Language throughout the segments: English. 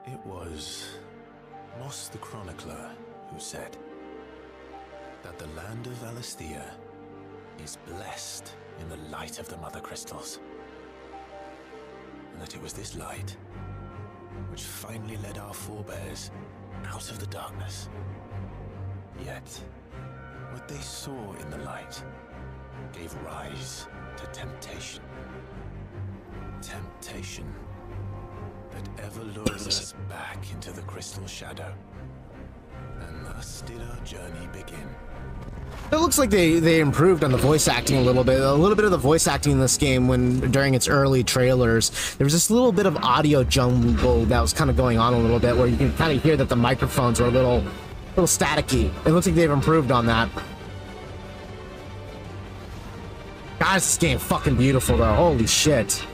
It was Moss the Chronicler who said that the land of Valisthea is blessed in the light of the Mother Crystals. And that it was this light which finally led our forebears out of the darkness. Yet, what they saw in the light gave rise to temptation. Temptation that ever lures us back into the crystal shadow. And thus did our journey begin. It looks like they improved on the voice acting a little bit. A little bit of the voice acting in this game during its early trailers, there was this little bit of audio jumble that was kind of going on a little bit, where you can kind of hear that the microphones were a little staticky. It looks like they've improved on that. Guys, this game fucking beautiful though. Holy shit.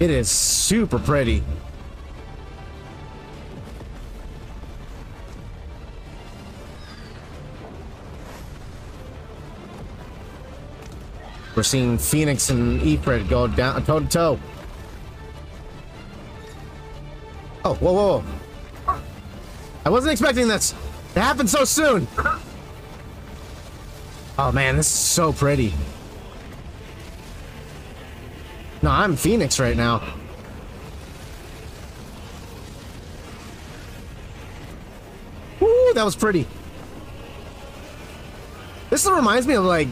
It is super pretty. We're seeing Phoenix and Ifrit go down toe to toe. Oh, whoa, whoa, whoa. I wasn't expecting this. It happened so soon. Oh man, this is so pretty. No, I'm Phoenix right now. Woo, that was pretty. This reminds me of like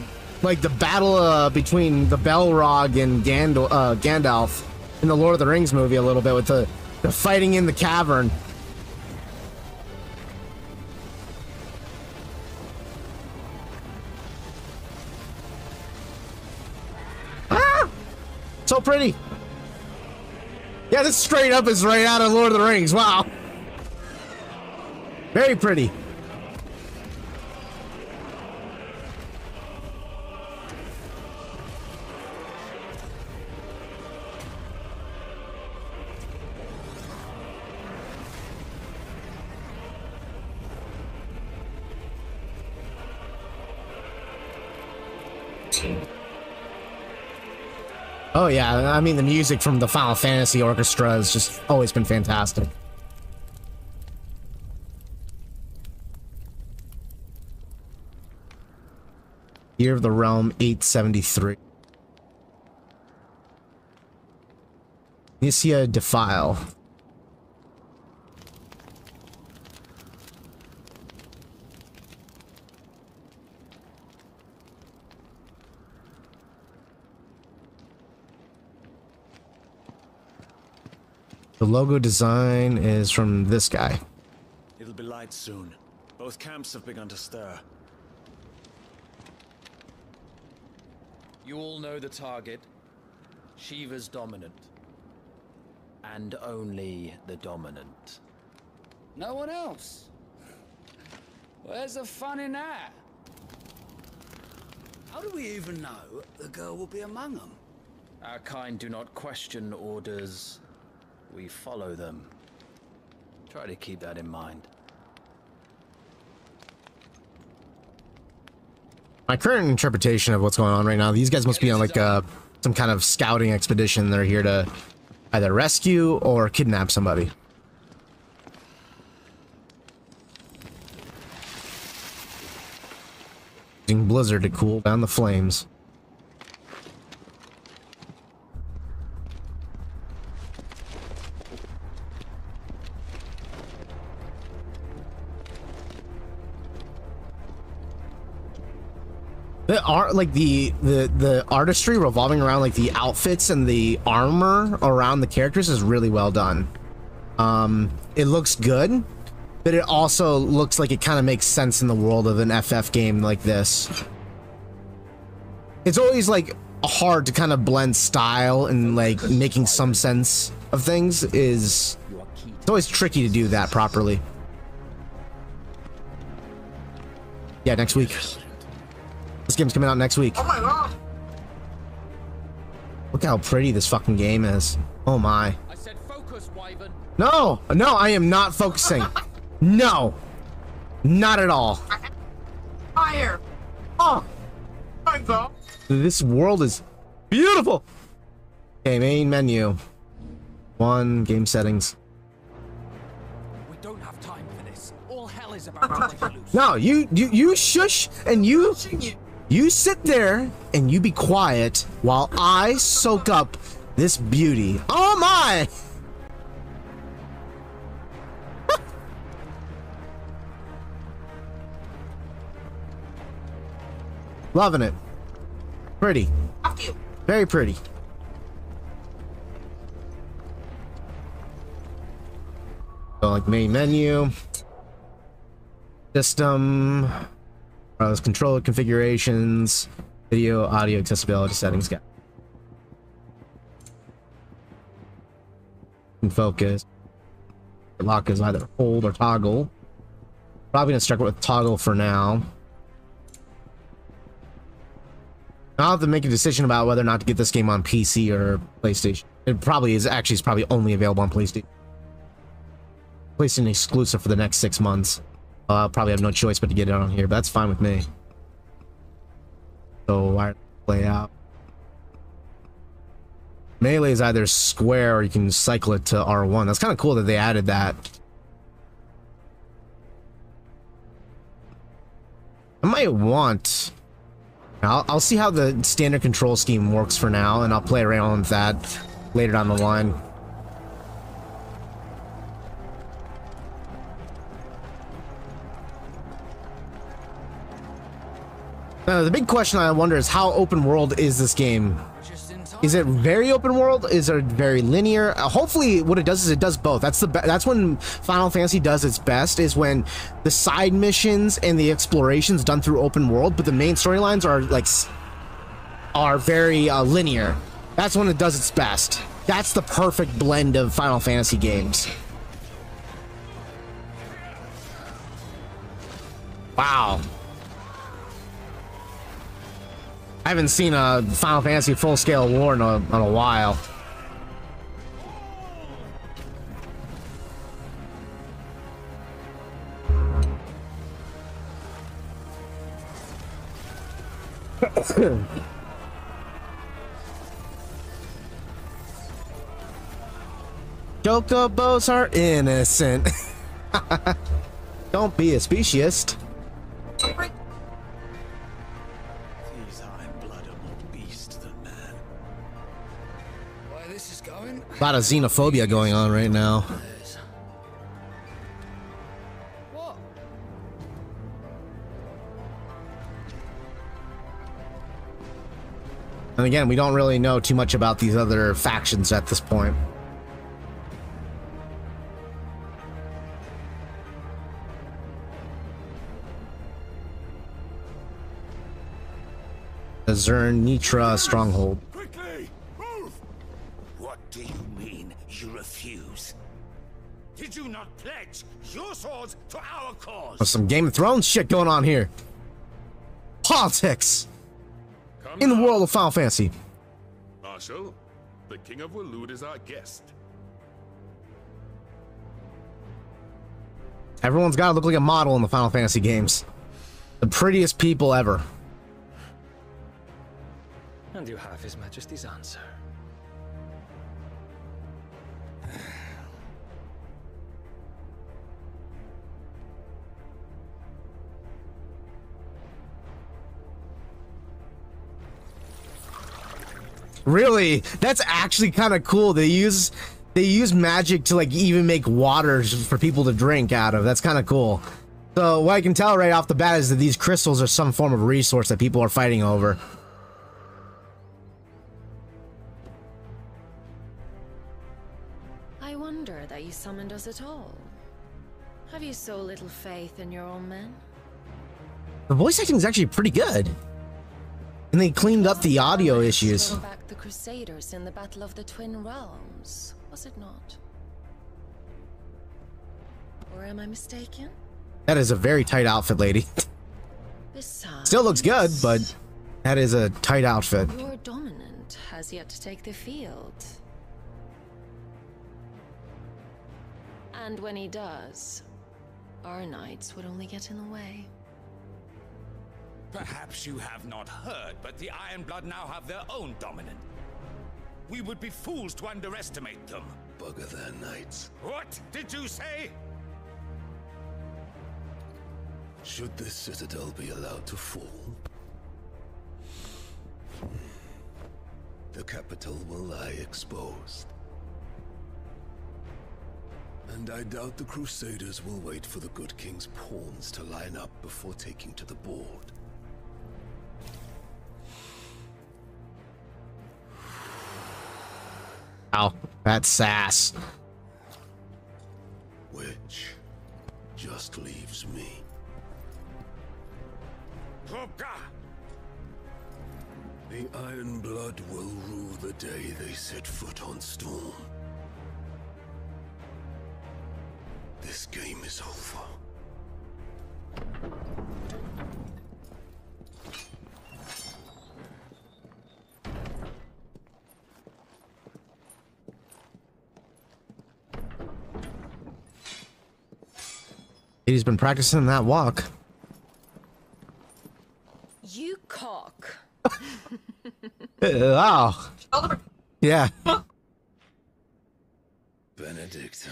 the battle between the Balrog and Gandalf in the Lord of the Rings movie a little bit, with the fighting in the cavern. So pretty. Yeah, this straight up is right out of Lord of the Rings. Wow. Very pretty. Oh yeah, I mean the music from the Final Fantasy orchestra has just always been fantastic. Year of the Realm 873. Isia Defile. The logo design is from this guy. It'll be light soon. Both camps have begun to stir. You all know the target. Shiva's dominant. And only the dominant. No one else? Where's the fun in that? How do we even know the girl will be among them? Our kind do not question orders. We follow them. Try to keep that in mind. My current interpretation of what's going on right now, these guys must be on like some kind of scouting expedition. They're here to either rescue or kidnap somebody. Using Blizzard to cool down the flames. The art, like the artistry revolving around like the outfits and the armor around the characters is really well done. It looks good, but it also looks like it kind of makes sense in the world of an FF game like this. It's always like hard to kind of blend style and like making some sense of things it's always tricky to do that properly. Yeah, next week. This game's coming out next week. Oh my god! Look how pretty this fucking game is. Oh my. I said focus, Wyvern. No, no, I am not focusing. No, not at all. Fire! Oh, Oh This world is beautiful. Okay, main menu. 1, game settings. We don't have time for this. All hell is about to break loose. No, you shush and you sit there and you be quiet while I soak up this beauty. Oh my! Loving it. Pretty. Very pretty. So like main menu. System. Controller configurations. Video, audio, accessibility settings. Got focus. Lock is either hold or toggle. Probably gonna start with toggle for now. I'll have to make a decision about whether or not to get this game on PC or PlayStation. It probably is actually it's probably only available on PlayStation. PlayStation exclusive for the next 6 months. I'll probably have no choice but to get it on here, but that's fine with me. So why play out? Melee is either square or you can cycle it to R1. That's kind of cool that they added that. I might want... I'll see how the standard control scheme works for now, and I'll play around with that later down the line. The big question I wonder is how open world is this game? Is it very open world? Is it very linear? Hopefully what it does is it does both. That's when Final Fantasy does its best, is when the side missions and the explorations done through open world, but the main storylines are very linear. That's when it does its best. That's the perfect blend of Final Fantasy games. Wow. I haven't seen a Final Fantasy full-scale war in a while. Chocobos are innocent. Don't be a speciesist. A lot of xenophobia going on right now. What? And again, we don't really know too much about these other factions at this point. The Zernitra stronghold. Do you mean you refuse? Did you not pledge your swords to our cause? There's some Game of Thrones shit going on here. Politics in the world of Final Fantasy. Marshal, the King of Waloed is our guest. Everyone's got to look like a model in the Final Fantasy games. The prettiest people ever. And you have His Majesty's answer. Really, that's actually kind of cool. They use magic to like even make water for people to drink out of. That's kind of cool. So what I can tell right off the bat is that these crystals are some form of resource that people are fighting over. I wonder that you summoned us at all. Have you so little faith in your own men? The voice acting is actually pretty good. And they cleaned up the audio issues. Back the Crusaders in the Battle of the Twin Realms, was it not? Or am I mistaken? That is a very tight outfit, lady. Besides, Still looks good, but that is a tight outfit. your dominant has yet to take the field. And when he does, our knights would only get in the way. Perhaps you have not heard, but the Ironblood now have their own dominant. We would be fools to underestimate them. Bugger their knights. What did you say? Should this citadel be allowed to fall, the capital will lie exposed. And I doubt the Crusaders will wait for the good king's pawns to line up before taking to the board. Wow, that's sass. Which just leaves me. Hooka! The Ironblood will rule the day they set foot on Storm. This game is over. He's been practicing that walk. You cock. Wow. Yeah. Benedict.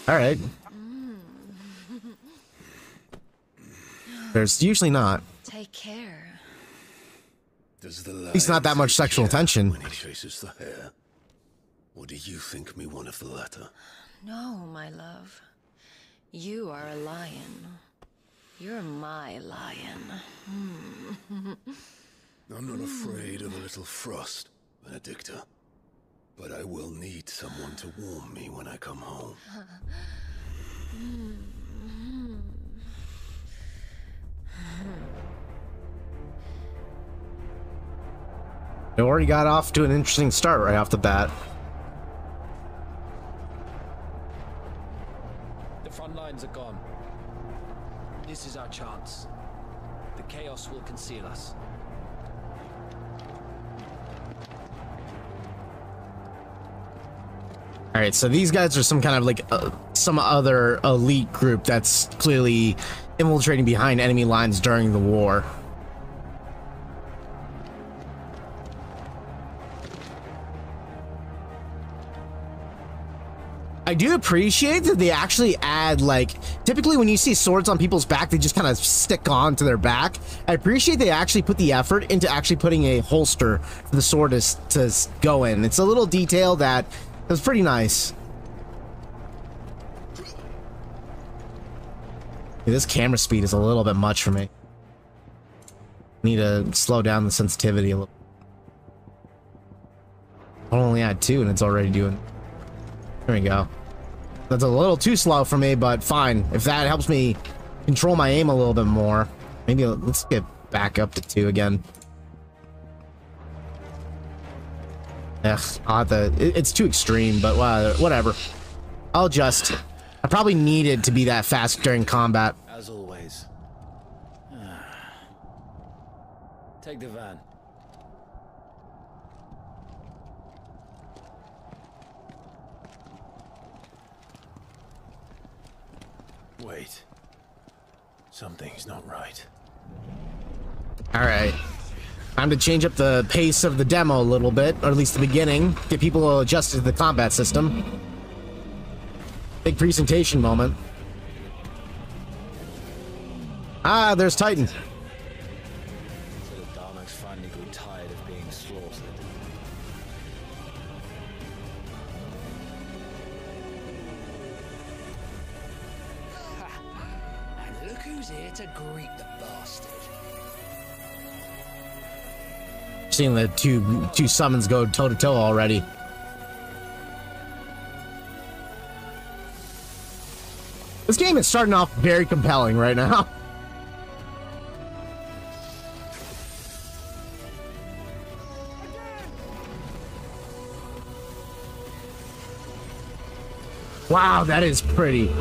All right. There's usually not. Take care. Does the At least not that much sexual tension. when he chases the hare? Or do you think me one of the latter? No, my love. You are a lion. You're my lion. I'm not afraid of a little frost, Benedicta. But I will need someone to warm me when I come home. It already got off to an interesting start right off the bat. The front lines are gone. This is our chance. The chaos will conceal us. All right, so these guys are some kind of like some other elite group that's clearly infiltrating behind enemy lines during the war. I do appreciate that they actually add, like, typically when you see swords on people's back, they just kind of stick on to their back. I appreciate they actually put the effort into actually putting a holster for the sword to go in. It's a little detail that was pretty nice. Yeah, this camera speed is a little bit much for me. Need to slow down the sensitivity a little. I'll only add 2 and it's already doing. There we go. That's a little too slow for me, but fine. If that helps me control my aim a little bit more, maybe let's get back up to 2 again. Ugh, I'll have to, it's too extreme, but whatever. I'll adjust. I probably needed to be that fast during combat. As always. Take the van. Wait. Something's not right. All right. Time to change up the pace of the demo a little bit, or at least the beginning. Get people adjusted to the combat system. Big presentation moment. Ah, there's Titan. So the Darmok's finally grew tired of being slaughtered. And look who's here to greet the bastard. Seeing the two summons go toe to toe already. This game is starting off very compelling right now. Wow, that is pretty.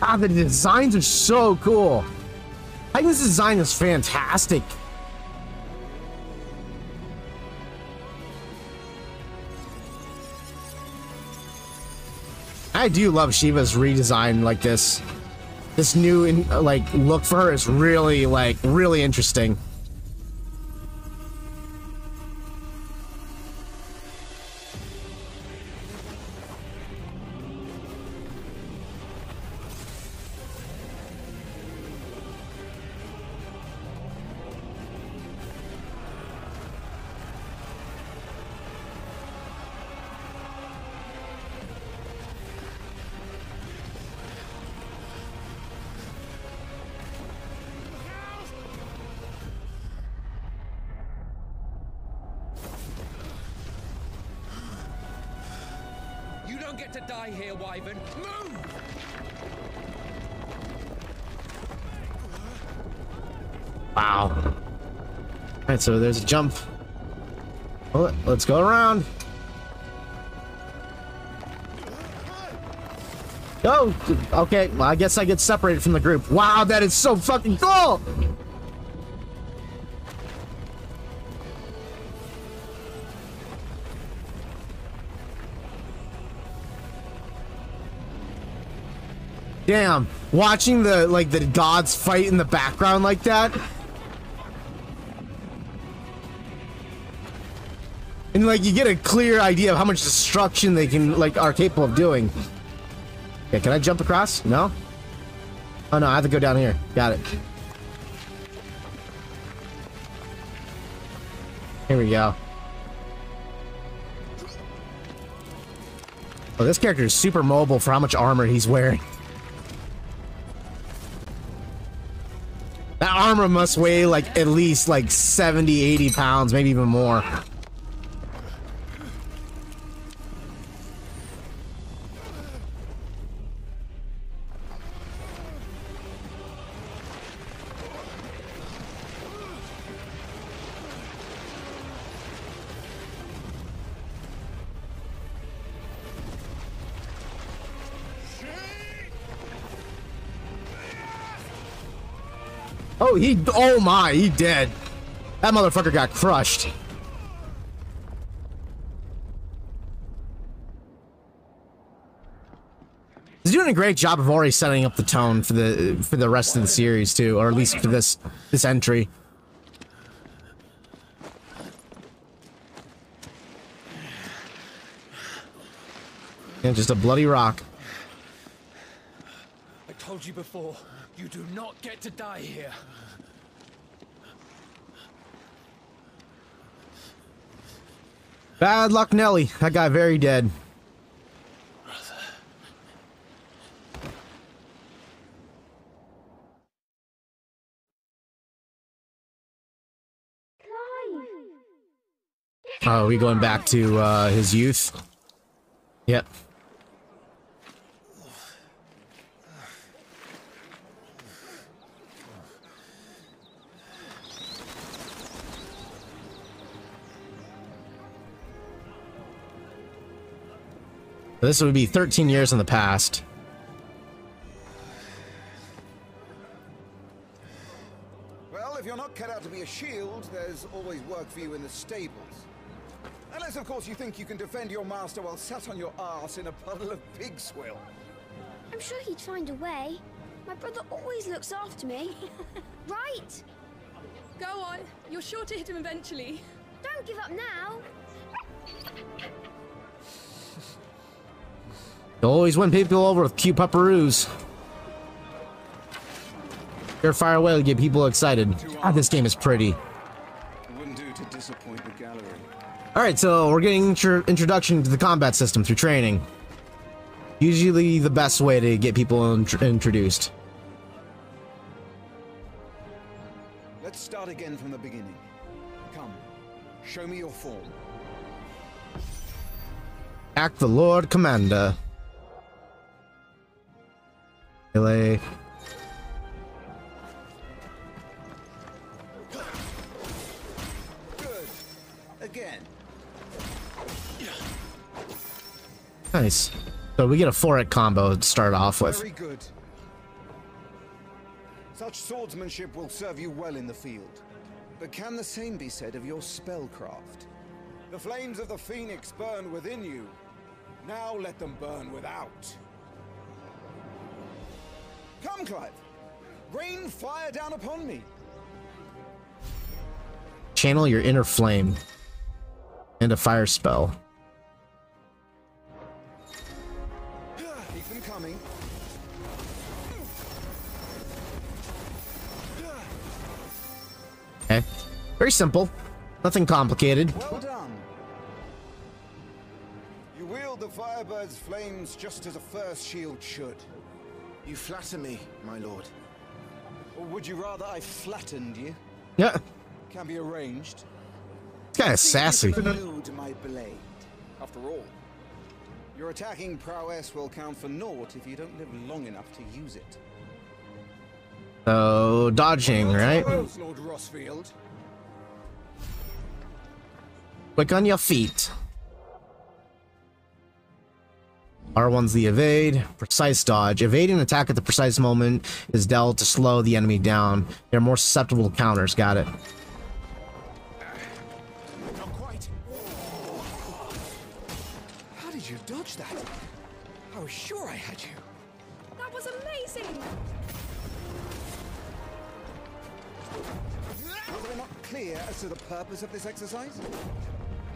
Ah, the designs are so cool. I think this design is fantastic. I do love Shiva's redesign like this. This new like look for her is really really interesting. To die here, Wyvern. Move! Wow. Alright, so there's a jump. Well, let's go around. Go! Okay, well, I guess I get separated from the group. Wow, that is so fucking cool! Damn, watching the gods fight in the background like that. And like you get a clear idea of how much destruction they can are capable of doing. Okay, can I jump across? No? Oh no, I have to go down here. Got it. Here we go. Oh, this character is super mobile for how much armor he's wearing. That armor must weigh at least 70, 80 pounds, maybe even more. Oh, oh my, he dead. That motherfucker got crushed. He's doing a great job of already setting up the tone for the rest of the series too, or at least for this entry. Yeah, just a bloody rock. I told you before, you do not get to die here. Bad luck, Nelly. That guy very dead. Oh, we going back to his youth? Yep. This would be 13 years in the past. Well, if you're not cut out to be a shield, there's always work for you in the stables. Unless, of course, you think you can defend your master while sat on your ass in a puddle of pig swill. I'm sure he'd find a way. My brother always looks after me. Right? Go on. You're sure to hit him eventually. Don't give up now. You always win people over with cute pupperoos. You're fire away to get people excited. God, this game is pretty. It wouldn't do to disappoint the gallery. Alright, so we're getting introduction to the combat system through training. Usually the best way to get people introduced. Let's start again from the beginning. Come, show me your form. Act the Lord Commander. Melee. Good. Again. Nice. So we get a 4-hit combo to start off with. Very good. Such swordsmanship will serve you well in the field. But can the same be said of your spellcraft? The flames of the Phoenix burn within you. Now let them burn without. Come, Clive. Rain fire down upon me. Channel your inner flame. And a fire spell. Keep them coming. Okay. Very simple. Nothing complicated. Well done. You wield the Firebird's flames just as a first shield should. You flatter me, my lord. Or would you rather I flattened you? Yeah. Can be arranged. It's kind of sassy. Elude my blade. After all, your attacking prowess will count for naught if you don't live long enough to use it. So, dodging, right? Lord Rossfield. Quick on your feet. R1's the evade. Precise dodge. Evade an attack at the precise moment is dealt to slow the enemy down. They're more susceptible to counters. Got it. Not quite. How did you dodge that? I was sure I had you. That was amazing! Was I not clear as to the purpose of this exercise?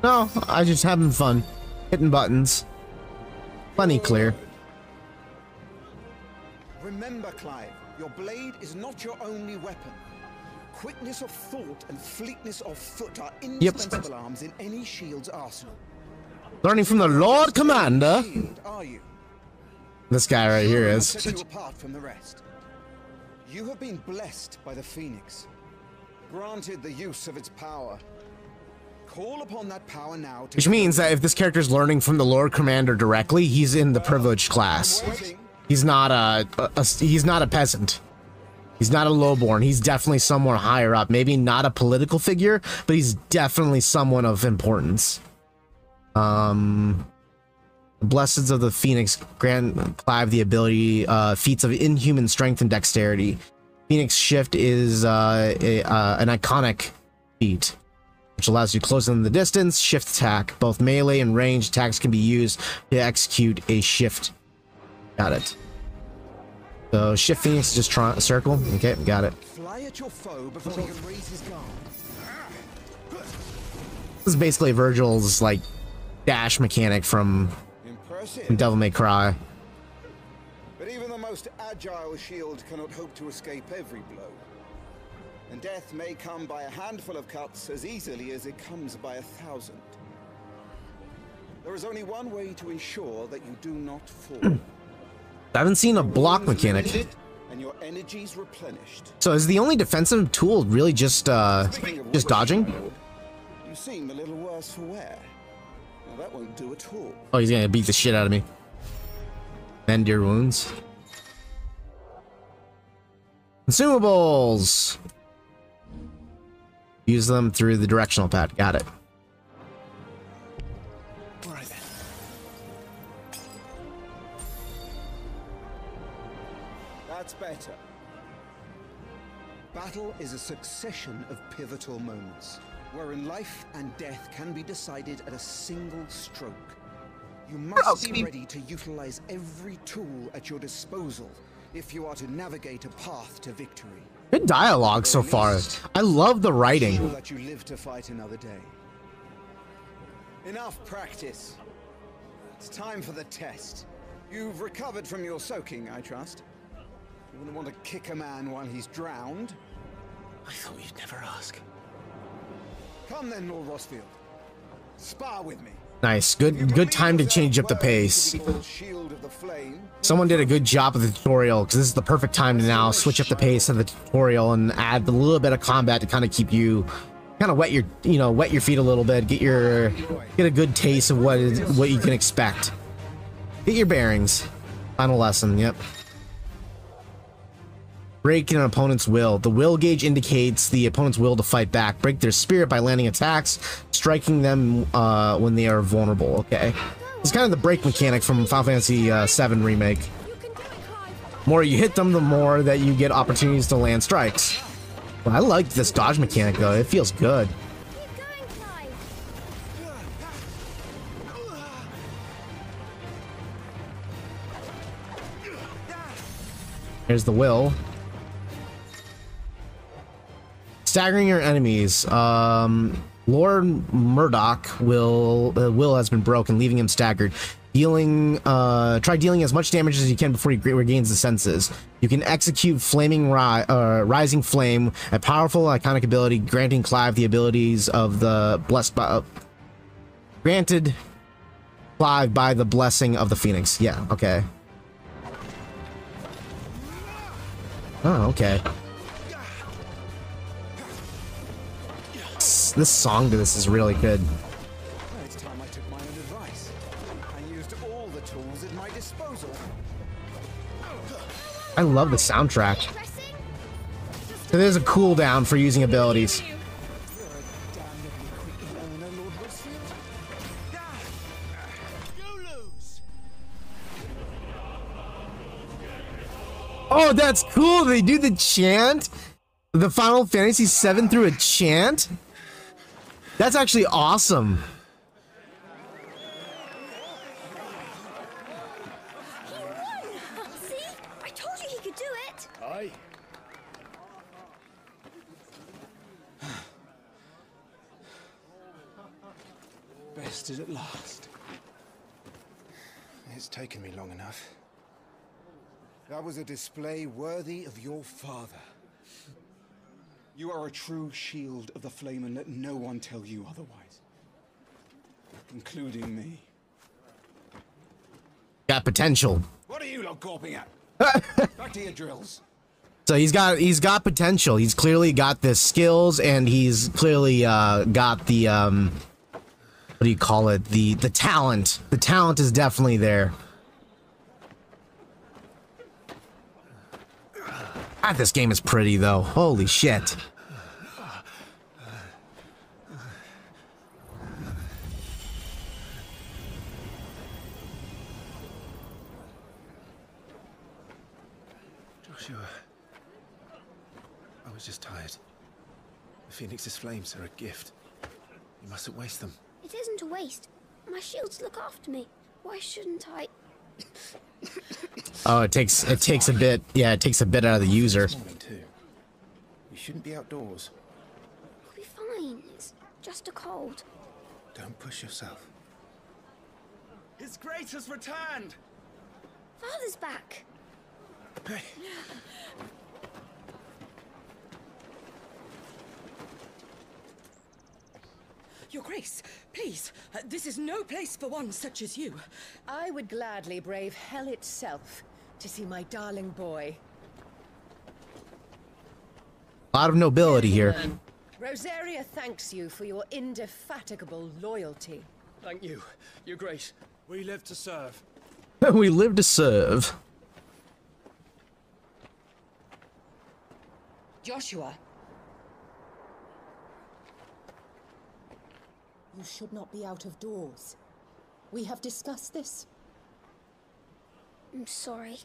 No, I just having fun. Hitting buttons. Plenty clear. Remember, Clive, your blade is not your only weapon. Quickness of thought and fleetness of foot are indispensable arms in any shield's arsenal. Learning from the Lord Commander. Shield, are you? This guy right here is. Set you apart from the rest. You have been blessed by the Phoenix, granted the use of its power. Call upon that power now to... Which means that if this character's learning from the Lord Commander directly, he's in the privileged class. He's not he's not a peasant. He's not a lowborn. He's definitely somewhere higher up. Maybe not a political figure, but he's definitely someone of importance. The Blesseds of the Phoenix grant Clive the ability, feats of inhuman strength and dexterity. Phoenix Shift is an iconic feat, which allows you to close in the distance. Shift attack. Both melee and ranged attacks can be used to execute a shift. Got it. So Shift Phoenix is just circle. Okay, got it. Fly at your foe before he can raise his guard. This is basically Virgil's like dash mechanic from Devil May Cry. But even the most agile shield cannot hope to escape every blow. And death may come by a handful of cuts as easily as it comes by 1,000. There is only one way to ensure that you do not fall. I haven't seen a block mechanic. And your energies replenished. So is the only defensive tool really just dodging? You seem a little worse for wear. Now that won't do at all. Oh, he's gonna beat the shit out of me. Mend your wounds. Consumables. Use them through the directional pad. Got it. All right then. That's better. Battle is a succession of pivotal moments, wherein life and death can be decided at a single stroke. You must be ready to utilize every tool at your disposal if you are to navigate a path to victory. Good dialogue so far. I love the writing. That you live to fight another day. Enough practice. It's time for the test. You've recovered from your soaking, I trust. You wouldn't want to kick a man while he's drowned. I thought you'd never ask. Come then, Lord Rossfield. Spar with me. Nice. Good time to change up the pace. Someone did a good job of the tutorial, because this is the perfect time to now switch up the pace of the tutorial and add a little bit of combat to kind of keep you, kind of wet your feet a little bit, get a good taste of what you can expect. Get your bearings. Final lesson. Yep. Break an opponent's will. The will gauge indicates the opponent's will to fight back. Break their spirit by landing attacks, striking them when they are vulnerable. Okay. It's kind of the break mechanic from Final Fantasy VII Remake. You can do it, Clive. more you hit them, the more that you get opportunities to land strikes. Well, I like this dodge mechanic though. It feels good. Keep going, Clive. Here's the will. Staggering your enemies. Lord Murdoch will has been broken, leaving him staggered. Try dealing as much damage as you can before he regains the senses. You can execute Flaming Rising Flame, a powerful iconic ability granting Clive the abilities of the granted Clive by the blessing of the Phoenix. Yeah, okay. Oh, okay. This song to this is really good. It's time I took my own advice and used all the tools at my disposal. I love the soundtrack. So there's a cooldown for using abilities. Oh, that's cool. They do the chant. The Final Fantasy VII through a chant. That's actually awesome. He won! See? I told you he could do it. Aye. Bested at last. It's taken me long enough. That was a display worthy of your father. You are a true shield of the flame, and let no one tell you otherwise. Including me. Got potential. What are you lot gawping at? Back to your drills. So he's got potential. He's clearly got the skills, and he's clearly got the what do you call it? The talent. The talent is definitely there. God, this game is pretty though. Holy shit. Joshua, I was just tired. The Phoenix's flames are a gift. You mustn't waste them. It isn't a waste. My shields look after me. Why shouldn't I? Oh, it takes a bit. Yeah, it takes a bit out of the user. Too. You shouldn't be outdoors. I'll be fine. It's just a cold. Don't push yourself. His Grace has returned! Father's back. Hey. Your Grace, please, this is no place for one such as you. I would gladly brave hell itself to see my darling boy. A lot of nobility here. Rosaria thanks you for your indefatigable loyalty. Thank you, Your Grace. We live to serve. We live to serve. Joshua. You should not be out of doors. We have discussed this. I'm sorry.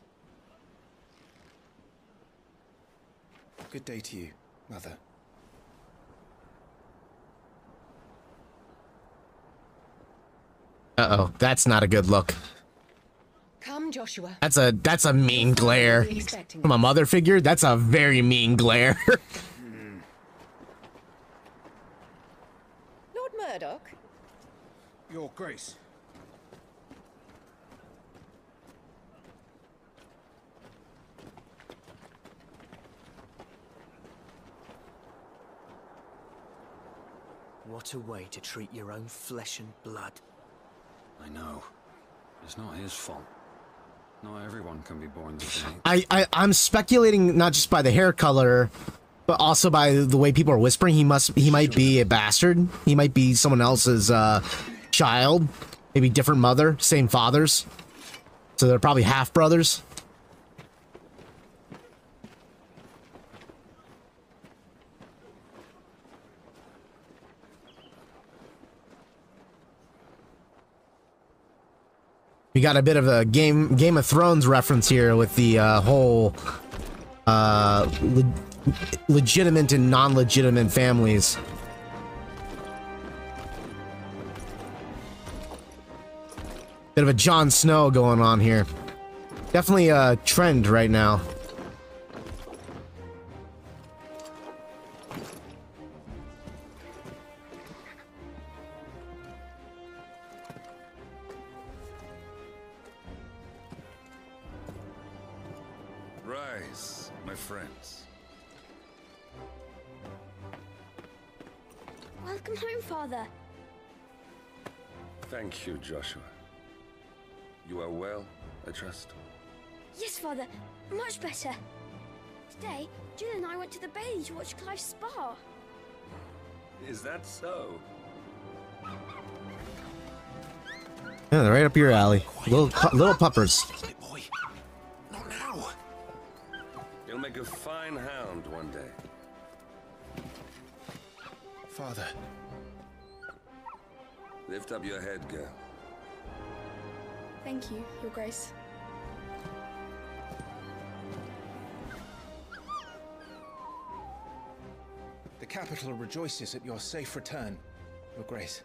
Good day to you, Mother. Uh-oh, that's not a good look. Come, Joshua. That's a mean glare. From a mother figure, that's a very mean glare. Lord Murdoch? Your Grace. What a way to treat your own flesh and blood. I know. It's not his fault. Not everyone can be born the same. I'm speculating not just by the hair color, but also by the way people are whispering. He might be a bastard. He might be someone else's child. Maybe different mother, same fathers. So they're probably half brothers. We got a bit of a Game of Thrones reference here with the whole legitimate and non-legitimate families. Bit of a Jon Snow going on here. Definitely a trend right now. Rise, my friends. Welcome home, Father. Thank you, Joshua. You are well, I trust. Yes, Father. Much better. Today, Jill and I went to the Bailey to watch Clive spar. Is that so? Yeah, they're right up your alley. Little puppers. Boy, not now. You'll make a fine hound one day. Father. Lift up your head, girl. Thank you, Your Grace. The capital rejoices at your safe return, Your Grace.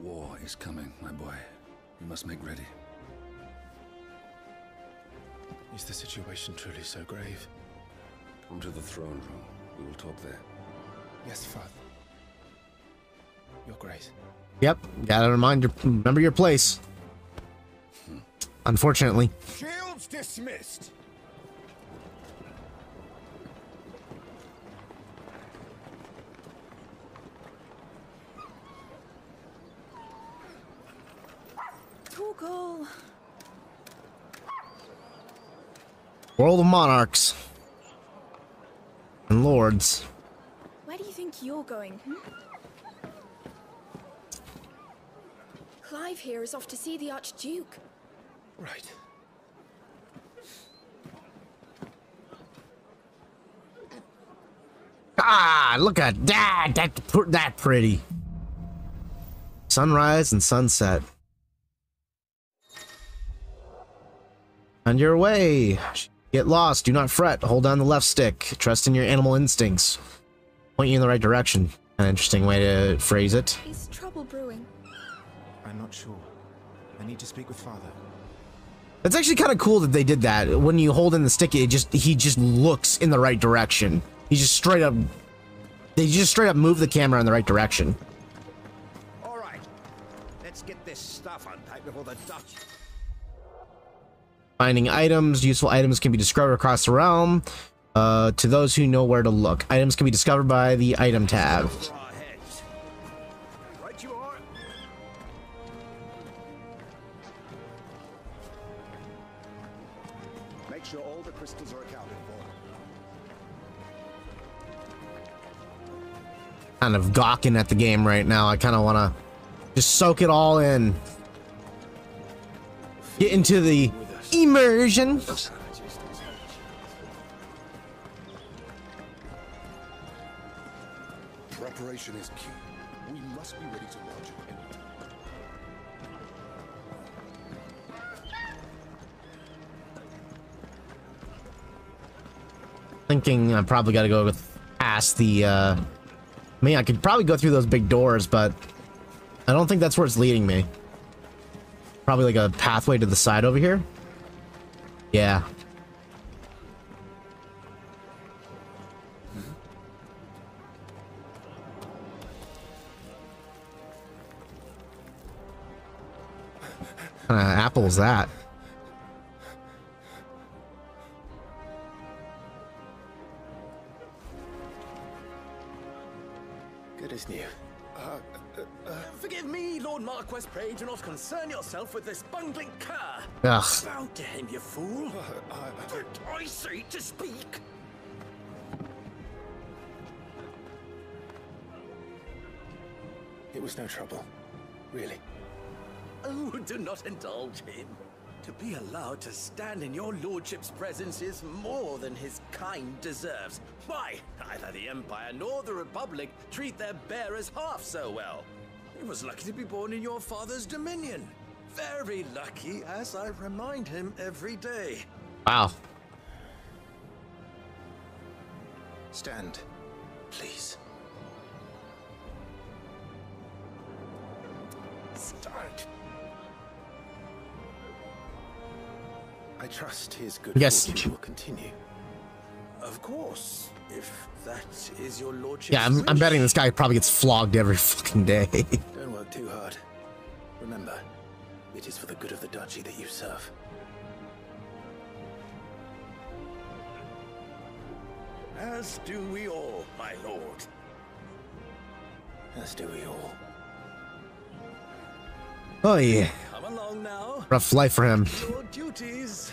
War is coming, my boy. We must make ready. Is the situation truly so grave? Come to the throne room. We will talk there. Yes, Father. Your Grace. Yep, gotta remember your place. Unfortunately. Shields dismissed. Torgal. World of Monarchs. And Lords. Where do you think you're going? Clive here is off to see the Archduke. Right. Ah, look at that. That pretty. Sunrise and sunset. On your way. Get lost. Do not fret. Hold down the left stick. Trust in your animal instincts. Point you in the right direction. An interesting way to phrase it. Is trouble brewing? I'm not sure. I need to speak with Father. It's actually kind of cool that they did that. When you hold in the stick, he just looks in the right direction. He just straight up. They just straight up move the camera in the right direction. All right, let's get this stuff unpacked before the Dutch. Finding items. Useful items can be discovered across the realm. To those who know where to look, items can be discovered by the item tab. Right you are. Make sure all the crystals are accounted for. Kind of gawking at the game right now. I kind of want to just soak it all in. Get into the immersion. Preparation is key. We must be ready to launch at any time. Thinking I probably got to go past the. I mean, I could probably go through those big doors, but I don't think that's where it's leading me. Probably like a pathway to the side over here. Yeah. What kind of apple is that? Good as new. Forgive me, Lord Marquess, pray do not concern yourself with this bungling cur. Ugh. Bow to him, you fool. Did I say to speak? It was no trouble. Really. Oh, do not indulge him. To be allowed to stand in your lordship's presence is more than his kind deserves. Why, neither the Empire nor the Republic treat their bearers half so well. was lucky to be born in your father's dominion. Very lucky, as I remind him every day. Wow. Stand, please. Start. I trust his good Yes. fortune will continue. Of course, if that is your lordship's Yeah, I'm wish. betting this guy probably gets flogged every fucking day. Don't work too hard. Remember, it is for the good of the duchy that you serve. As do we all, my lord. As do we all. Oh yeah. Come along now. Rough life for him. Your duties.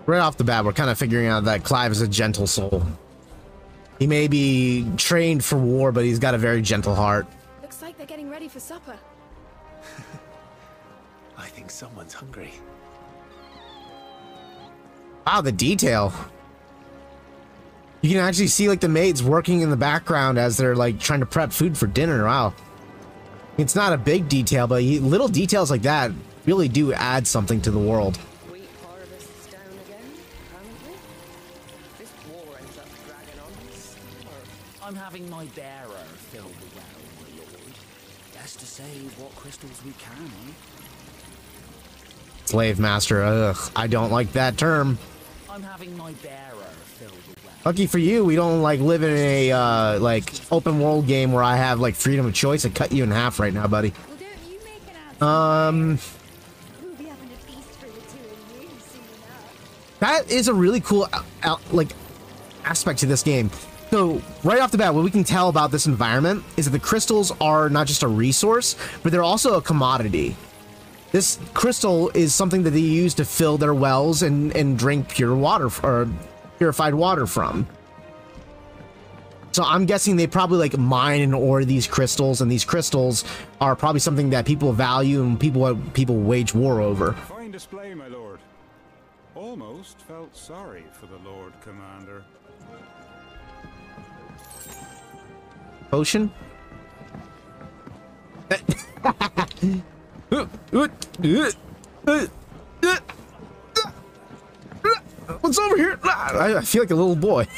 Right off the bat, we're kind of figuring out that Clive is a gentle soul. He may be trained for war, but he's got a very gentle heart. Looks like they're getting ready for supper. I think someone's hungry. Wow, the detail. You can actually see like the maids working in the background as they're like trying to prep food for dinner. Wow. It's not a big detail, but little details like that really do add something to the world. I'm having my bearer fill the well, my lord. That's to save what crystals we can, eh? Slave master, ugh, I don't like that term. I'm having my bearer fill the well. Lucky for you, we don't like live in a like open world game where I have like freedom of choice to cut you in half right now, buddy. That is a really cool like aspect to this game. So right off the bat, what we can tell about this environment is that the crystals are not just a resource, but they're also a commodity. This crystal is something that they use to fill their wells and drink pure water or purified water from. So I'm guessing they probably like mine and ore these crystals, and these crystals are probably something that people value and people wage war over. Fine display, my lord. Almost felt sorry for the Lord Commander. Potion? What's over here? I feel like a little boy.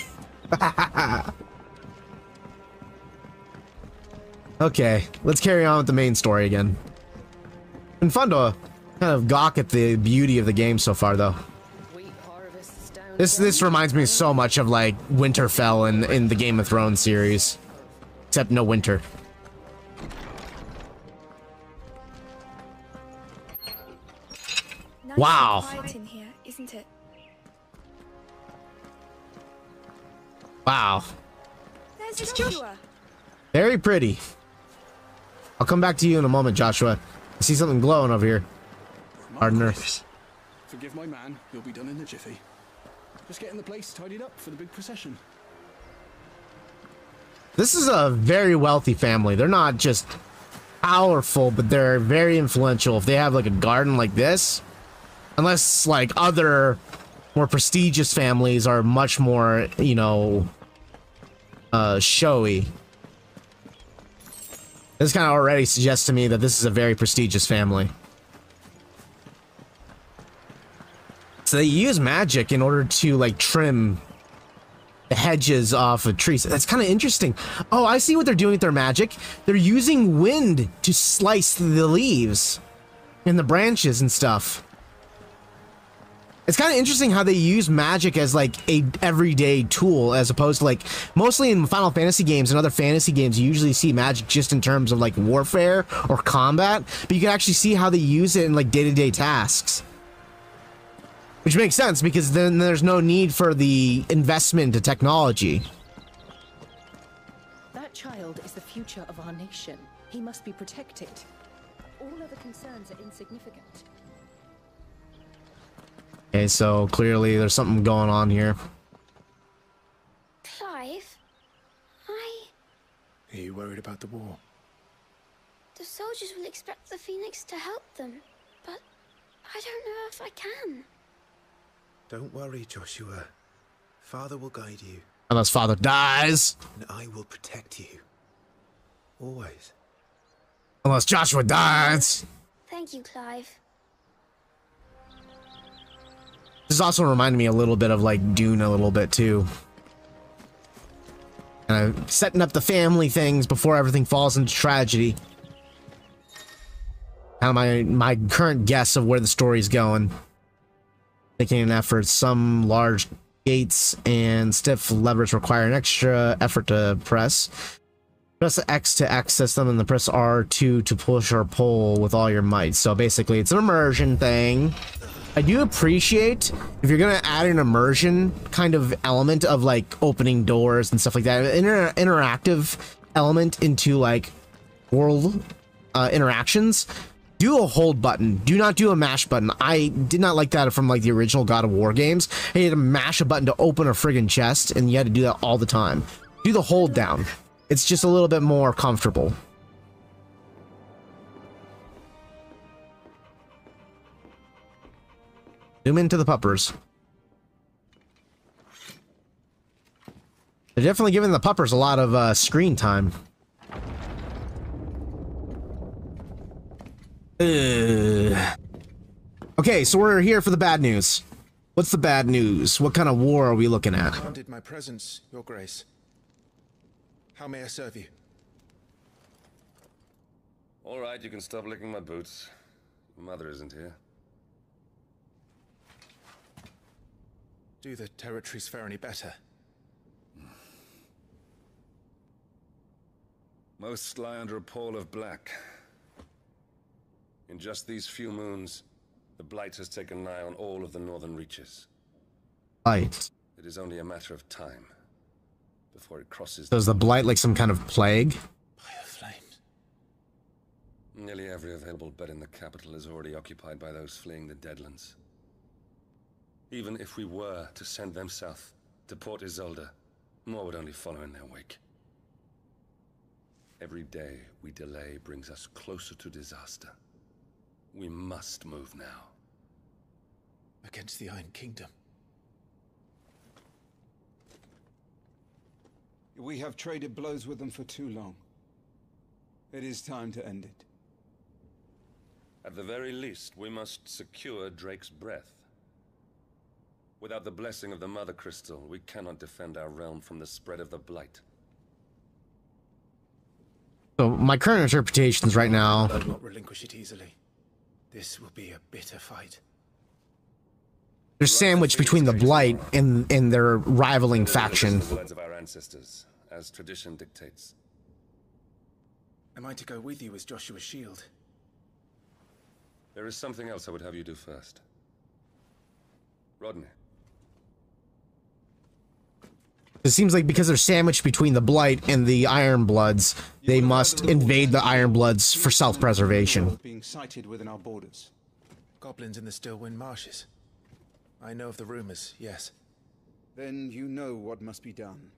Okay, let's carry on with the main story again. Been fun to kind of gawk at the beauty of the game so far, though. This reminds me so much of like Winterfell in the Game of Thrones series, except no winter. Nice Wow. and quiet in here, isn't it? Wow. There's Joshua. Very pretty. I'll come back to you in a moment, Joshua. I see something glowing over here. Gardener. Forgive my man, he'll be done in a jiffy. Just getting the place tidied up for the big procession. This is a very wealthy family. They're not just powerful, but they're very influential. If they have like a garden like this, unless like other more prestigious families are much more, you know, showy. This kind of already suggests to me that this is a very prestigious family. So they use magic in order to like trim the hedges off of trees. That's kind of interesting. Oh, I see what they're doing with their magic. They're using wind to slice the leaves and the branches and stuff. It's kind of interesting how they use magic as like a everyday tool, as opposed to like mostly in Final Fantasy games and other fantasy games, you usually see magic just in terms of like warfare or combat, but you can actually see how they use it in like day-to-day tasks. Which makes sense, because then there's no need for the investment into technology. That child is the future of our nation. He must be protected. All other concerns are insignificant. Okay, so clearly there's something going on here. Clive, Are you worried about the war? the soldiers will expect the Phoenix to help them, but I don't know if I can. Don't worry, Joshua. Father will guide you. Unless father dies. And I will protect you. Always. Unless Joshua dies. Thank you, Clive. This also reminded me a little bit of like Dune a little bit too. Setting up the family things before everything falls into tragedy. Kind of my current guess of where the story's going. Making an effort, some large gates and stiff levers require an extra effort to press. Press X to access them and then press R2 to push or pull with all your might. So basically it's an immersion thing. I do appreciate if you're gonna add an immersion kind of element of like opening doors and stuff like that, interactive element into like world interactions. Do a hold button. Do not do a mash button. I did not like that from like the original God of War games. You had to mash a button to open a friggin' chest, and you had to do that all the time. Do the hold down. It's just a little bit more comfortable. Zoom into the puppers. They're definitely giving the puppers a lot of screen time. Okay, so we're here for the bad news. What's the bad news? What kind of war are we looking at? Commanded my presence, Your Grace. How may I serve you? All right, you can stop licking my boots. Mother isn't here. Do the territories fare any better? Most lie under a pall of black. In just these few moons, the Blight has taken nigh on all of the northern reaches. Blight. It is only a matter of time before it crosses. So is the Blight like some kind of plague? Nearly every available bed in the capital is already occupied by those fleeing the Deadlands. Even if we were to send them south to Port Isolde, more would only follow in their wake. Every day we delay brings us closer to disaster. We must move now. Against the Iron Kingdom. We have traded blows with them for too long. It is time to end it. At the very least, we must secure Drake's breath. Without the blessing of the Mother Crystal, we cannot defend our realm from the spread of the Blight. So my current interpretations right now. I will not relinquish it easily. This will be a bitter fight. They're sandwiched between the Blight and their rivaling faction. The bloods of our ancestors, as tradition dictates. Am I to go with you as Joshua's shield? There is something else I would have you do first. Rodney. It seems like because they're sandwiched between the Blight and the Iron Bloods, they must invade the Iron Bloods for self-preservation. Being sighted within our borders. Goblins in the Stillwind Marshes. I know of the rumors, yes. Then you know what must be done.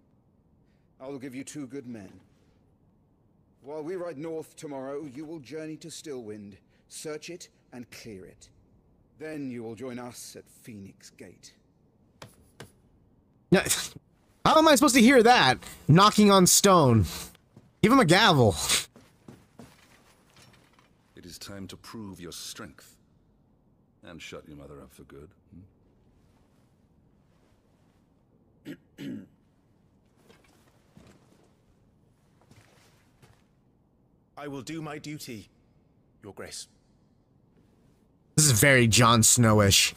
I will give you 2 good men. While we ride north tomorrow, you will journey to Stillwind, search it and clear it. Then you will join us at Phoenix Gate. How am I supposed to hear that? Knocking on stone. Give him a gavel. It is time to prove your strength. And shut your mother up for good. I will do my duty, Your Grace. This is very Jon Snowish.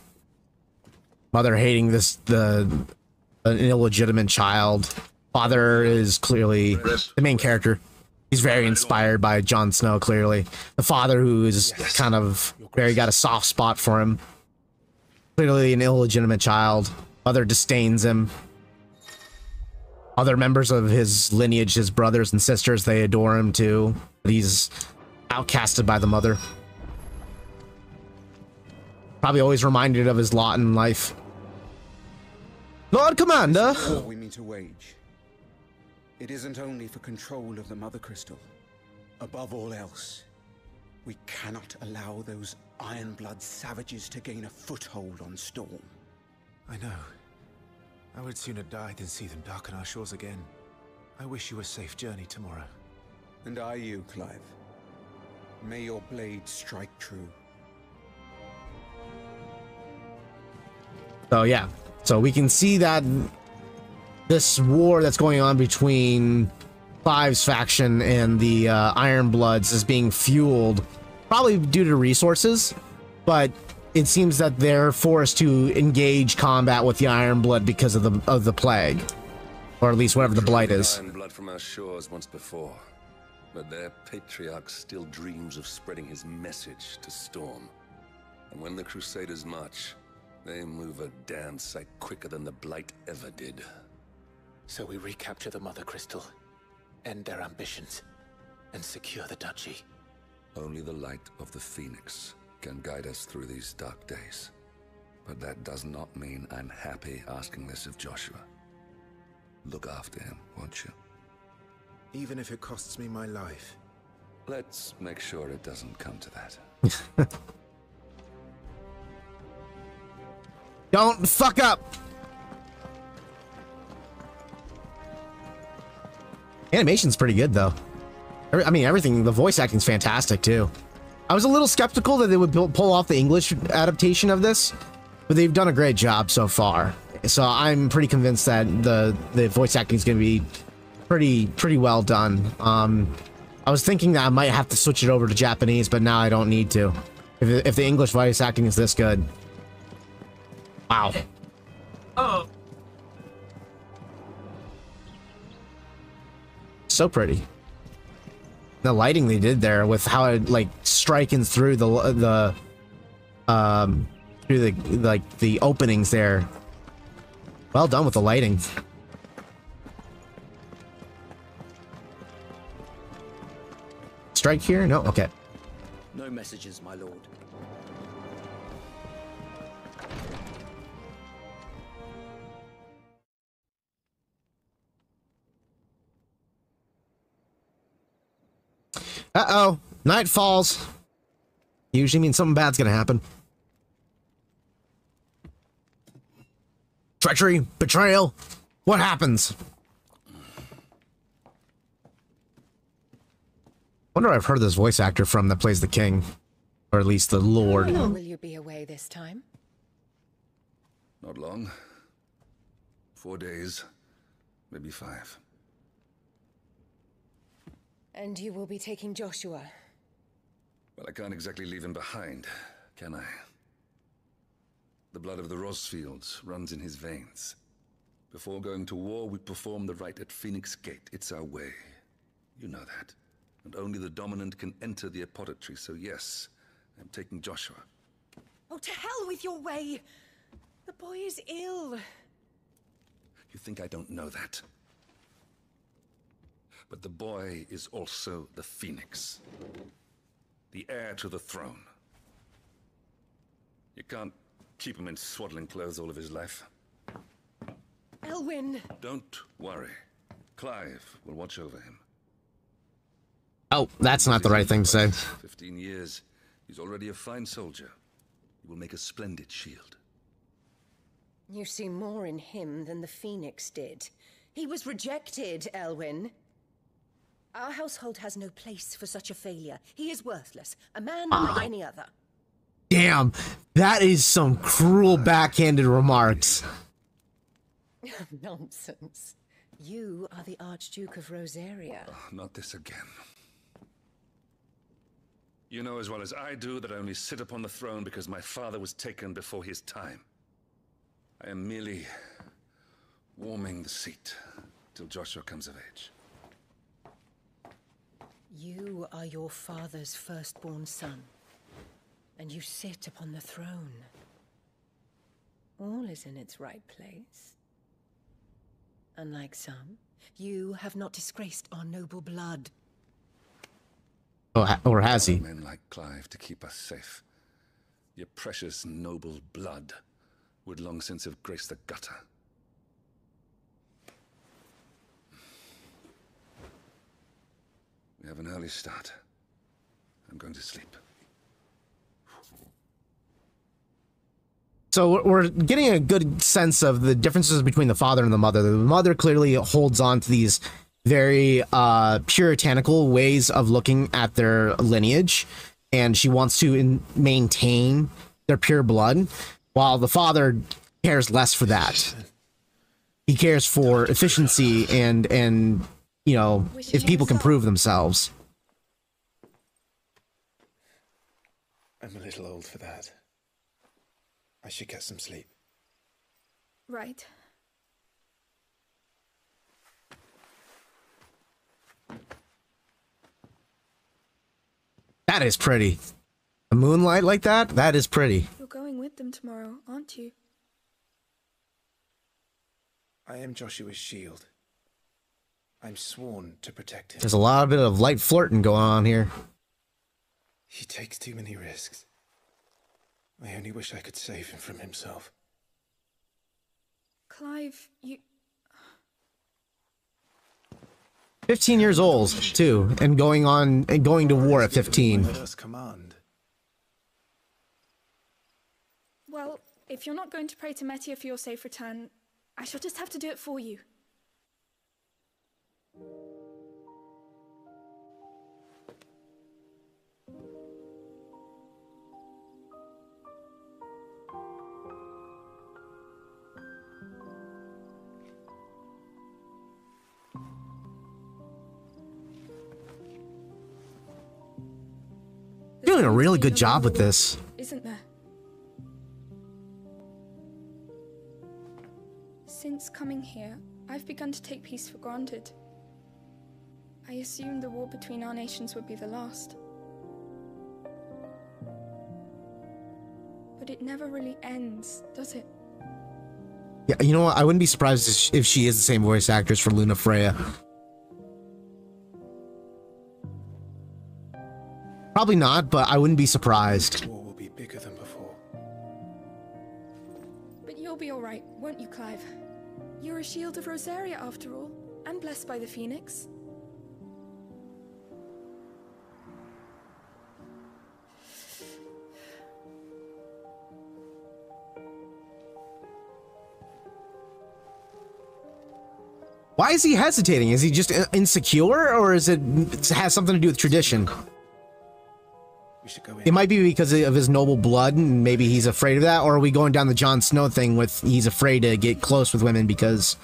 Mother hating an illegitimate child. Father is clearly the main character. He's very inspired by Jon Snow, clearly. The father who is kind of very got a soft spot for him. Clearly an illegitimate child. Mother disdains him. Other members of his lineage, his brothers and sisters, they adore him too. But he's outcasted by the mother. Probably always reminded of his lot in life. Lord Commander! This war we mean to wage. It isn't only for control of the Mother Crystal. Above all else, we cannot allow those Ironblood savages to gain a foothold on Storm. I know. I would sooner die than see them darken our shores again. I wish you a safe journey tomorrow. And I you, Clive. May your blade strike true. So yeah, so we can see that this war that's going on between Clive's faction and the Ironbloods is being fueled probably due to resources, but it seems that they're forced to engage combat with the Ironblood because of the plague, or at least whatever the blight is. Ironblood from our shores once before, but their patriarch still dreams of spreading his message to Storm. And when the Crusaders march, they move a damn sight quicker than the blight ever did. So we recapture the Mother Crystal, end their ambitions, and secure the duchy. Only the light of the Phoenix can guide us through these dark days. But that does not mean I'm happy asking this of Joshua. Look after him, won't you? Even if it costs me my life. Let's make sure it doesn't come to that. Don't fuck up! Animation's pretty good, though. I mean, everything, the voice acting's fantastic, too. I was a little skeptical that they would pull off the English adaptation of this, but they've done a great job so far. So I'm pretty convinced that the voice acting is going to be pretty well done. I was thinking that I might have to switch it over to Japanese, but now I don't need to. If the English voice acting is this good. Wow. Oh. So pretty. The lighting they did there with how it like striking through the openings there. Well done with the lighting. Strike here? No? Okay. No messages, my lord. Uh-oh. Night falls. Usually means something bad's gonna happen. Treachery? Betrayal? What happens? Wonder I've heard this voice actor from that plays the king. Or at least the lord. How long will you be away this time? Not long. 4 days. Maybe 5. And you will be taking Joshua? Well, I can't exactly leave him behind, can I? The blood of the Rosfields runs in his veins. Before going to war, we perform the rite at Phoenix Gate. It's our way. You know that. And only the dominant can enter the apothecary, so yes, I'm taking Joshua. Oh, to hell with your way! The boy is ill. You think I don't know that? But the boy is also the Phoenix. The heir to the throne. You can't keep him in swaddling clothes all of his life. Elwyn! Don't worry. Clive will watch over him. Oh, that's not the right thing to say. 15 years. He's already a fine soldier. He will make a splendid shield. You see more in him than the Phoenix did. He was rejected, Elwyn. Our household has no place for such a failure. He is worthless. A man like any other. Damn, that is some cruel backhanded remarks. Nonsense. You are the Archduke of Rosaria. Oh, not this again. You know as well as I do that I only sit upon the throne because my father was taken before his time. I am merely warming the seat till Joshua comes of age. You are your father's firstborn son, and you sit upon the throne. All is in its right place. Unlike some, you have not disgraced our noble blood. Oh, or has he? Men like Clive to keep us safe. Your precious, noble blood would long since have graced the gutter. We have an early start. I'm going to sleep. So we're getting a good sense of the differences between the father and the mother. The mother clearly holds on to these very puritanical ways of looking at their lineage, and she wants to maintain their pure blood, while the father cares less for that. He cares for efficiency and you know, if people can prove themselves. I'm a little old for that. I should get some sleep. Right. That is pretty. A moonlight like that? That is pretty. You're going with them tomorrow, aren't you? I am Joshua's shield. I'm sworn to protect him. There's a lot of bit of light flirting going on here. He takes too many risks. I only wish I could save him from himself. Clive, you... 15 years old, too, and going to war at 15. First command. Well, if you're not going to pray to Metia for your safe return, I shall just have to do it for you. Doing a really good job with this. Isn't there? Since coming here, I've begun to take peace for granted. I assumed the war between our nations would be the last. But it never really ends, does it? Yeah, you know what? I wouldn't be surprised if she is the same voice actress for Luna Freya. Probably not, but I wouldn't be surprised. The war will be bigger than before. But you'll be alright, won't you, Clive? You're a shield of Rosaria, after all, and blessed by the Phoenix. Why is he hesitating? Is he just insecure, or is it has something to do with tradition? We should go in. It might be because of his noble blood, and maybe he's afraid of that, or are we going down the Jon Snow thing with he's afraid to get close with women because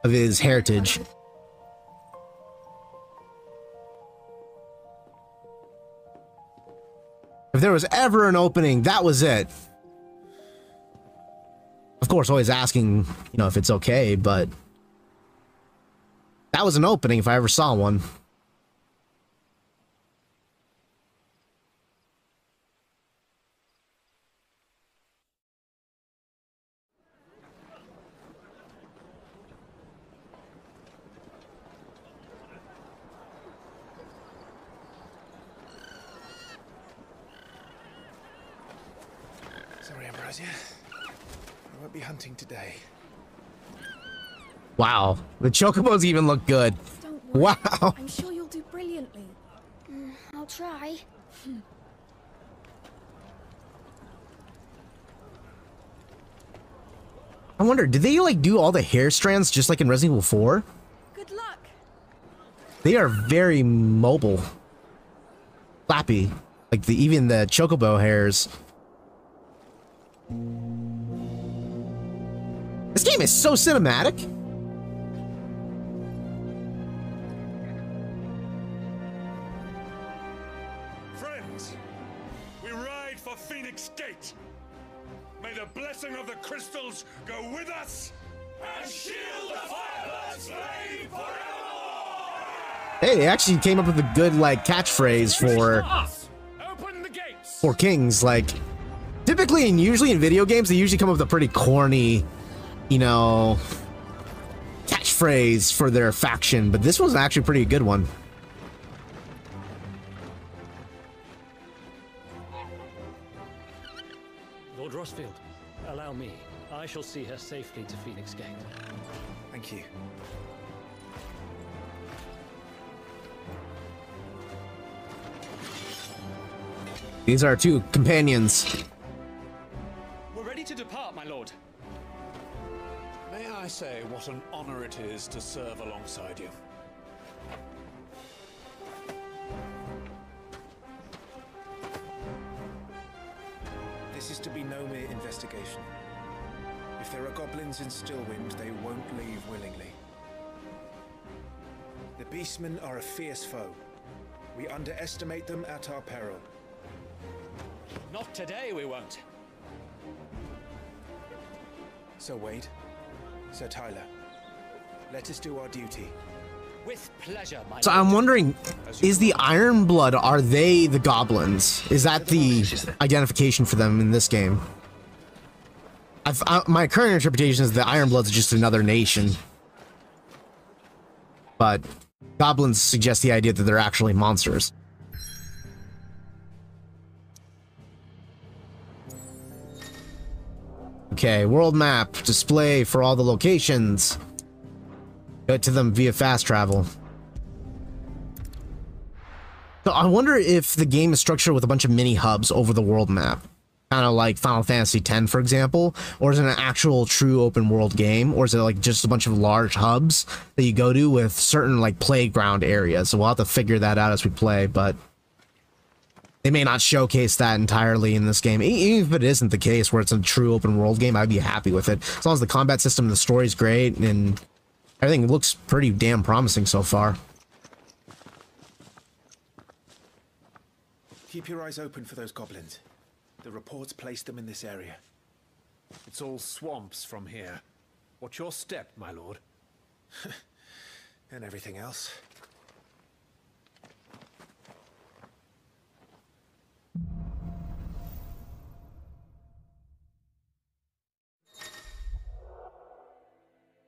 of his heritage? If there was ever an opening, that was it. Of course, always asking, you know, if it's okay, but that was an opening if I ever saw one. Sorry, Ambrosia. I won't be hunting today. Wow, the chocobos even look good. Don't worry. Wow. I'm sure you'll do brilliantly. I'll try. I wonder, did they like do all the hair strands just like in Resident Evil 4? Good luck. They are very mobile. Flappy. Like even the chocobo hairs. This game is so cinematic. Friends, we ride for Phoenix Gate. May the blessing of the crystals go with us and shield the Firebird's flame forevermore! Hey, they actually came up with a good like catchphrase for kings. Like typically and usually in video games, they usually come up with a pretty corny, you know, catchphrase for their faction, but this was actually a pretty good one. I shall see her safely to Phoenix Gate. Thank you. These are two companions. We're ready to depart, my lord. May I say what an honor it is to serve alongside you? This is to be no mere investigation. If there are goblins in Stillwind, they won't leave willingly. The Beastmen are a fierce foe. We underestimate them at our peril. Not today, we won't. Sir Wade, Sir Tyler, let us do our duty. With pleasure, my So I'm wondering, is the Iron Blood, are they the goblins? Is that the identification for them in this game? My current interpretation is the Iron Blood's just another nation. But goblins suggest the idea that they're actually monsters. Okay, world map, display for all the locations. Go to them via fast travel. So I wonder if the game is structured with a bunch of mini hubs over the world map. Kind of like Final Fantasy X, for example, or is it an actual true open world game, or is it like just a bunch of large hubs that you go to with certain like playground areas? So we'll have to figure that out as we play, but they may not showcase that entirely in this game. Even if it isn't the case where it's a true open world game, I'd be happy with it. As long as the combat system and the story's great and everything looks pretty damn promising so far. Keep your eyes open for those goblins. The reports place them in this area. It's all swamps from here. Watch your step, my lord. And everything else.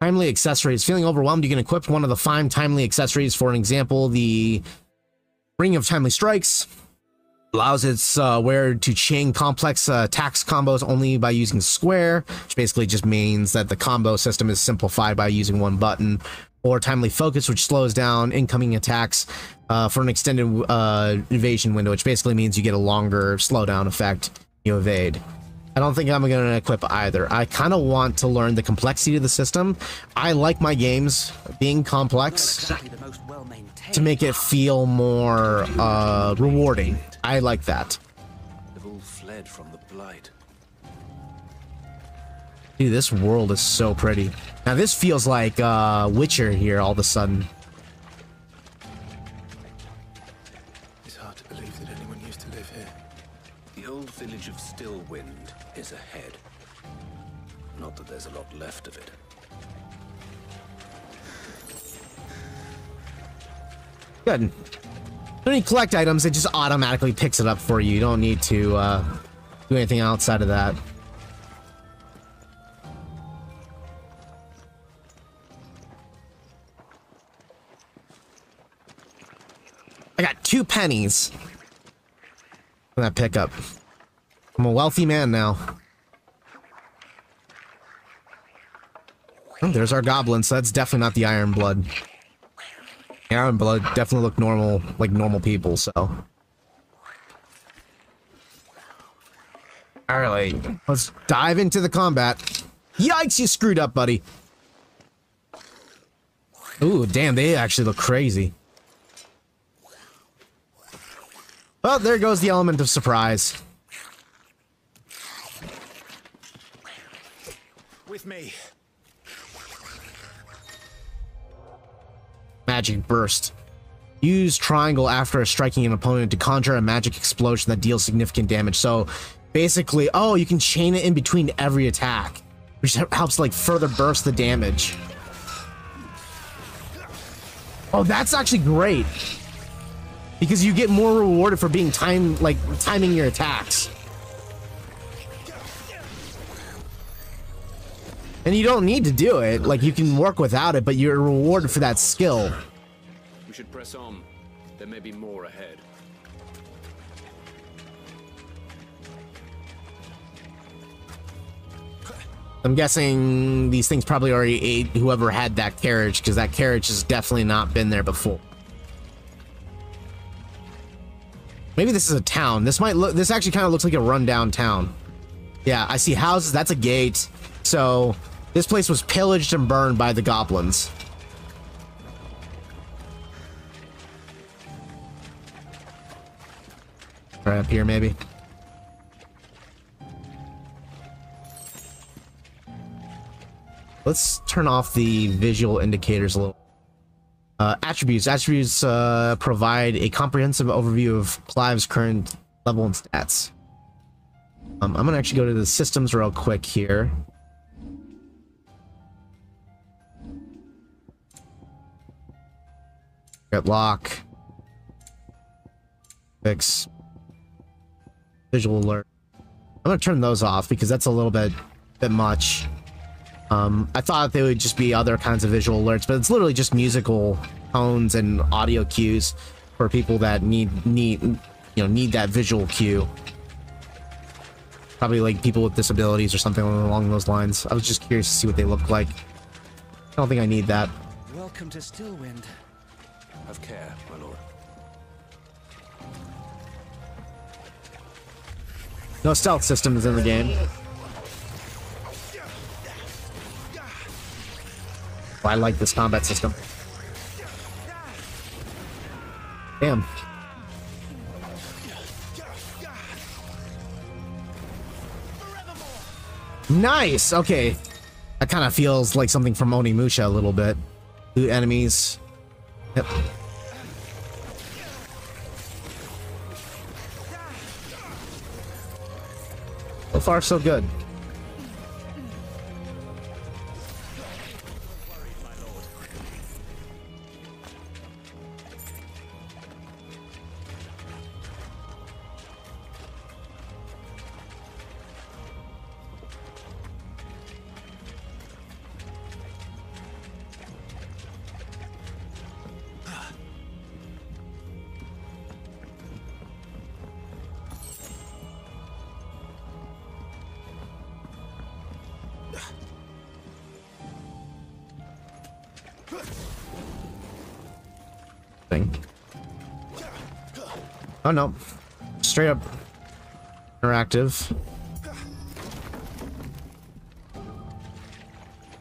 Timely accessories. Feeling overwhelmed, you can equip one of the 5 timely accessories. For an example, the Ring of Timely Strikes allows its wearer to chain complex attacks combos only by using square, which basically just means that the combo system is simplified by using one button. Or Timely Focus, which slows down incoming attacks for an extended evasion window, which basically means you get a longer slowdown effect. You evade. I don't think I'm going to equip either. I kind of want to learn the complexity of the system. I like my games being complex to make it feel more rewarding. I like that. They've all fled from the blight. Dude, this world is so pretty. Now this feels like Witcher here all of a sudden. It's hard to believe that anyone used to live here. The old village of Stillwind is ahead. Not that there's a lot left of it. Good. When you collect items, it just automatically picks it up for you. You don't need to do anything outside of that. I got 2 pennies for that pickup. I'm a wealthy man now. Oh, there's our goblin, so that's definitely not the Iron Blood. The Iron Blood definitely look normal, like normal people, so. Alright, let's dive into the combat. Yikes, you screwed up, buddy. Ooh, damn, they actually look crazy. Well, there goes the element of surprise. With me. Magic Burst. Use triangle after striking an opponent to conjure a magic explosion that deals significant damage. So basically, oh, you can chain it in between every attack, which helps like further burst the damage. Oh, that's actually great. Because you get more rewarded for being timing your attacks. And you don't need to do it, like you can work without it, but you're rewarded for that skill. We should press on. There may be more ahead. I'm guessing these things probably already ate whoever had that carriage, because that carriage has definitely not been there before. Maybe this is a town. This actually kind of looks like a rundown town. Yeah, I see houses. That's a gate. So this place was pillaged and burned by the goblins. Right up here, maybe. Let's turn off the visual indicators a little. Attributes. Attributes provide a comprehensive overview of Clive's current level and stats. I'm gonna actually go to the systems real quick here. Get lock. Fix. Visual alert. I'm gonna turn those off because that's a little bit much. I thought they would just be other kinds of visual alerts, but it's literally just musical tones and audio cues for people that need that visual cue. Probably like people with disabilities or something along those lines. I was just curious to see what they look like. I don't think I need that. Welcome to Stillwind. Have care, my lord. No stealth systems in the game. Oh, I like this combat system. Damn. Nice! Okay. That kind of feels like something from Onimusha a little bit. Loot enemies. Yep. So far, so good. Oh no, straight up interactive.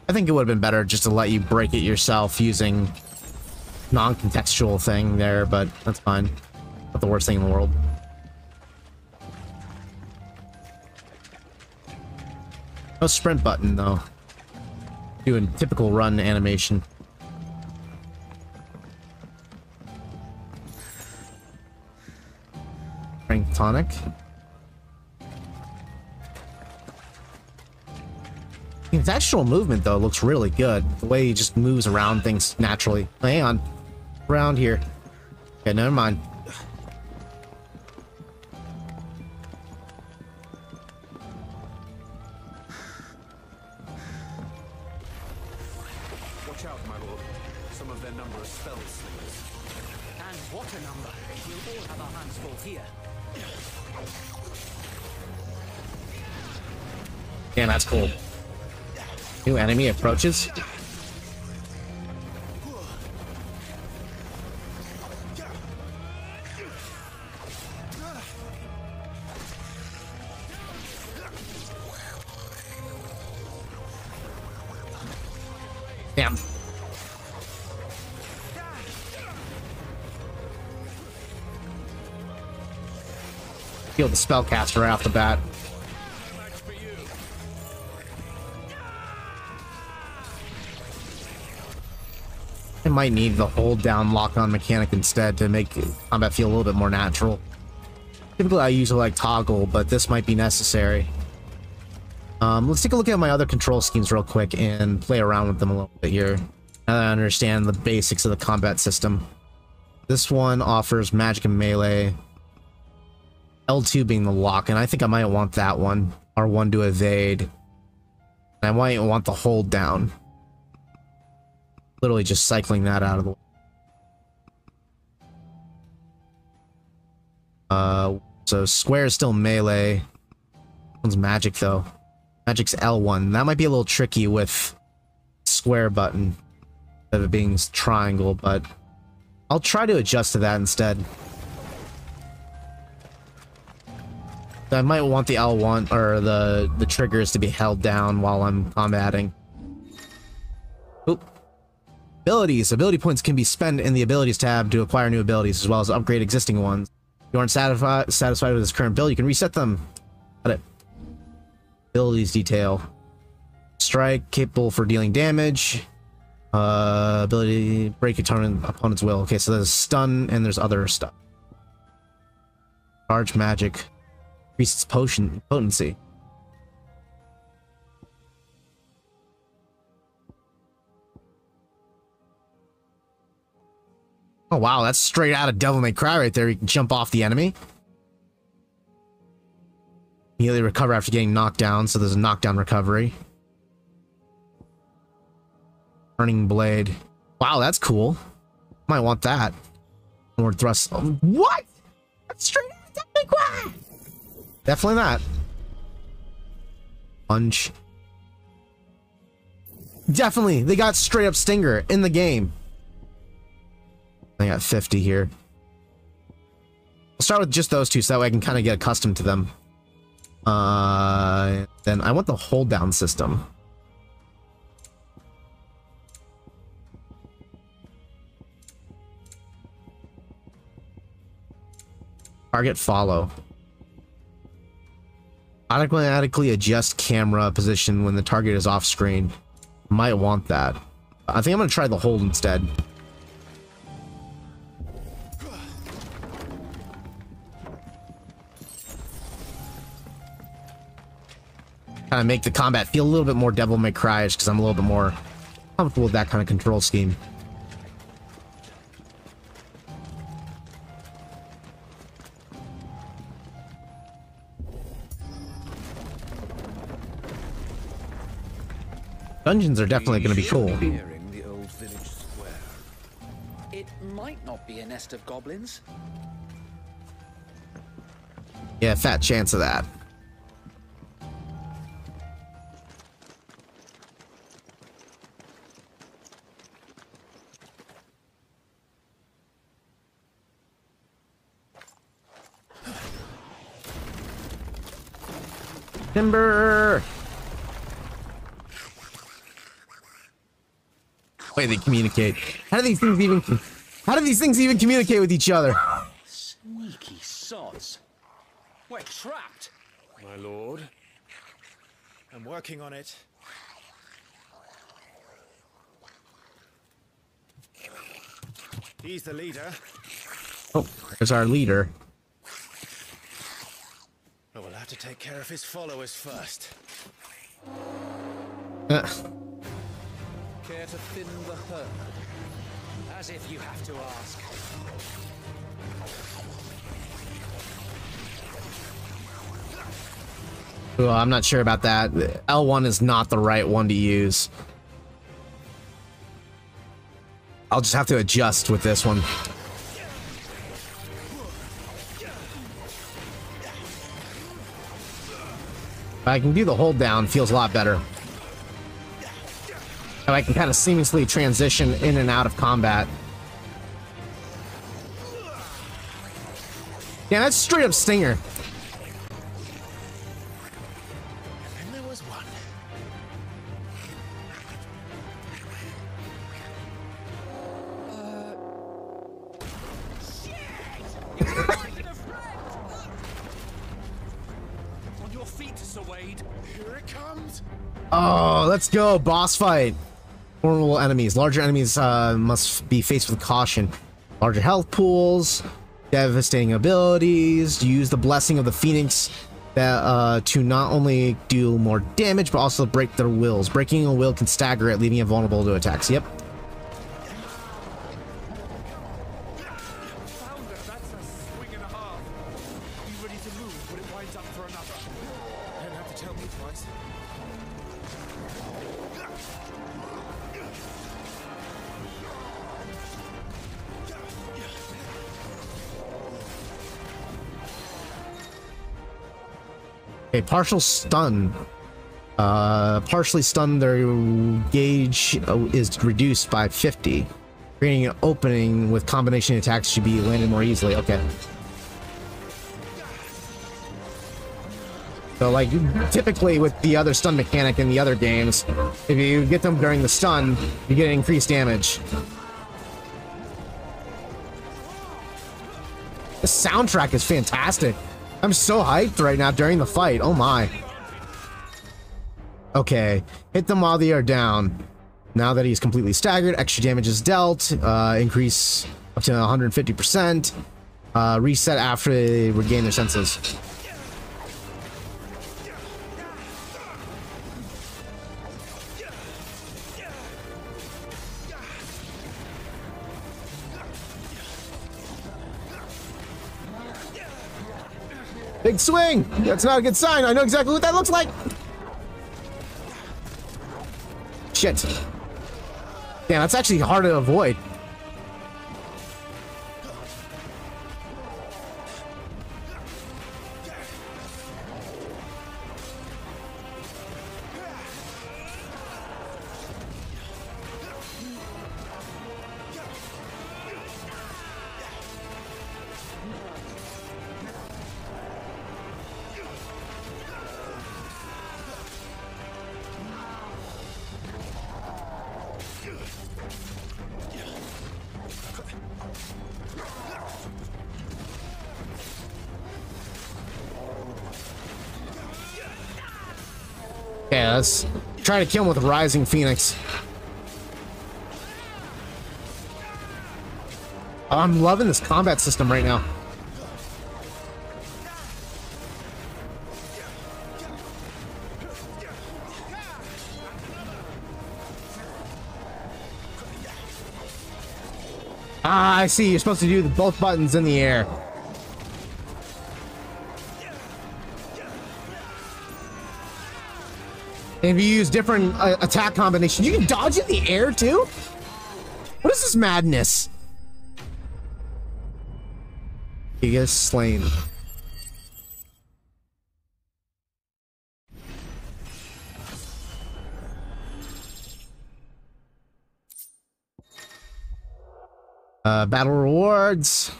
I think it would have been better just to let you break it yourself using non-contextual thing there, but that's fine. Not the worst thing in the world. No sprint button though. Doing typical run animation. Tonic. His actual movement though looks really good. The way he just moves around things naturally. Oh, hang on. Around here. Okay, never mind. Watch out, my lord. Some of their number are spell slingers. And what a number. We'll all have our hands full here. Damn, that's cool. New enemy approaches. Damn. Kill the spellcaster right off the bat. I might need the hold down lock on mechanic instead to make combat feel a little bit more natural. Typically I usually like toggle, but this might be necessary. Let's take a look at my other control schemes real quick and play around with them a little bit here. Now that I understand the basics of the combat system. This one offers magic and melee. L2 being the lock, and I think I might want that one. R1 to evade. And I might want the hold down. Literally just cycling that out of the way. So square is still melee. One's magic though. Magic's L1. That might be a little tricky with square button instead of it being triangle, but I'll try to adjust to that instead. I might want the L1 or the triggers to be held down while I'm combating. Oop. Abilities. Ability points can be spent in the abilities tab to acquire new abilities as well as upgrade existing ones. If you aren't satisfied with this current build, you can reset them. Got it. Abilities detail. Strike, capable for dealing damage. Ability, break opponent's will. Okay, so there's stun and there's other stuff. Charge magic. Increase its potency. Oh wow, that's straight out of Devil May Cry right there. You can jump off the enemy. Immediately recover after getting knocked down, so there's a knockdown recovery. Turning blade. Wow, that's cool. Might want that. More thrust. Oh, what? That's straight out of Devil May Cry! Definitely not. Punch. Definitely. They got straight up Stinger in the game. I got 50 here. I'll start with just those two so that way I can kind of get accustomed to them. Then I want the hold down system. Target follow. Automatically adjust camera position when the target is off screen. Might want that. I think I'm gonna try the hold instead. Kind of make the combat feel a little bit more Devil May Cry-ish because I'm a little bit more comfortable with that kind of control scheme. Dungeons are definitely going to be cool. Nearing the old village square. It might not be a nest of goblins. Yeah, fat chance of that. Timber! Wait, they communicate. How do these things even communicate with each other? Sneaky sods. We're trapped. My lord, I'm working on it. He's the leader. Oh, there's our leader. But we'll have to take care of his followers first. Care to thin the herd? As if you have to ask. Well, I'm not sure about that. L1 is not the right one to use. I'll just have to adjust with this one. I can do the hold down, feels a lot better. And I can kind of seamlessly transition in and out of combat. Yeah, that's straight up Stinger. And there was one. On your feet, Sir Wade. Here it comes. Oh, let's go. Boss fight. Vulnerable enemies. Larger enemies must be faced with caution. Larger health pools. Devastating abilities. Use the blessing of the Phoenix that, to not only do more damage, but also break their wills. Breaking a will can stagger it, leaving it vulnerable to attacks. Yep. A partial stun Partially stunned, their gauge is reduced by 50. Creating an opening with combination attacks should be landed more easily. Okay. So, like, typically with the other stun mechanic in the other games, if you get them during the stun, you get increased damage. The soundtrack is fantastic. I'm so hyped right now during the fight. Oh my. Okay, hit them while they are down. Now that he's completely staggered, extra damage is dealt. Increase up to 150%. Reset after they regain their senses. Big swing! That's not a good sign. I know exactly what that looks like. Shit. Damn, that's actually hard to avoid. Yeah, let's try to kill him with Rising Phoenix. I'm loving this combat system right now. Ah, I see. You're supposed to do both buttons in the air. And if you use different attack combinations, you can dodge in the air too? What is this madness? He gets slain. Battle rewards.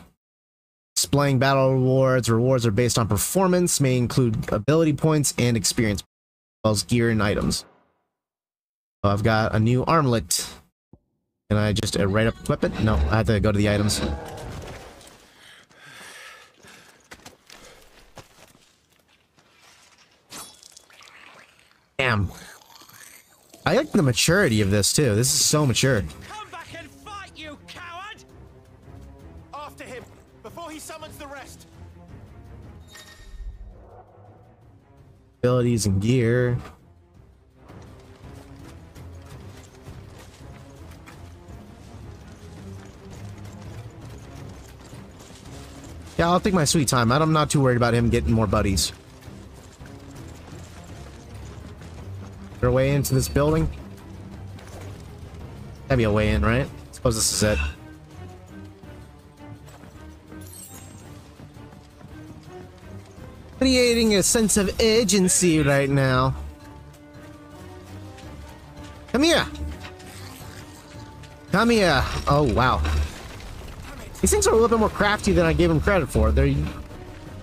Displaying battle rewards. Rewards are based on performance, may include ability points and experience, as well as gear and items. So I've got a new armlet. Can I just right up equip it? No, I have to go to the items. Damn. I like the maturity of this too. This is so mature. Come back and fight, you coward! After him, before he summons the rest. Abilities and gear. Yeah, I'll take my sweet time. I'm not too worried about him getting more buddies. Is there a way into this building? Gotta be a way in, right? Suppose this is it. Creating a sense of urgency right now. Come here. Come here. Oh, wow. These things are a little bit more crafty than I gave them credit for. They're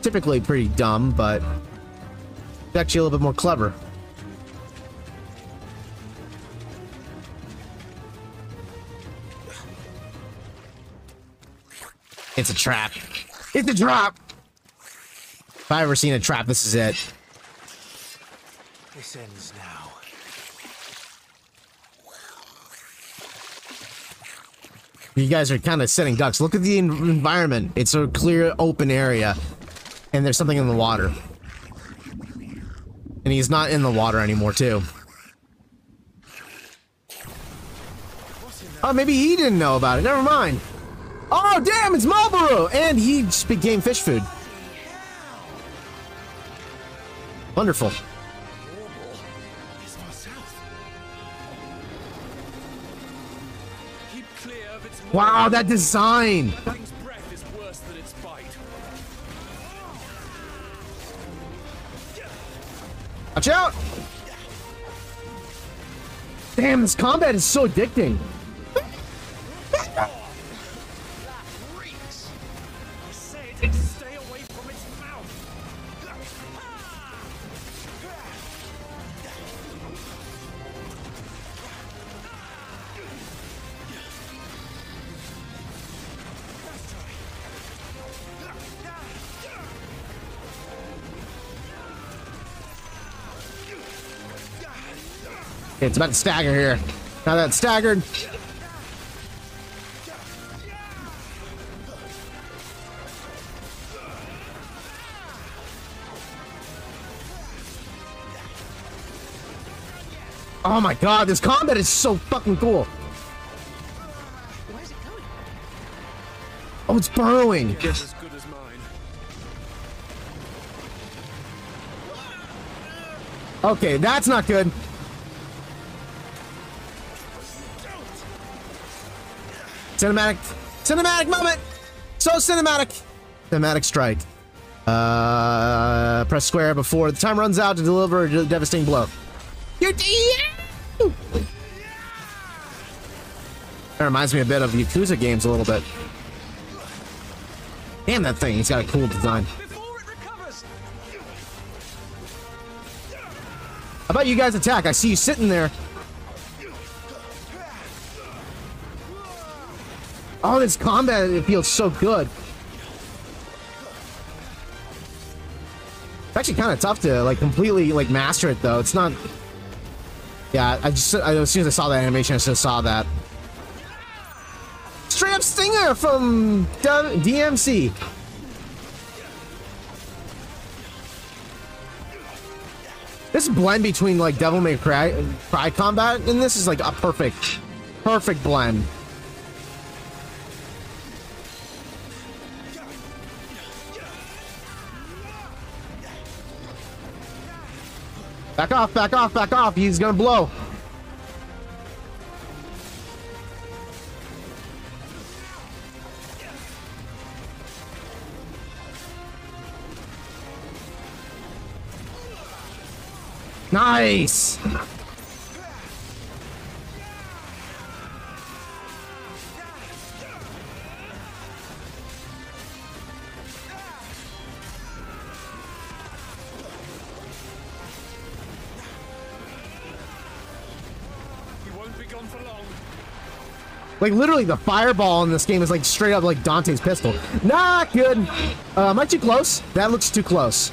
typically pretty dumb, but it's actually a little bit more clever. It's a trap. It's a trap! If I've ever seen a trap, this is it. This ends now. You guys are kind of setting ducks. Look at the environment. It's a clear, open area. And there's something in the water. And he's not in the water anymore, too. Oh, maybe he didn't know about it. Never mind. Oh, damn, it's Marlboro! And he just became fish food. Wonderful. Wow, that design! Thing's breath is worse than its bite. Watch out! Damn, this combat is so addicting. Okay, it's about to stagger here. Now that it's staggered. Oh my god, this combat is so fucking cool. Oh, it's burrowing. Just as good as mine. Okay, that's not good. Cinematic moment. So cinematic. Cinematic strike. Press square before the time runs out to deliver a devastating blow. You're that reminds me a bit of Yakuza games a little bit. Damn, that thing, he's got a cool design. How about you guys attack? I see you sitting there. Oh, this combat, it feels so good. It's actually kind of tough to like completely like master it though. It's not. Yeah, as soon as I saw that animation, I just saw that. Straight up stinger from DMC. This blend between like Devil May Cry combat and this is like a perfect blend. Back off, back off, back off. He's gonna blow. Nice. Like, literally, the fireball in this game is, like, straight up like Dante's pistol. Not good. Am I too close? That looks too close.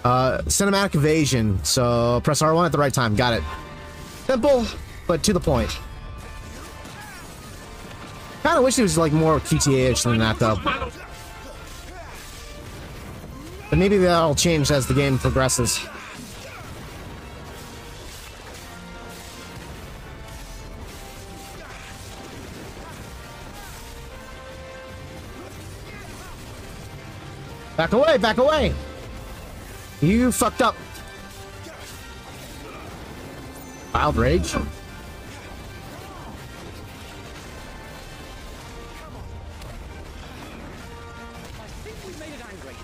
Cinematic evasion. So, press R1 at the right time. Got it. Simple, but to the point. Kind of wish it was, like, more QTA-ish than that, though. But maybe that'll change as the game progresses. Back away, back away! You fucked up. Wild rage. I think we made it angry.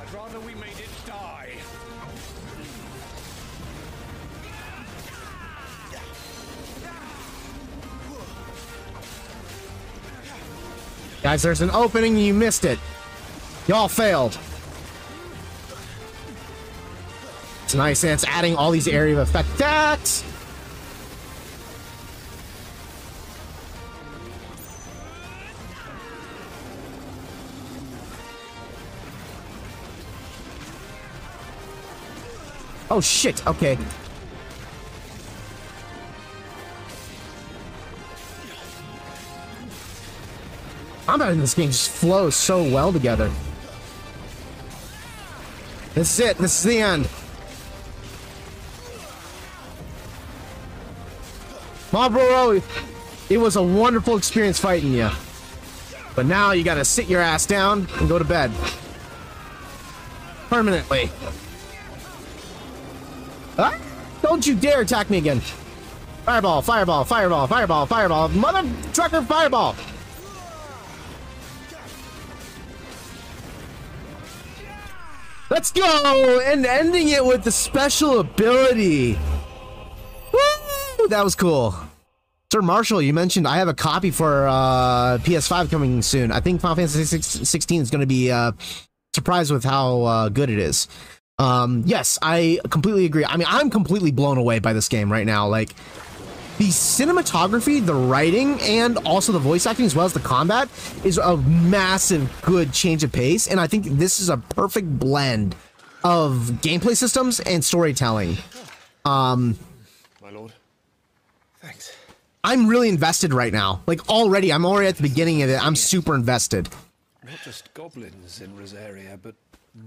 I'd rather we made it die. Guys, there's an opening, you missed it. Y'all failed. It's nice, and it's adding all these area of effect attacks. Oh shit, okay. Combat in this game just flows so well together. This is it. This is the end. Marlboro, it was a wonderful experience fighting you. But now you gotta sit your ass down and go to bed. Permanently. Ah! Don't you dare attack me again. Fireball, fireball, fireball, fireball, fireball. Mother trucker fireball. Let's go! And ending it with the special ability. Woo! That was cool. Sir Marshall, you mentioned I have a copy for PS5 coming soon. I think Final Fantasy XVI is going to be surprised with how good it is. Yes, I completely agree. I mean, I'm completely blown away by this game right now. Like, the cinematography, the writing, and also the voice acting, as well as the combat, is a massive good change of pace. And I think this is a perfect blend of gameplay systems and storytelling. My lord. Thanks. I'm really invested right now. Like, already, I'm already at the beginning of it. I'm super invested. Not just goblins in Rosaria, but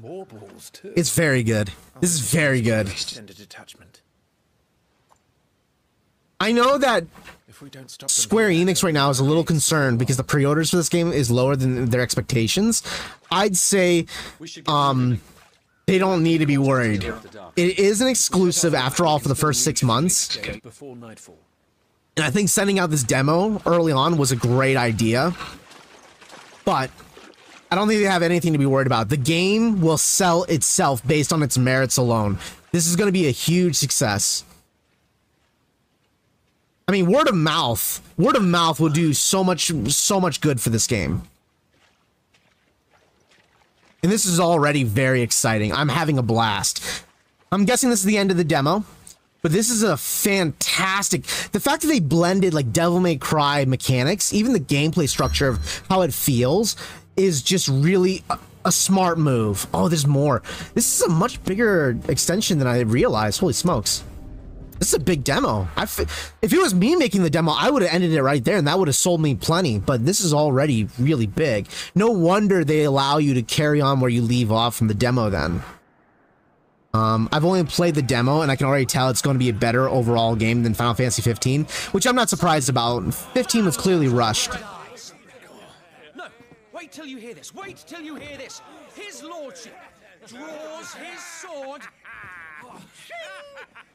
morbals too. It's very good. This is very good. Extended detachment. I know that If we don't stop Square Enix right now is a little concerned because the pre-orders for this game is lower than their expectations. I'd say they don't need to be worried. It is an exclusive after all for the first 6 months. Before nightfall. And I think sending out this demo early on was a great idea. But I don't think they have anything to be worried about. The game will sell itself based on its merits alone. This is going to be a huge success. I mean, word of mouth will do so much good for this game. And this is already very exciting. I'm having a blast. I'm guessing this is the end of the demo, but this is a fantastic... The fact that they blended like Devil May Cry mechanics, even the gameplay structure of how it feels, is just really a smart move. Oh, there's more. This is a much bigger extension than I realized. Holy smokes. This is a big demo. If it was me making the demo, I would have ended it right there, and that would have sold me plenty. But this is already really big. No wonder they allow you to carry on where you leave off from the demo then. I've only played the demo, and I can already tell it's going to be a better overall game than Final Fantasy 15, which I'm not surprised about. 15 was clearly rushed. No, wait till you hear this. Wait till you hear this. His lordship draws his sword.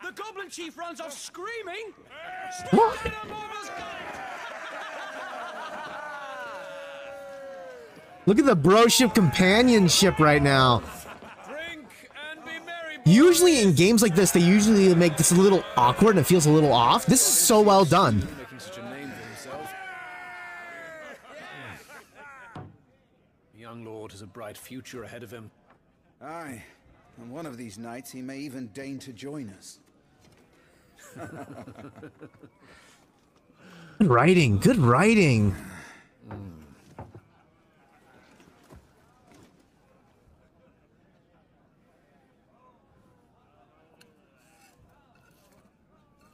The goblin chief runs off screaming. What? Look at the broship companionship right now. Usually in games like this, they usually make this a little awkward and it feels a little off. This is so well done. Making such a name for himself. The young lord has a bright future ahead of him. Aye, and one of these nights he may even deign to join us. Good writing, good writing.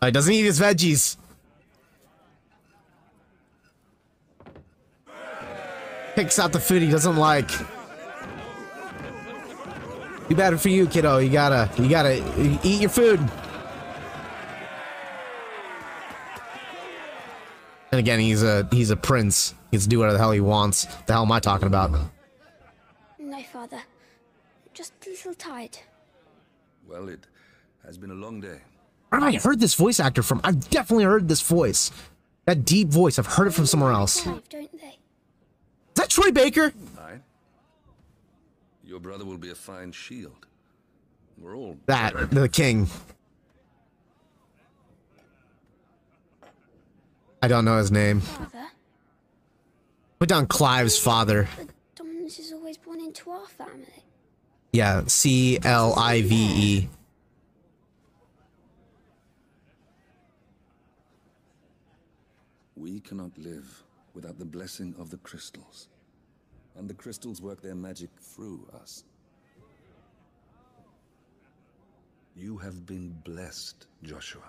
He doesn't eat his veggies. Picks out the food he doesn't like. Too bad for you, kiddo. You gotta eat your food. And again, he's a prince. He gets to do whatever the hell he wants. The hell am I talking about? No, Father. Just a little tired. Well, it has been a long day. Where have I heard this voice actor from? I've definitely heard this voice. That deep voice. I've heard it from somewhere else. Clive, don't they? Is that Troy Baker? Aye. Your brother will be a fine shield. We're all... The king. I don't know his name. Father? Put down Clive's father. The dominance is always born into our family. Yeah, C-L-I-V-E. We cannot live without the blessing of the crystals. And the crystals work their magic through us. You have been blessed, Joshua.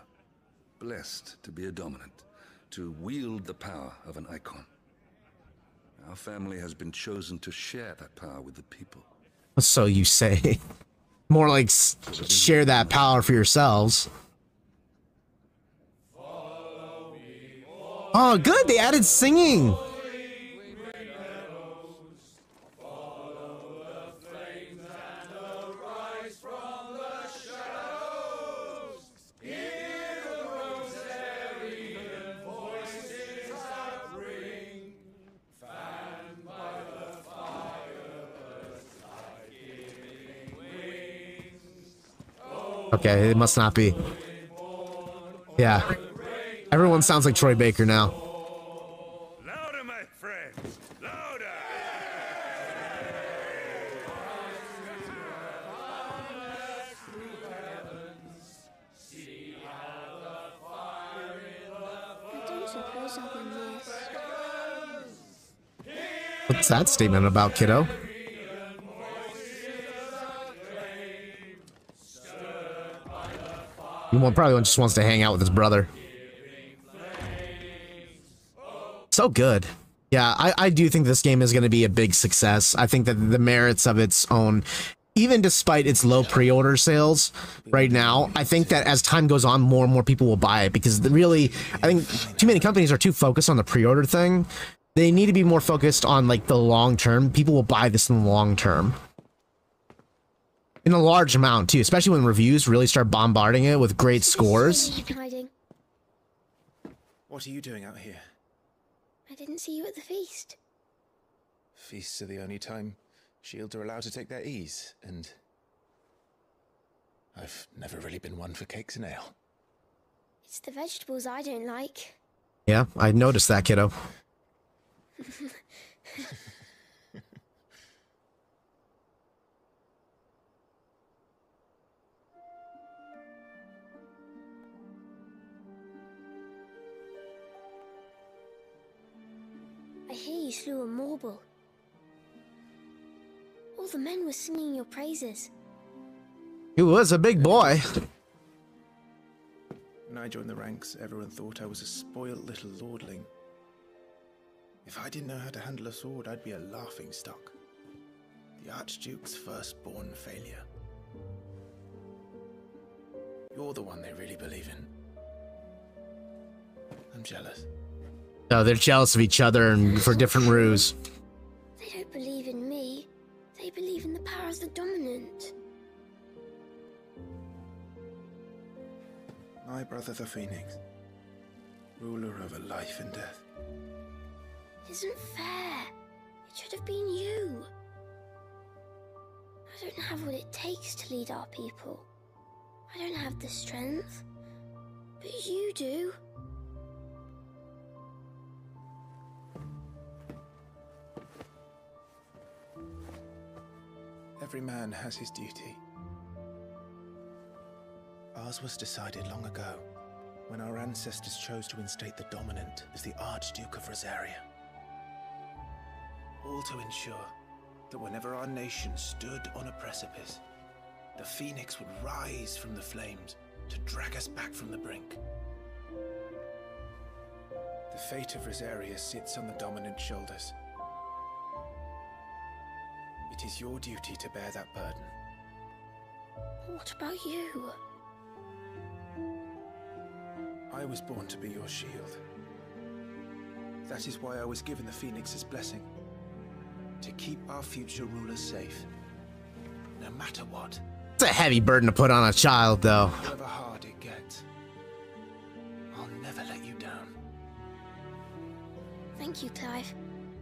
Blessed to be a dominant, to wield the power of an icon. Our family has been chosen to share that power with the people. So you say. More like share that power for yourselves. Oh, good. They added singing. Okay, it must not be. Yeah. Everyone sounds like Troy Baker now. Louder, my friends! Louder! I don't suppose I'll be missed. What's that statement about, kiddo? Probably just wants to hang out with his brother. So good. Yeah, I do think this game is going to be a big success. I think that the merits of its own, even despite its low pre-order sales right now, I think that as time goes on, more and more people will buy it, because really, I think too many companies are too focused on the pre-order thing. They need to be more focused on like the long term. People will buy this in the long term. In a large amount, too, especially when reviews really start bombarding it with great scores. What are you doing out here? I didn't see you at the feast. Feasts are the only time shields are allowed to take their ease, and I've never really been one for cakes and ale. It's the vegetables I don't like. Yeah, I noticed that, kiddo. I hear you slew a Morble. All the men were singing your praises. He was a big boy. When I joined the ranks, everyone thought I was a spoiled little lordling. If I didn't know how to handle a sword, I'd be a laughingstock. The Archduke's firstborn failure. You're the one they really believe in. I'm jealous. Oh, they're jealous of each other and for different ruse. They don't believe in me. They believe in the power of the dominant. My brother the Phoenix, ruler over life and death. It isn't fair. It should have been you. I don't have what it takes to lead our people. I don't have the strength. But you do. Every man has his duty. Ours was decided long ago, when our ancestors chose to instate the dominant as the Archduke of Rosaria. All to ensure that whenever our nation stood on a precipice, the Phoenix would rise from the flames to drag us back from the brink. The fate of Rosaria sits on the dominant's shoulders. It is your duty to bear that burden. What about you? I was born to be your shield. That is why I was given the Phoenix's blessing. To keep our future rulers safe. No matter what. It's a heavy burden to put on a child, though. However hard it gets, I'll never let you down. Thank you, Clive.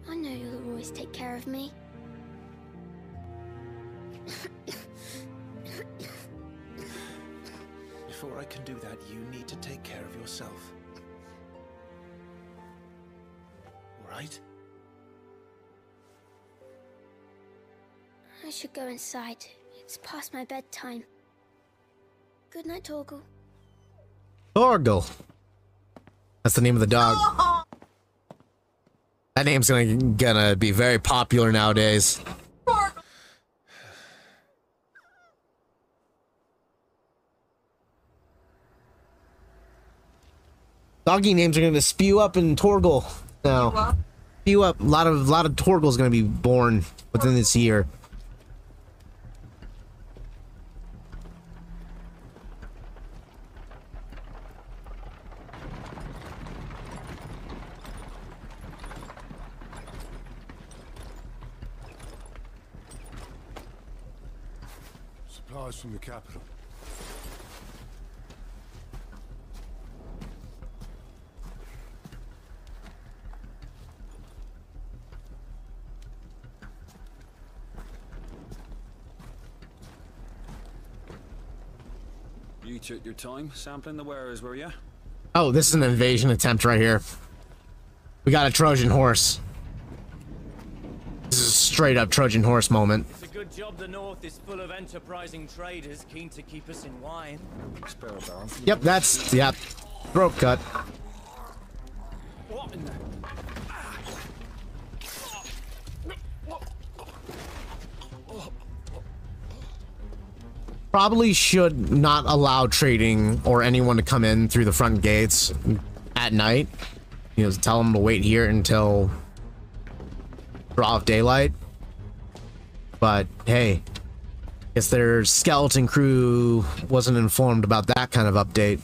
I know you'll always take care of me. Before I can do that, you need to take care of yourself. Right? I should go inside. It's past my bedtime. Good night, Torgal. Torgal. That's the name of the dog. That name's gonna be very popular nowadays. Doggy names are gonna spew up in Torgal now. Spew up. A lot of Torgal's gonna be born within this year. Supplies from the capital. You took your time sampling the wares, were you? Oh, this is an invasion attempt right here. We got a Trojan horse. This is a straight up Trojan horse moment. It's a good job the North is full of enterprising traders keen to keep us in wine. Spare a barrel. Yep, that's, yep. Throat cut. What in the... Probably should not allow trading or anyone to come in through the front gates at night. You know, tell them to wait here until draw of daylight. But hey, guess their skeleton crew wasn't informed about that kind of update.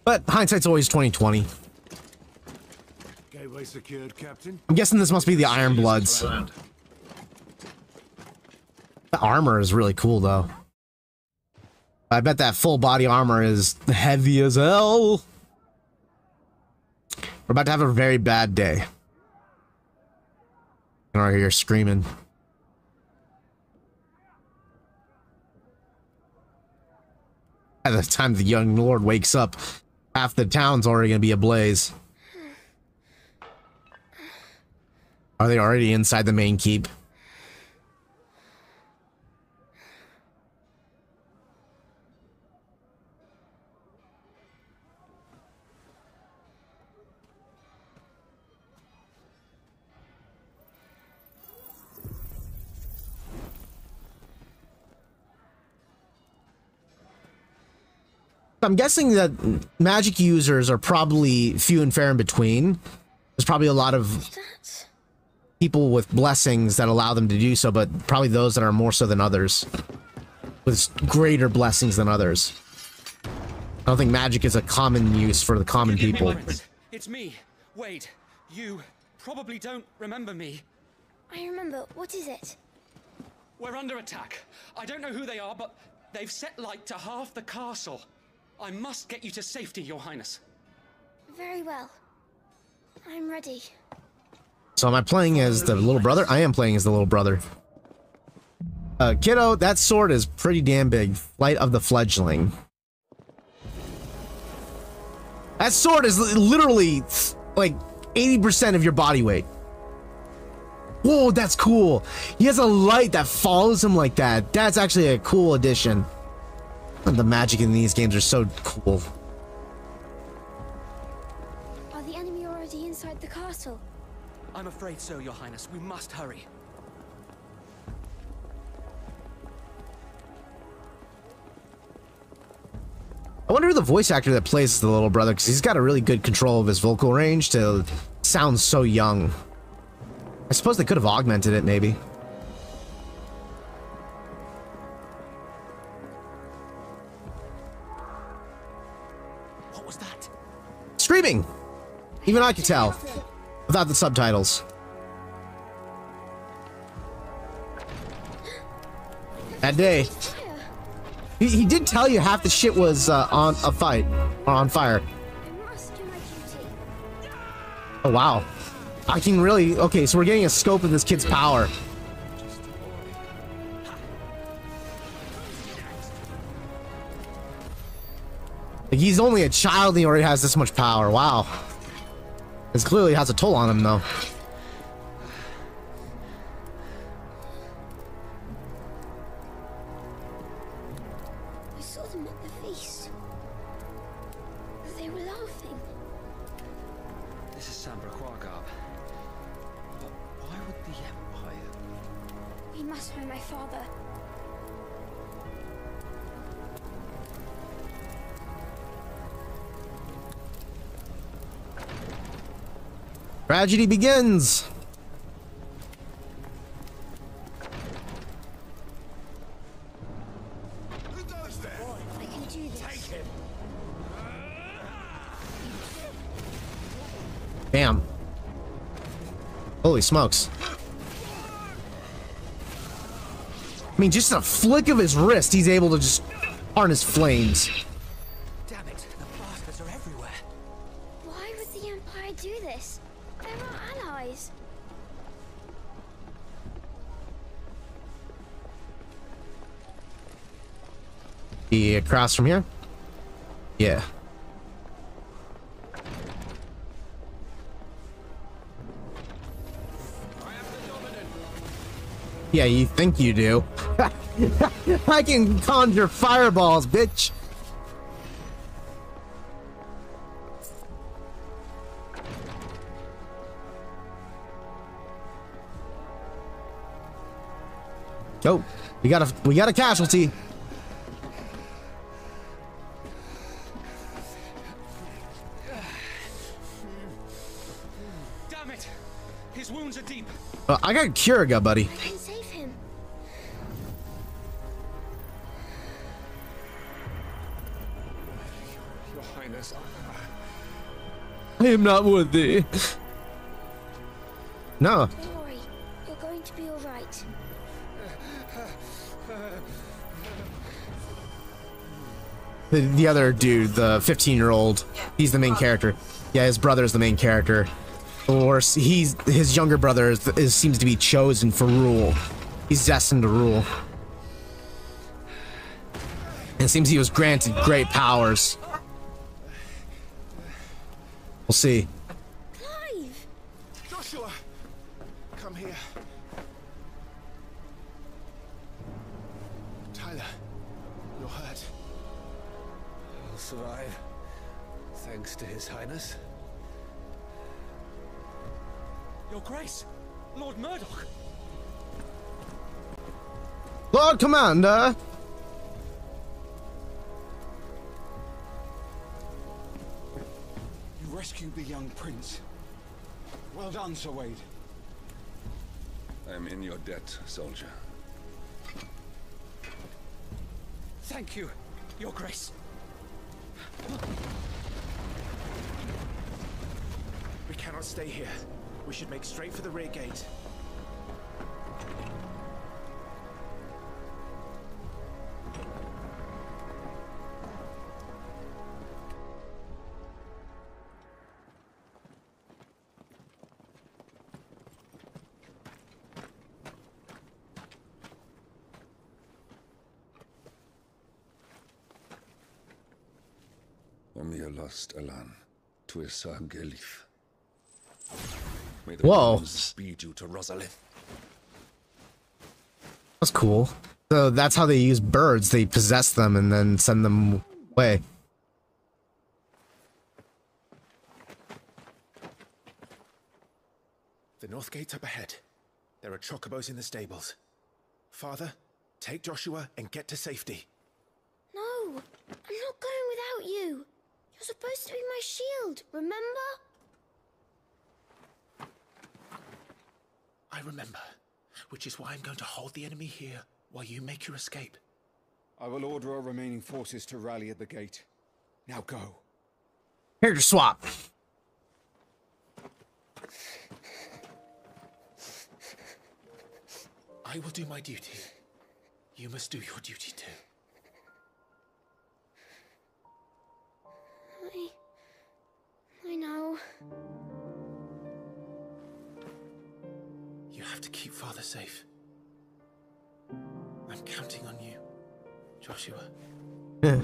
But hindsight's always 20/20. Gateway secured, Captain. I'm guessing this must be the Iron Bloods. The armor is really cool, though. I bet that full body armor is heavy as hell. We're about to have a very bad day. And I hear you screaming. By the time the young lord wakes up, half the town's already gonna be ablaze. Are they already inside the main keep? I'm guessing that magic users are probably few and far in between. There's probably a lot of people with blessings that allow them to do so, but probably those that are more so than others. With greater blessings than others. I don't think magic is a common use for the common people. It's me, Wade. You probably don't remember me. I remember. What is it? We're under attack. I don't know who they are, but they've set light to half the castle. I must get you to safety, Your Highness. Very well. I'm ready. So am I playing as the little brother? I am playing as the little brother. Kiddo, that sword is pretty damn big. Flight of the Fledgling. That sword is literally like 80% of your body weight. Whoa, that's cool. He has a light that follows him like that. That's actually a cool addition. The magic in these games are so cool. Are the enemy already inside the castle? I'm afraid so, Your Highness. We must hurry. I wonder who the voice actor that plays the little brother, because he's got a really good control of his vocal range to sound so young. I suppose they could have augmented it, maybe. What was that? Screaming! Even I could tell. Without the subtitles. That day. He did tell you half the shit was on a fight. Or on fire. Oh, wow. I can really... Okay, so we're getting a scope of this kid's power. Like, he's only a child and he already has this much power. Wow. This clearly has a toll on him, though. I saw them at the feast. They were laughing. This is Sambra Quargarb. But why would the Empire... We must find my father. Tragedy begins. I can do this. Damn. Holy smokes. I mean, just a flick of his wrist, he's able to just harness flames. Damn it, the bastards are everywhere. Why would the Empire do this? They're our allies. Be across from here? Yeah. Yeah, you think you do. I can conjure fireballs, bitch. Oh, we got a casualty. Damn it! His wounds are deep. I got Curiga, buddy. I can save him. Your Highness, I am not worthy. No. Don't worry, you're going to be all right. The other dude, the 15-year-old, he's the main character. Yeah, his brother is the main character. Or his younger brother seems to be chosen for rule. He's destined to rule. And it seems he was granted great powers. We'll see. Clive! Joshua! Come here. Tyler, you're hurt. I'll survive. Thanks to His Highness. Your Grace, Lord Murdoch. Lord Commander! You rescued the young prince. Well done, Sir Wade. I'm in your debt, soldier. Thank you, Your Grace. We cannot stay here. We should make straight for the rear gate. Amir lost Alan to Issa Gelif. May the Whoa. winds speed you to Rosalith. That's cool. So that's how they use birds. They possess them and then send them away. The north gate's up ahead. There are chocobos in the stables. Father, take Joshua and get to safety. No, I'm not going without you. You're supposed to be my shield, remember? I remember, which is why I'm going to hold the enemy here while you make your escape. I will order our remaining forces to rally at the gate. Now go. Character swap. I will do my duty. You must do your duty too. I know. You have to keep Father safe. I'm counting on you, Joshua. Yeah.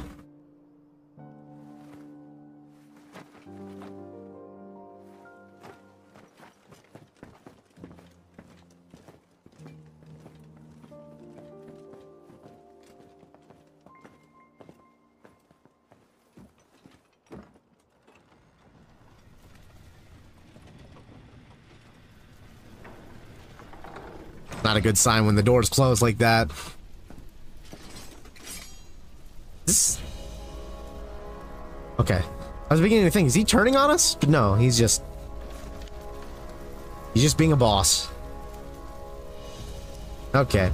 Not a good sign when the doors close like that. Okay. I was beginning to think, is he turning on us? But no, he's just being a boss. Okay.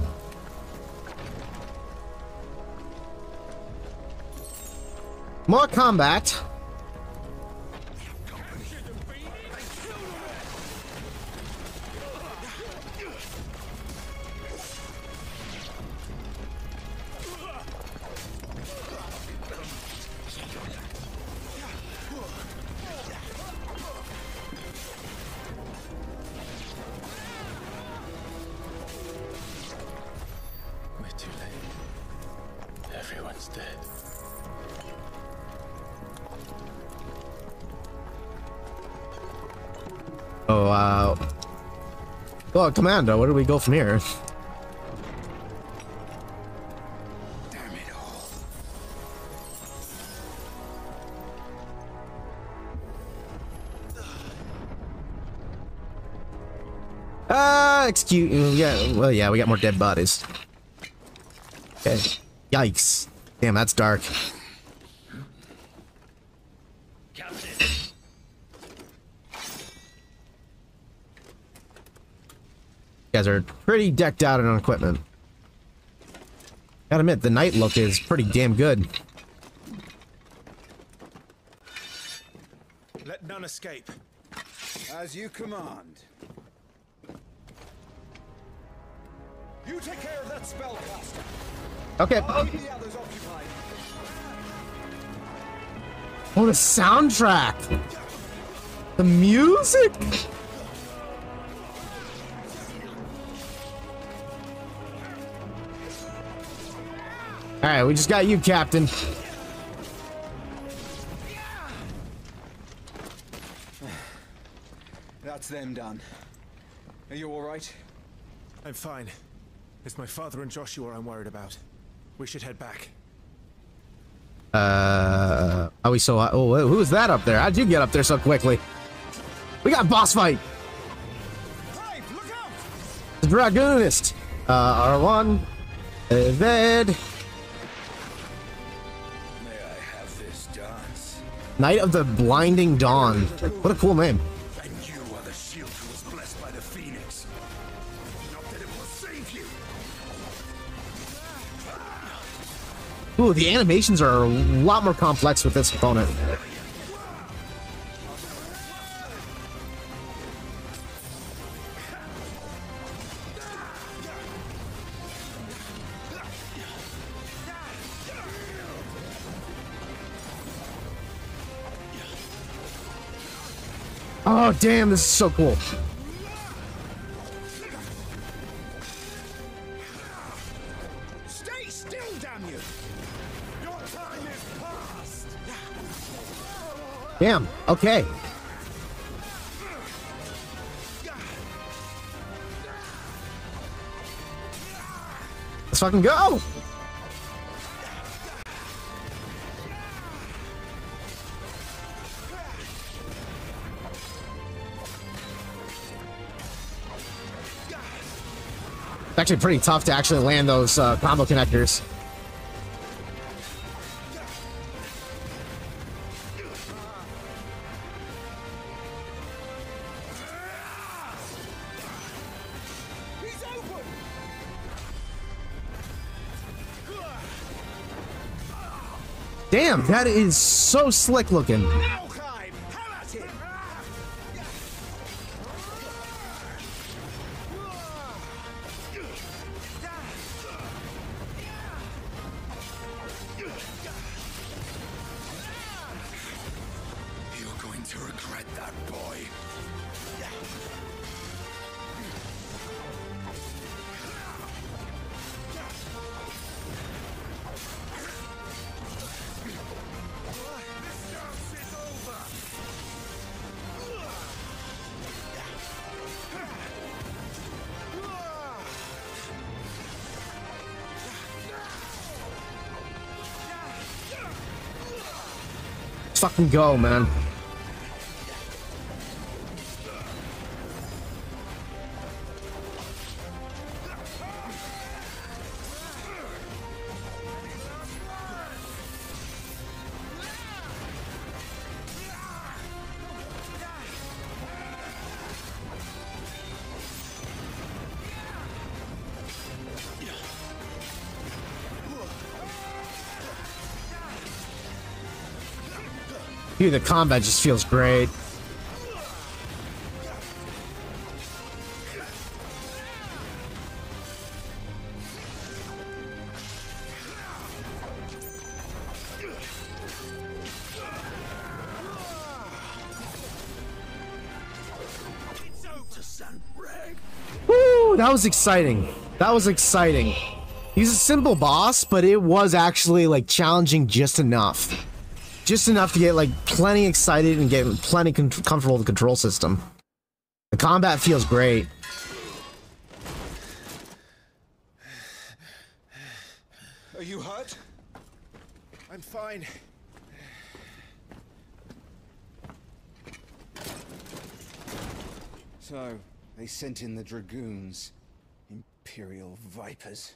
More combat. We're too late. Everyone's dead. Oh, well, Commando, where do we go from here? Yeah, well, yeah, we got more dead bodies. Okay. Yikes. Damn, that's dark. You guys are pretty decked out on equipment. Gotta admit, the night look is pretty damn good. Let none escape. As you command. You take care of that spellcaster. Okay. I'll keep the others occupied. Oh, the soundtrack! The music! Alright, we just got you, Captain. That's them done. Are you alright? I'm fine. It's my father and Joshua I'm worried about. We should head back. Are we so... Oh, who's that up there? How'd you get up there so quickly? We got boss fight! Clive, look out! The Dragoonist! R1. Evade. Night of the Blinding Dawn. What a cool name. And you are the shield who was blessed by the Phoenix. Not that it will save you. Ooh, the animations are a lot more complex with this opponent. Oh, damn, this is so cool. Stay still, damn you! Your time is past! Damn, okay. Let's fucking go! It's actually pretty tough to actually land those combo connectors. Damn, that is so slick looking. You're going to regret that, boy. Let's fucking go, man. Dude, the combat just feels great. Woo, that was exciting. That was exciting. He's a simple boss, but it was actually like challenging just enough. Just enough to get like plenty excited and get plenty comfortable with the control system. The combat feels great. Are you hurt? I'm fine. So, they sent in the Dragoons. Imperial Vipers.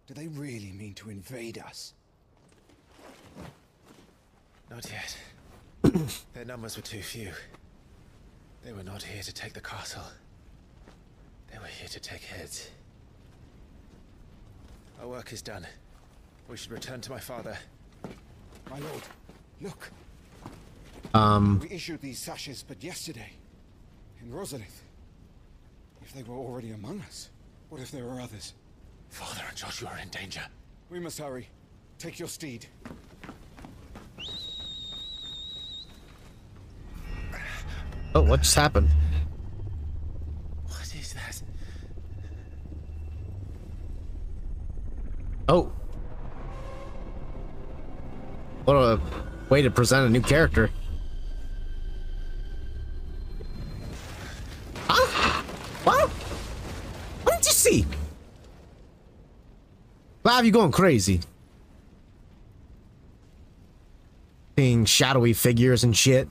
Do they really mean to invade us? Not yet. Their numbers were too few. They were not here to take the castle. They were here to take heads. Our work is done. We should return to my father. My lord, look. We issued these sashes but yesterday. In Rosalith. If they were already among us, what if there were others? Father and Joshua are in danger. We must hurry. Take your steed. Oh, what just happened? What is that? Oh. What a way to present a new character. Huh? What? What did you see? Clive, you going crazy. Seeing shadowy figures and shit.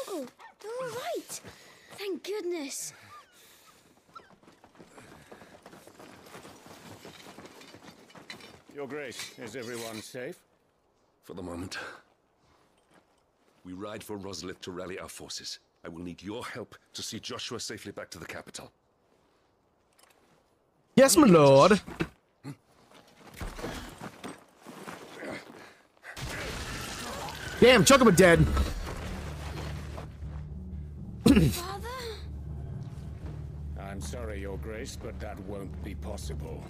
Oh, they're all right. Thank goodness. Your Grace, is everyone safe? For the moment. We ride for Rosalith to rally our forces. I will need your help to see Joshua safely back to the capital. Yes, my lord. Damn, Chocobo dead. Father? I'm sorry, Your Grace, but that won't be possible.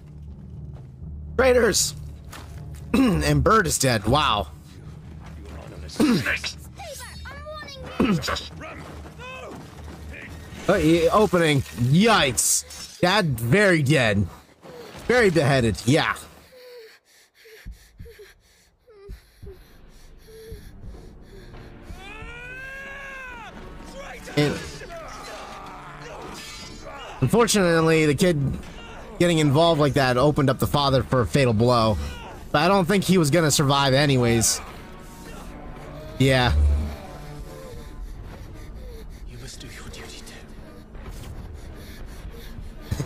Raiders. And Bird is dead. Wow. Opening. Yikes. Dad very dead. Very beheaded. Yeah. And unfortunately, the kid getting involved like that opened up the father for a fatal blow. But I don't think he was gonna survive anyways. Yeah. You must do your duty too.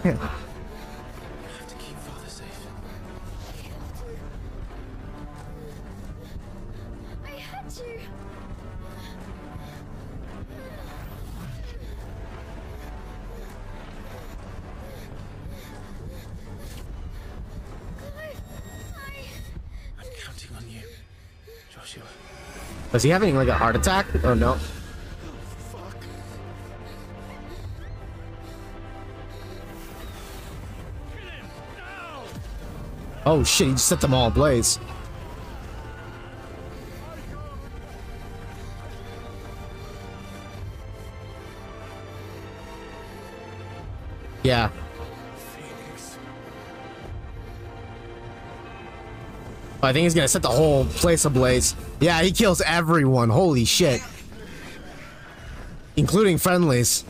You have to keep father safe. I had to. I'm counting on you, Joshua. Was he having like a heart attack or no? Oh shit, he just set them all ablaze. Yeah. I think he's gonna set the whole place ablaze. Yeah, he kills everyone. Holy shit. Including friendlies.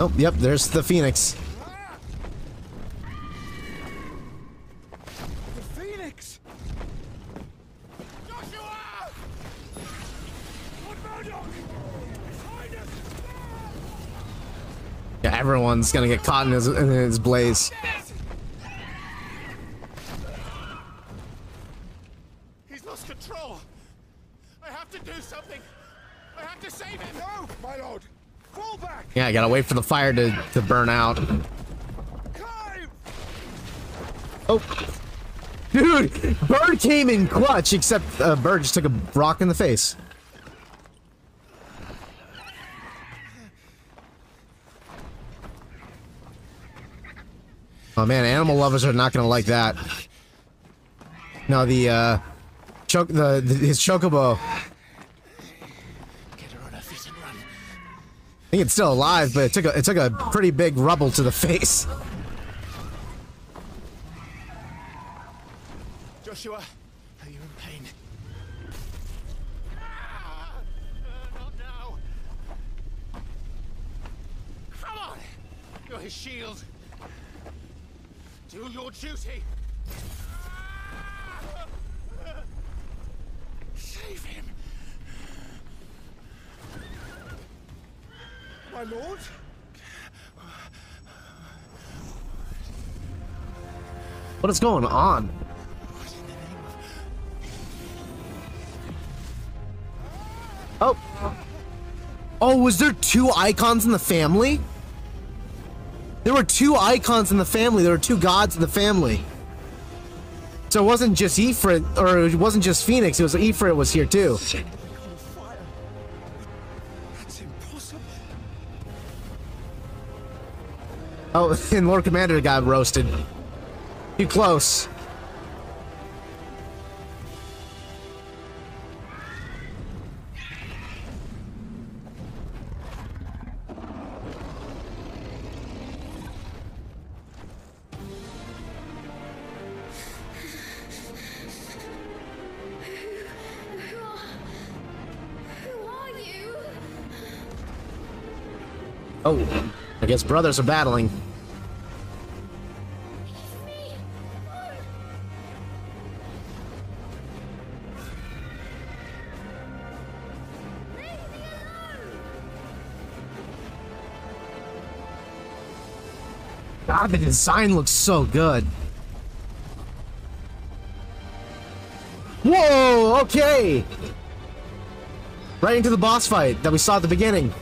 Oh, yep, there's the Phoenix. The Phoenix! Joshua! Lord Murdoch! Behind us! Yeah, everyone's gonna get caught in his blaze. He's lost control! I have to do something! I have to save him! No, my lord! Fall back! Yeah, I gotta wait for the fire to burn out. Clive! Oh. Dude, Bird came in clutch, except Bird just took a rock in the face. Oh man, animal lovers are not gonna like that. No, his chocobo. I think it's still alive, but it took a pretty big rubble to the face. Joshua, are you in pain? Not now. Come on! You're his shield. Do your duty. Save him. My lord? What is going on? Oh. Oh, was there two icons in the family? There were two icons in the family. There were two gods in the family. So it wasn't just Ifrit, or it wasn't just Phoenix. It was Ifrit was here too. That's impossible. Oh, and Lord Commander got roasted. Too close. Oh, I guess brothers are battling. God, the design looks so good. Whoa, okay. Right into the boss fight that we saw at the beginning.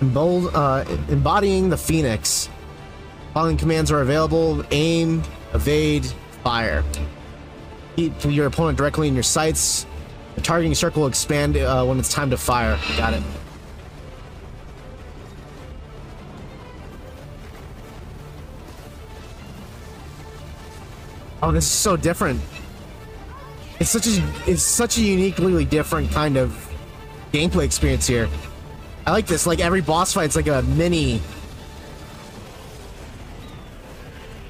Embodying the Phoenix. Following commands are available: aim, evade, fire. Keep your opponent directly in your sights. The targeting circle will expand when it's time to fire. Got it. Oh, this is so different. It's such a uniquely different kind of gameplay experience here. I like this. Like every boss fight's like a mini.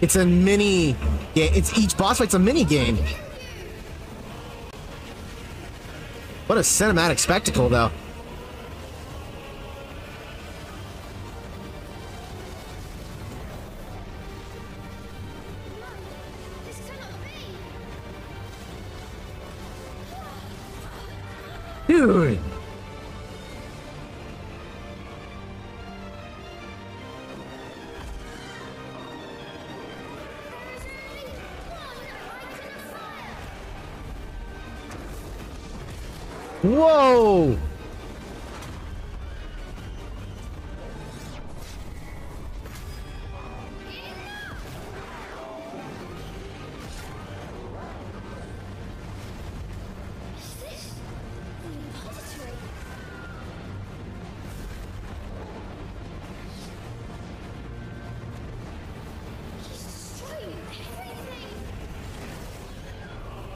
It's a mini game. It's each boss fight's a mini game. What a cinematic spectacle, though. Dude. Whoa!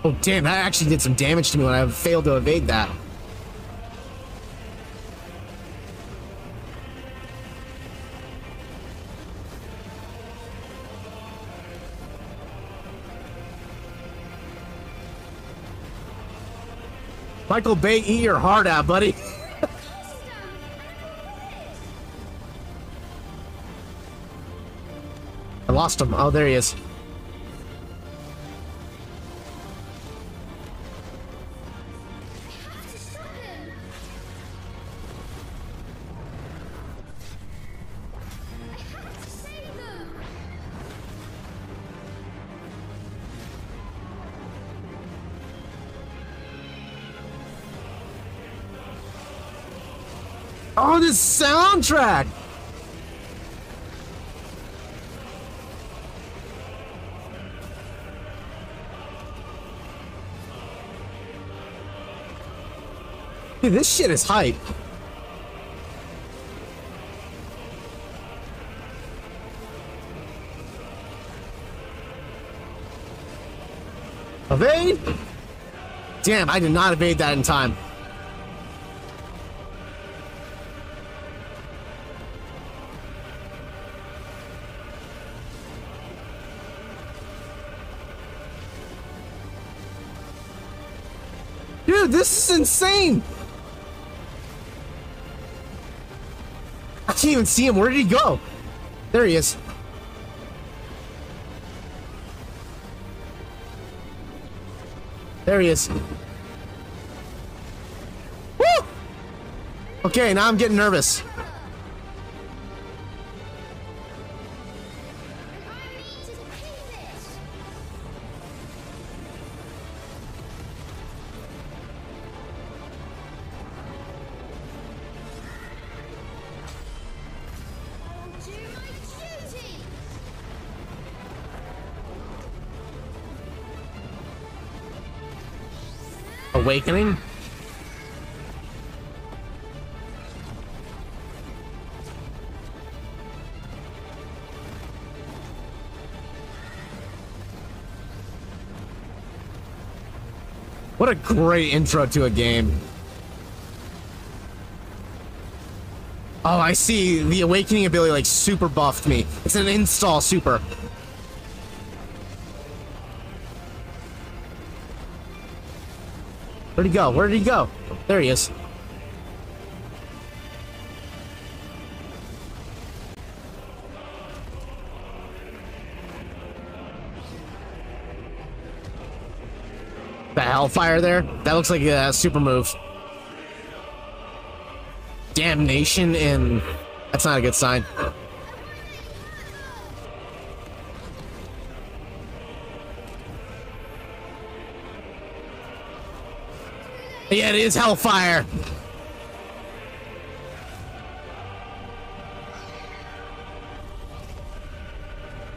Oh damn, that actually did some damage to me when I failed to evade that. Michael Bay, eat your heart out, buddy. I lost him. Oh, there he is. Oh, this soundtrack! Dude, this shit is hype. Evade? Damn, I did not evade that in time. Dude, this is insane! I can't even see him. Where did he go? There he is. There he is. Woo! Okay, now I'm getting nervous. Awakening? What a great intro to a game. Oh, I see. The awakening ability like super buffed me. It's an install super. Where'd he go? Where did he go? There he is. The Hellfire there? That looks like a super move. Damnation and... That's not a good sign. Yeah, it is Hellfire.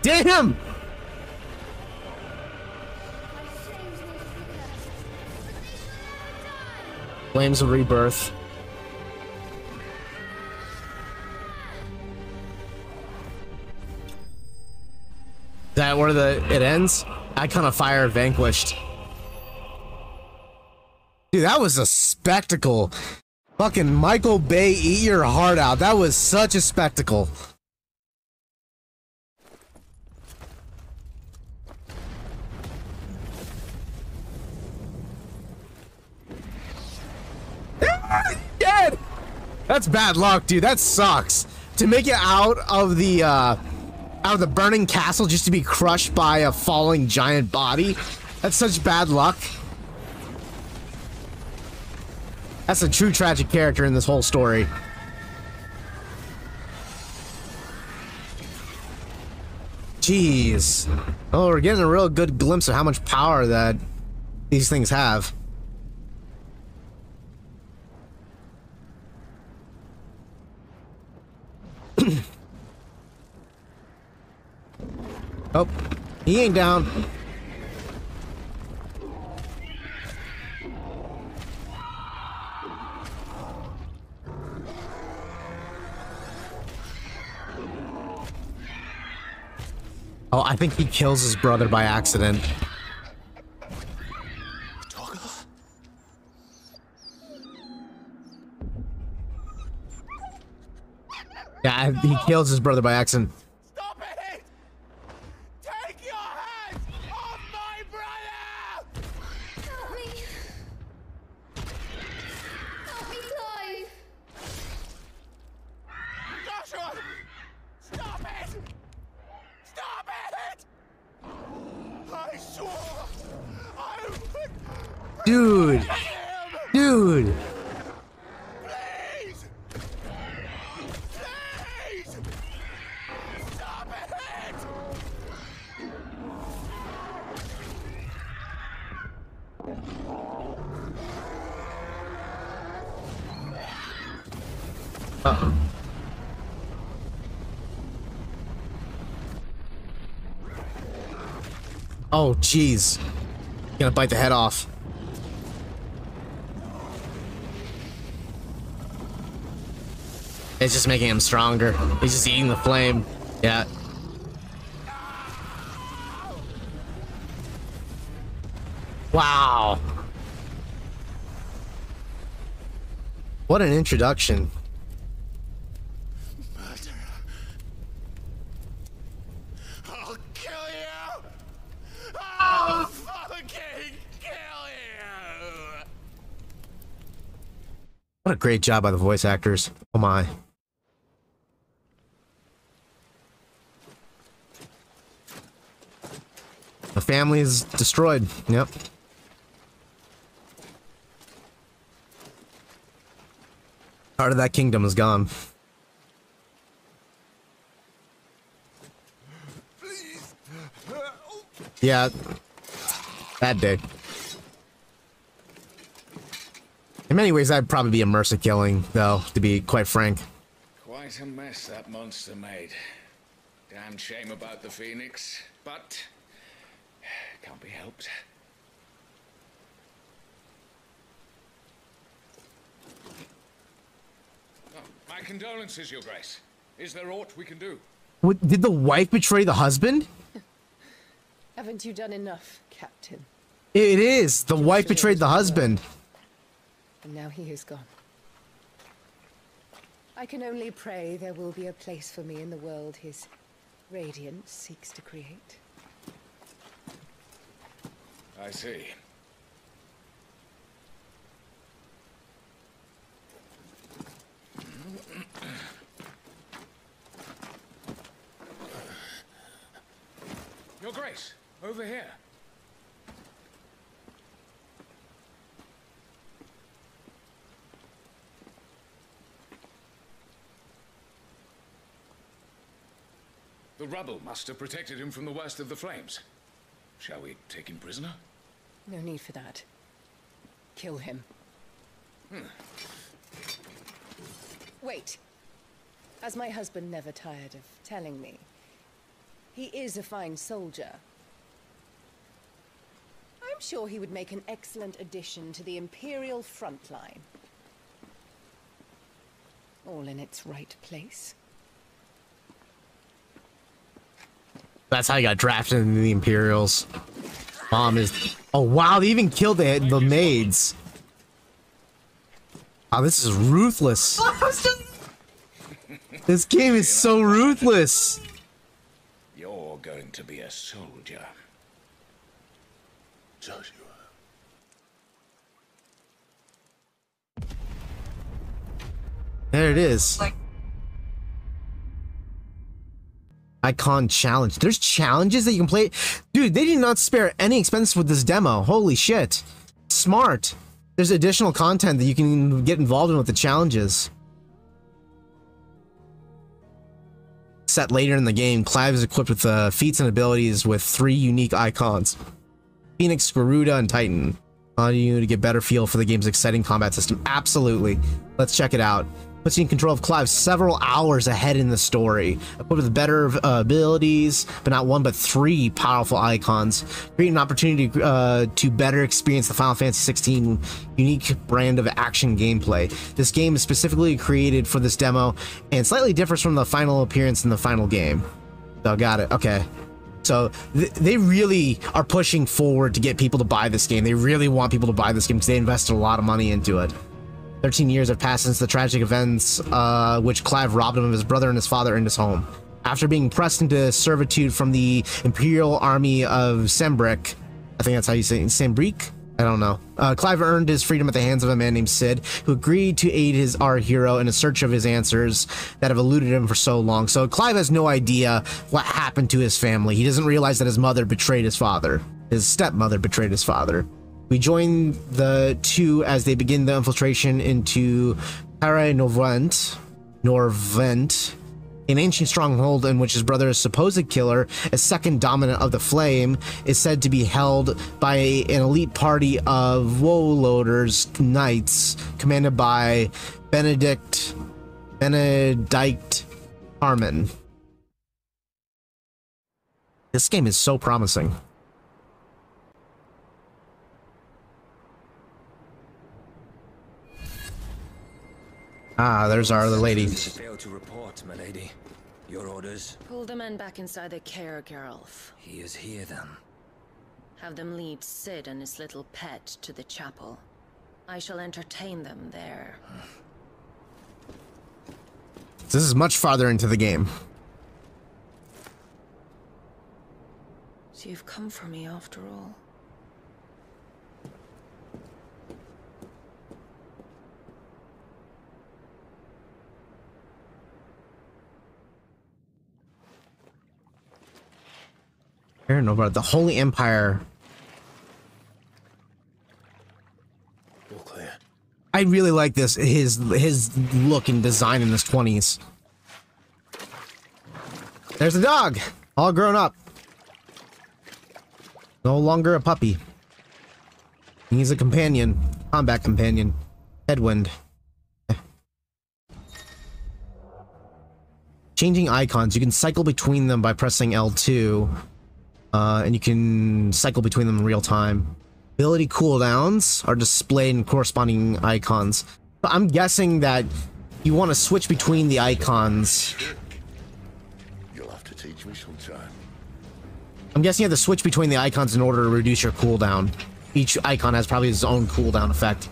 Damn! Flames of Rebirth. Is that where it ends? Icon of Fire vanquished. Dude, that was a spectacle. Fucking Michael Bay, eat your heart out. That was such a spectacle. Dead! That's bad luck, dude. That sucks. To make it out of the burning castle just to be crushed by a falling giant body. That's such bad luck. That's a true tragic character in this whole story. Jeez. Oh, we're getting a real good glimpse of how much power that these things have. Oh, he ain't down. Oh, I think he kills his brother by accident. Yeah, he kills his brother by accident. Stop it! Take your hands off my brother! Help me. Help me, Clive. Joshua! Stop it! Stop it! I swore I would... Dude! Dude! Please! Please! Stop it! Uh-oh. Oh, jeez. Gonna bite the head off. It's just making him stronger. He's just eating the flame. Yeah. Wow. What an introduction. I'll kill you! I'll fucking kill you! What a great job by the voice actors. Oh my. The family is destroyed. Yep. Part of that kingdom is gone. Yeah. Bad day. In many ways, I'd probably be a mercy killing, though, to be quite frank. Quite a mess that monster made. Damn shame about the Phoenix, but can't be helped. Oh, my condolences, Your Grace. Is there aught we can do? What, did the wife betray the husband? Haven't you done enough, Captain? It is. The wife betrayed the husband. And now he is gone. I can only pray there will be a place for me in the world his radiance seeks to create. I see. Your Grace, over here. The rubble must have protected him from the worst of the flames. Shall we take him prisoner? No need for that. Kill him. Wait. As my husband never tired of telling me, he is a fine soldier. I'm sure he would make an excellent addition to the Imperial front line. All in its right place. That's how he got drafted into the Imperials. Mom is... Oh, wow, they even killed the maids. Wow, this is ruthless. This game is so ruthless. You're going to be a soldier. Joshua. There it is. Icon challenge. There's challenges that you can play. Dude, they did not spare any expense with this demo. Holy shit. Smart. There's additional content that you can get involved in with the challenges. Set later in the game, Clive is equipped with feats and abilities with 3 unique icons. Phoenix, Garuda, and Titan. Allowing you to get better feel for the game's exciting combat system. Absolutely. Let's check it out. Puts you in control of Clive several hours ahead in the story. Equipped with better abilities, but not 1 but 3 powerful icons. Create an opportunity to better experience the Final Fantasy XVI unique brand of action gameplay. This game is specifically created for this demo and slightly differs from the final appearance in the final game. So got it. Okay. So they really are pushing forward to get people to buy this game. They really want people to buy this game because they invested a lot of money into it. 13 years have passed since the tragic events which Clive robbed him of his brother and his father in his home. After being pressed into servitude from the Imperial Army of Sembric, I think that's how you say it, Sembric? I don't know. Clive earned his freedom at the hands of a man named Sid, who agreed to aid our hero in a search of his answers that have eluded him for so long. So Clive has no idea what happened to his family. He doesn't realize that his mother betrayed his father. His stepmother betrayed his father. We join the two as they begin the infiltration into Terra Norvent, an ancient stronghold in which his brother's supposed killer, a second dominant of the Flame, is said to be held by an elite party of Woe-loaders knights commanded by Benedict Harmon. This game is so promising. Ah, there's our other lady. Failed to report, my lady. Your orders? Pull the men back inside the care, Geralf. He is here, then. Have them lead Sid and his little pet to the chapel. I shall entertain them there. This is much farther into the game. So you've come for me after all. — I don't know about the Holy Empire. All clear. I really like this, his look and design in his 20s. There's the dog, all grown up. No longer a puppy. He's a companion, combat companion. Headwind. Changing icons. You can cycle between them by pressing L2. And you can cycle between them in real time. Ability cooldowns are displayed in corresponding icons. But I'm guessing that you want to switch between the icons. You'll have to teach me sometime. I'm guessing you have to switch between the icons in order to reduce your cooldown. Each icon has probably its own cooldown effect.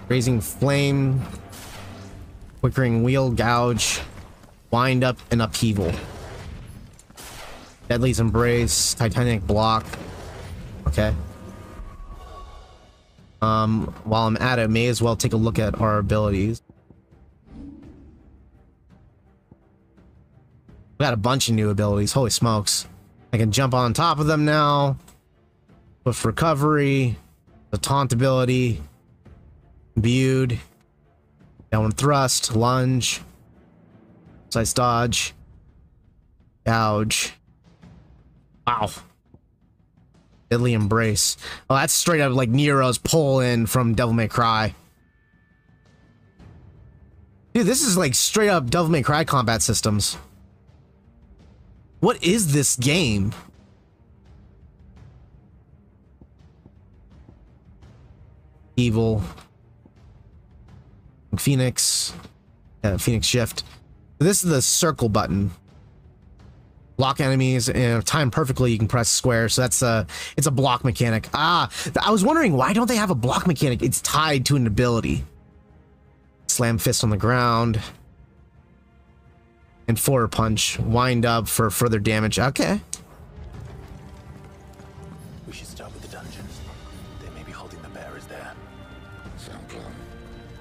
Raising flame, quickering wheel, gouge, wind up, and upheaval. Deadly's embrace, titanic block. Okay. While I'm at it, may as well take a look at our abilities. We got a bunch of new abilities. Holy smokes. I can jump on top of them now. With recovery, the taunt ability, imbued, downward thrust, lunge, slice dodge, gouge. Wow. Deadly embrace. Oh, that's straight up like Nero's pull in from Devil May Cry. Dude, this is like straight up Devil May Cry combat systems. What is this game? Evil. Phoenix. Phoenix shift. This is the circle button. Block enemies and time perfectly you can press square, so that's it's a block mechanic. I was wondering why don't they have a block mechanic? It's tied to an ability. Slam fist on the ground. And forward punch. Wind up for further damage. Okay. We should start with the dungeons. They may be holding the bearers there. Sound plan.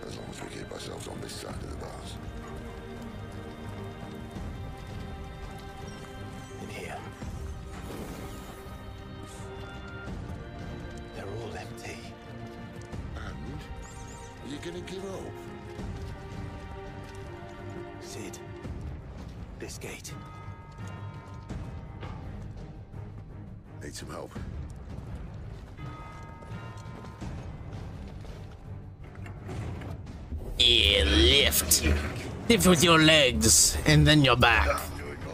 As long as we keep ourselves on this side of the bars. In here. They're all empty. And? Are you gonna give up? Sid. This gate. Need some help. Yeah, lift. Lift with your legs, and then your back.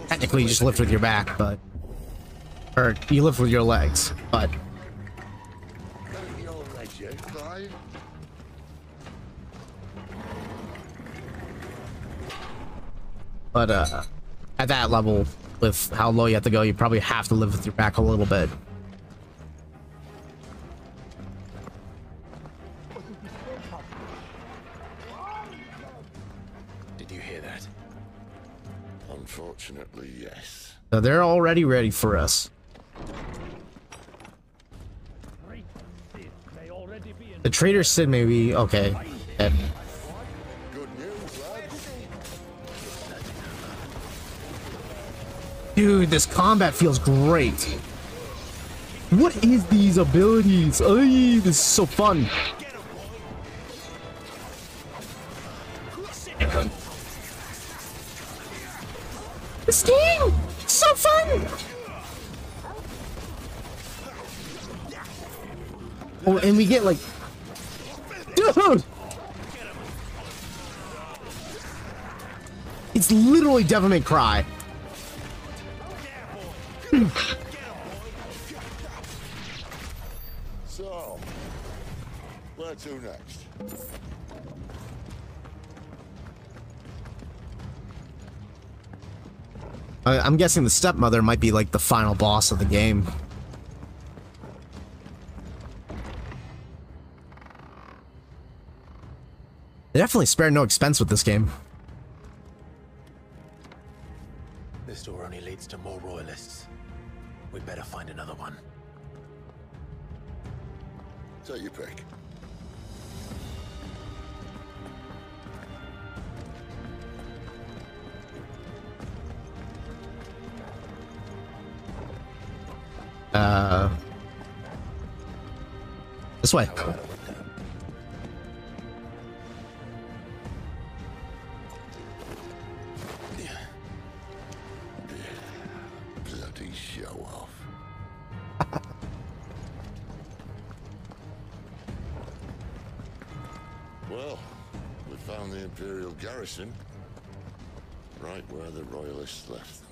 Technically, you just lift with your back, but... Or, you lift with your legs, but... Your legs yet, Clive? But, at that level, with how low you have to go, you probably have to live with your back a little bit. Did you hear that? Unfortunately, yes. So they're already ready for us. The traitor Sid may be... Okay. Good news, lads. Dude, this combat feels great. What is these abilities? Ay, this is so fun. This game! So fun! Oh, and we get like... Dude! It's literally Devil May Cry. So, where to next? I'm guessing the stepmother might be like the final boss of the game. They definitely spared no expense with this game. This door only leads to more royalists. We'd better find another one. Take your pick. This way. Bloody show off. Well, we found the Imperial garrison right where the Royalists left them.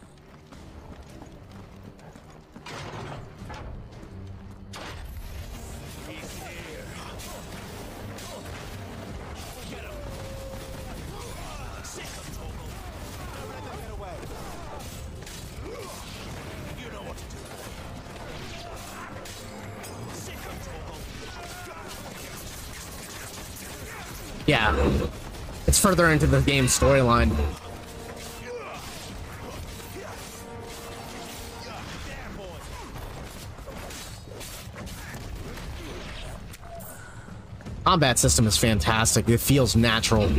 Yeah, it's further into the game's storyline. Combat system is fantastic. It feels natural.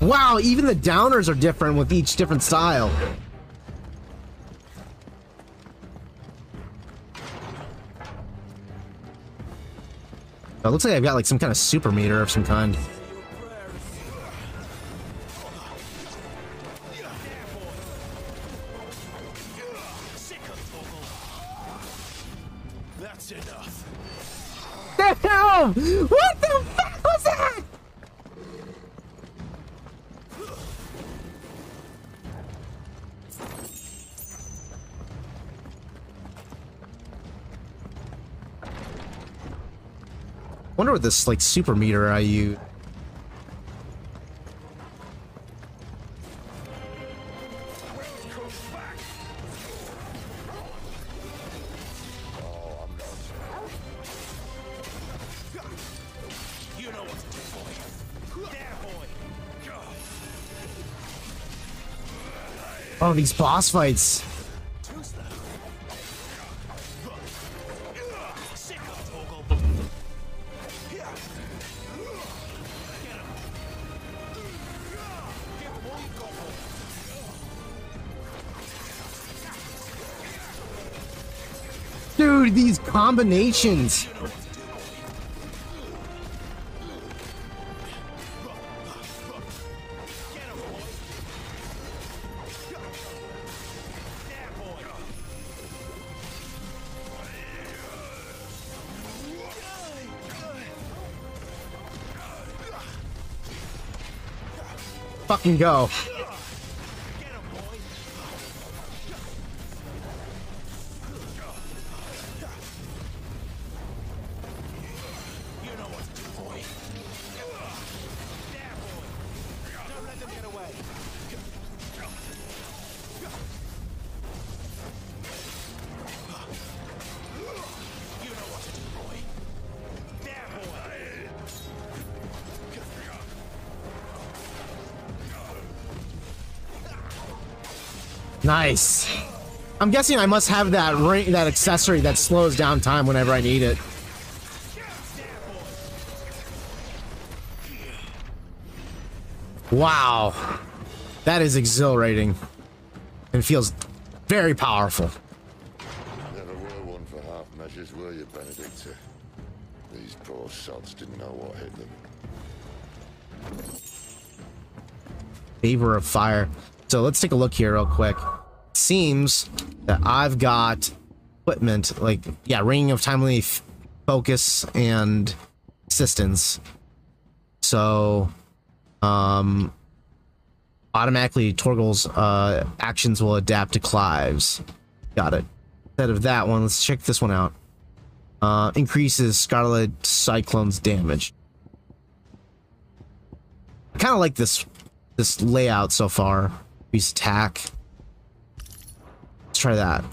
Wow, even the downers are different with each different style. It looks like I've got like some kind of super meter of some kind. That's enough. Damn! What the fuck was that? Wonder what this like super meter I use. Oh, these boss fights. Dude, these combinations. Fucking go. Nice. I'm guessing I must have that ring, that accessory that slows down time whenever I need it. Wow. That is exhilarating. And feels very powerful. Never were one for half measures, were you, Benedicta? These poor sods didn't know what hit them. Favor of fire. So let's take a look here real quick. It seems that I've got equipment like, yeah, ring of timely focus and assistance. So, automatically Torgal's actions will adapt to Clive's. Got it. Instead of that one, let's check this one out. Increases Scarlet Cyclone's damage. I kind of like this layout so far. Increase attack. Let's try that.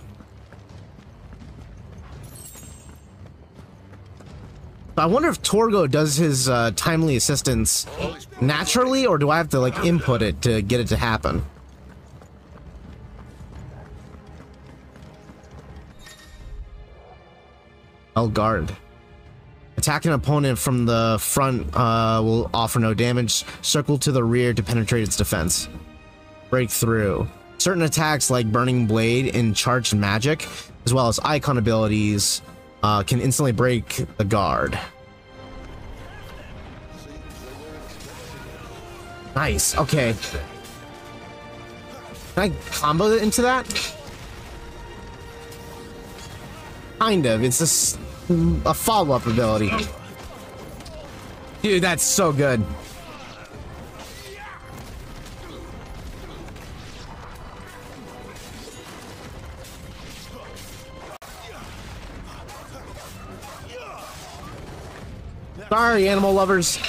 I wonder if Torgo does his timely assistance naturally, or do I have to like input it to get it to happen? Guard. Attack an opponent from the front will offer no damage. Circle to the rear to penetrate its defense. Break through. Certain attacks like Burning Blade and Charged Magic, as well as icon abilities, can instantly break the guard. Nice, okay. Can I combo it into that? Kind of, it's just a follow-up ability. Dude, that's so good. Sorry, animal lovers.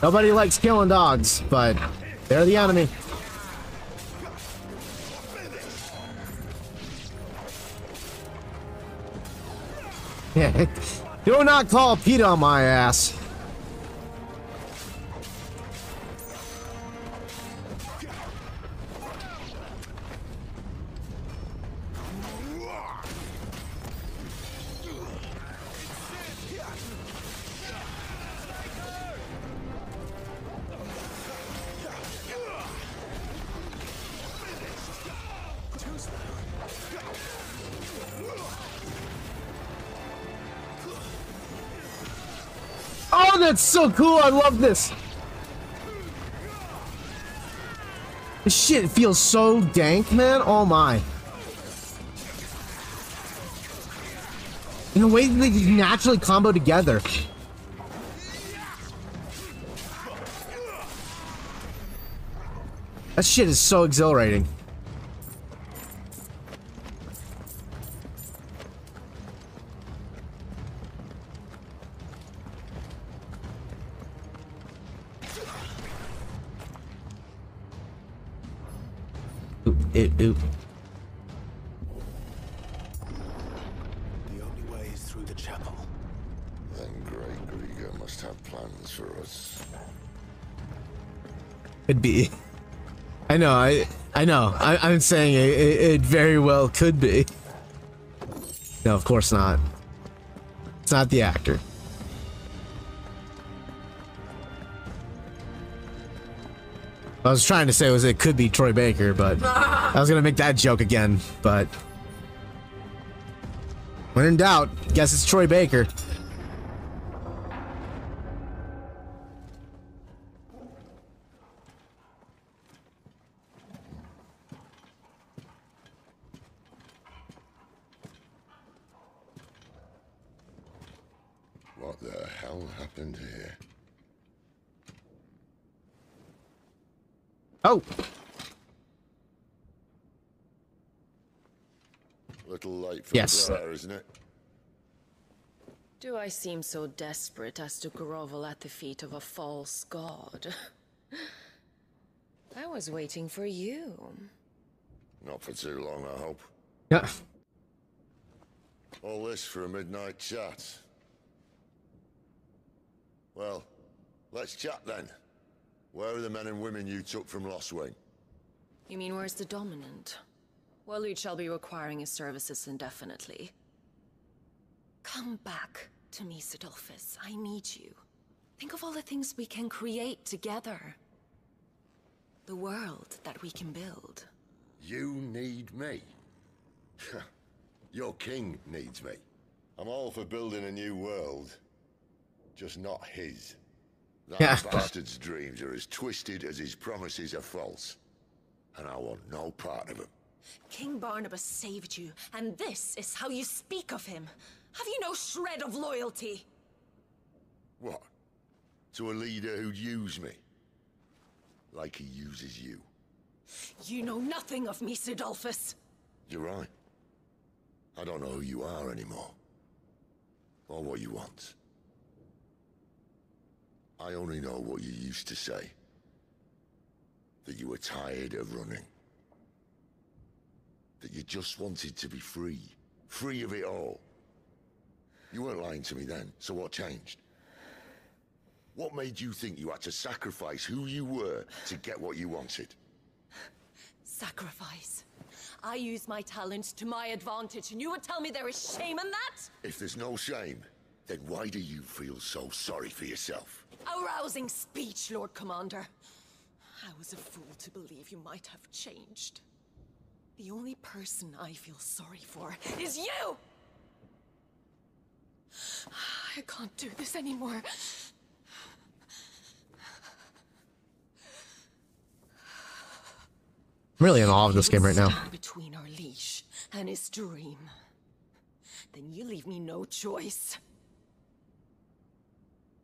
Nobody likes killing dogs, but they're the enemy. Yeah, do not call PETA on my ass. Oh, that's so cool. I love this. This shit feels so dank, man. Oh my. In a way they naturally combo together. That shit is so exhilarating. Oop. The only way is through the chapel. Then Great Grieger must have plans for us. Could be. I know. I'm saying it very well could be. No, of course not. It's not the actor. I was trying to say it could be Troy Baker, but I was gonna make that joke again, but when in doubt, guess it's Troy Baker. What the hell happened here? Oh! Little late for Yes. the prayer, isn't it? Do I seem so desperate as to grovel at the feet of a false god? I was waiting for you. Not for too long, I hope. Yeah. All this for a midnight chat. Well, let's chat then. Where are the men and women you took from Lostwing? You mean where's the dominant? Waleed shall be requiring his services indefinitely. Come back to me, Sidolphus. I need you. Think of all the things we can create together. The world that we can build. You need me? Your king needs me. I'm all for building a new world. Just not his. That bastard's dreams are as twisted as his promises are false. And I want no part of them. King Barnabas saved you, and this is how you speak of him. Have you no shred of loyalty? What? To a leader who'd use me? Like he uses you. You know nothing of me, Sidolphus. You're right. I don't know who you are anymore. Or what you want. I only know what you used to say. That you were tired of running. That you just wanted to be free. Free of it all. You weren't lying to me then, so what changed? What made you think you had to sacrifice who you were to get what you wanted? Sacrifice. I use my talents to my advantage, and you would tell me there is shame in that? If there's no shame, Then why do you feel so sorry for yourself? A rousing speech, Lord Commander. I was a fool to believe you might have changed. The only person I feel sorry for is you! I can't do this anymore. I'm really in awe of this game right now. Between our leash and his dream, then you leave me no choice.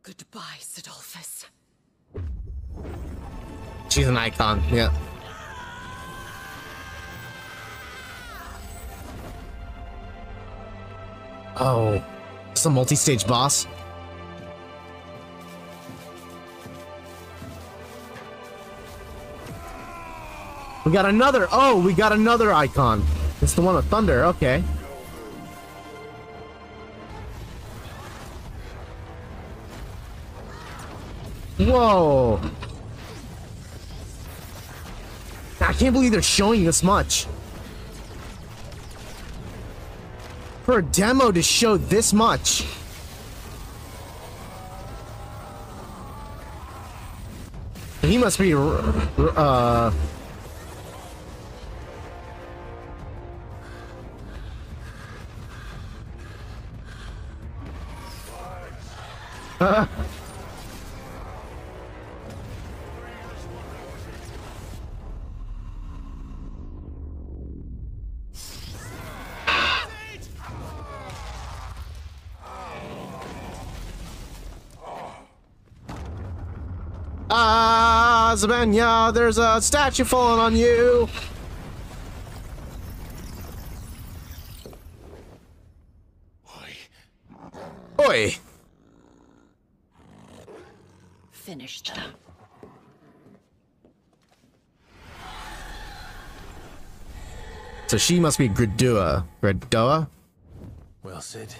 Goodbye, Sidolphus. She's an icon, yeah. Oh, it's a multi-stage boss. We got another. Oh, we got another icon. It's the one with thunder. Okay. Whoa. I can't believe they're showing this much. For a demo to show this much. He must be Zabenya, there's a statue falling on you. Oi. Finish them. So she must be Gridua. Gridua? Well, Sid.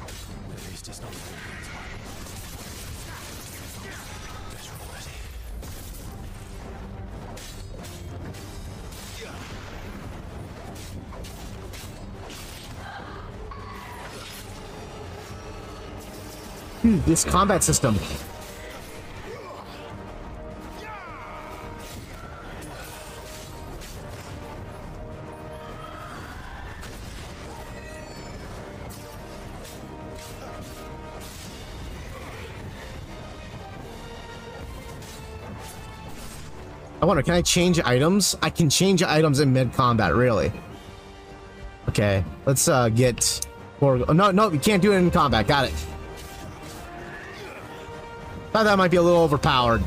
At least it's not this combat system. I wonder, can I change items? I can change items in mid-combat, really. Okay, let's get... Or, no, you can't do it in combat. Got it. Thought that might be a little overpowered.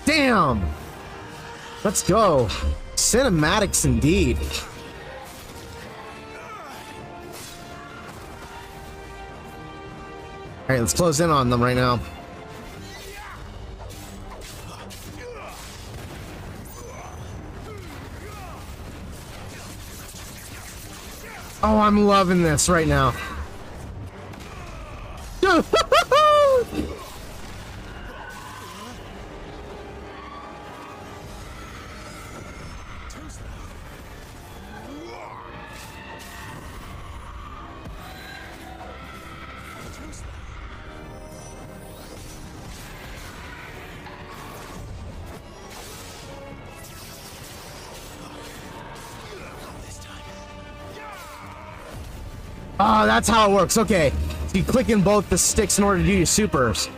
Damn! Let's go. Cinematics indeed. Alright, let's close in on them right now. Oh, I'm loving this right now. Oh, that's how it works. Okay. So you click in both the sticks in order to do your supers.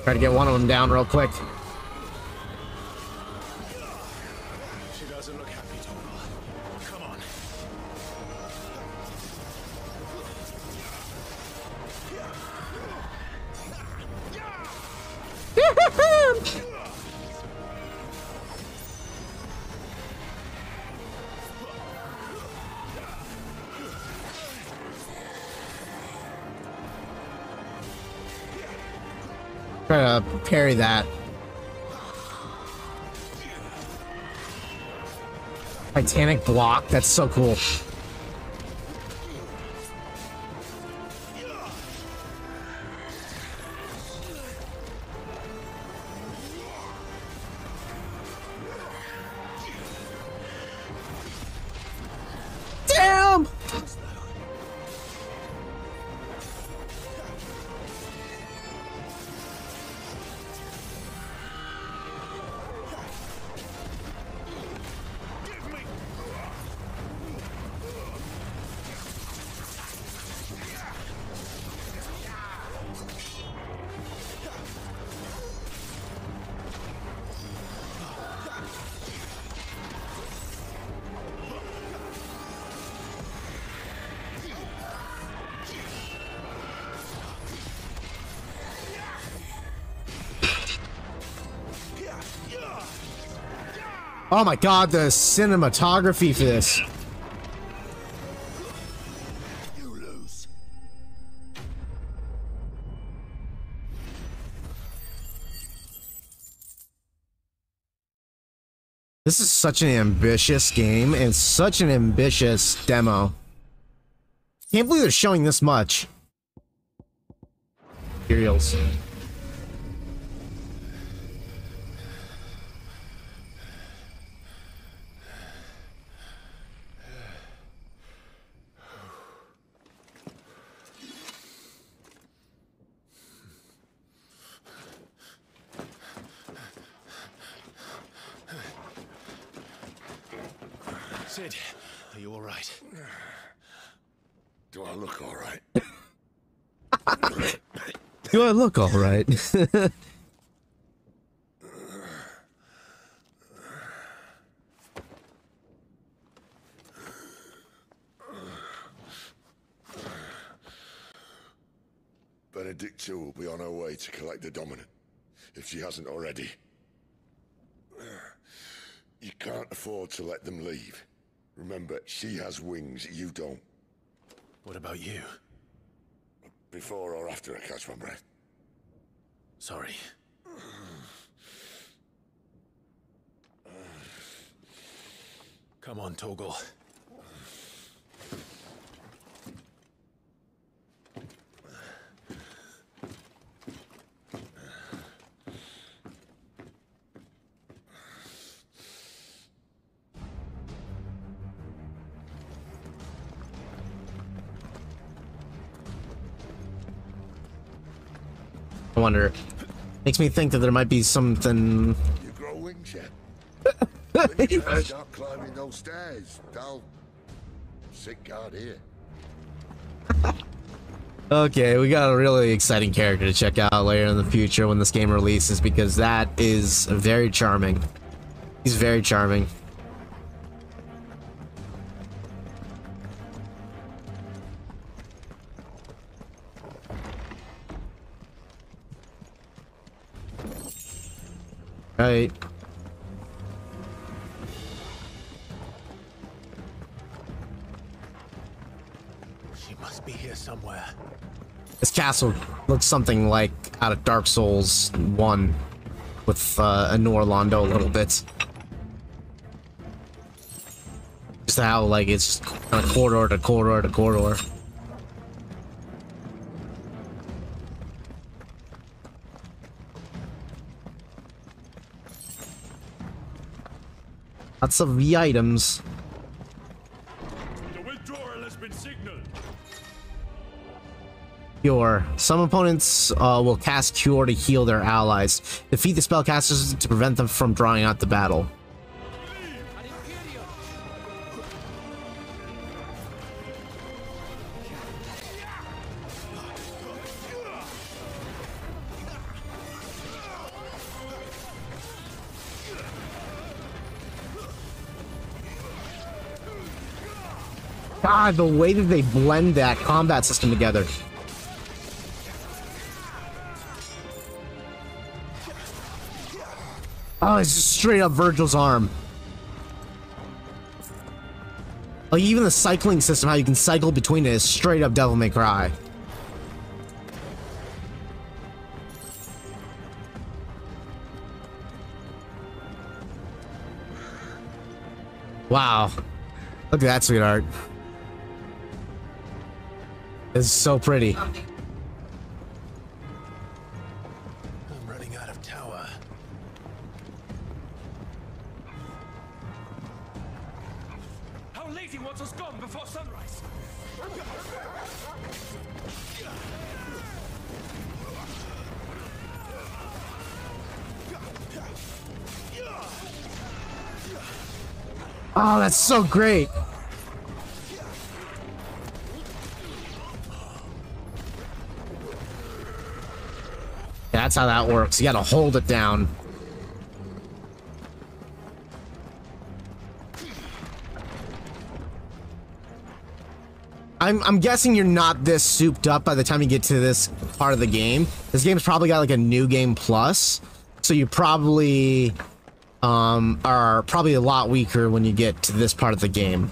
Try to get one of them down real quick. She doesn't look happy, Tom. Come on. Try to parry that. Titanic block. That's so cool. Damn! Oh my god, the cinematography for this. You lose. This is such an ambitious game and such an ambitious demo. Can't believe they're showing this much. Materials. Sid, are you all right? Do I look all right? Do I look all right? Benedicta will be on her way to collect the Dominant, if she hasn't already. You can't afford to let them leave. Remember, she has wings, you don't. What about you? Before or after I catch my breath? Sorry. Come on, Torgal. I wonder. Makes me think that there might be something. You grow wings yet? When you start climbing those stairs, they'll sit guard here. Okay, we got a really exciting character to check out later in the future when this game releases, because that is very charming. He's very charming. Right. She must be here somewhere. This castle looks something like out of Dark Souls 1 with Anor Londo a little bit. Just how like it's kind of corridor to corridor to corridor. Lots of the items. The withdrawal has been signaled. Cure. Some opponents will cast Cure to heal their allies. Defeat the spellcasters to prevent them from drawing out the battle. God, the way that they blend that combat system together. Oh, it's just straight up Virgil's arm. Like, even the cycling system, how you can cycle between it, is straight up Devil May Cry. Wow. Look at that, sweetheart. This is so pretty. I'm running out of tower. Our lady wants us gone before sunrise. Oh, that's so great. That's how that works. You gotta hold it down. I'm guessing you're not this souped up by the time you get to this part of the game. This game's probably got like a new game plus, so you probably are probably a lot weaker when you get to this part of the game.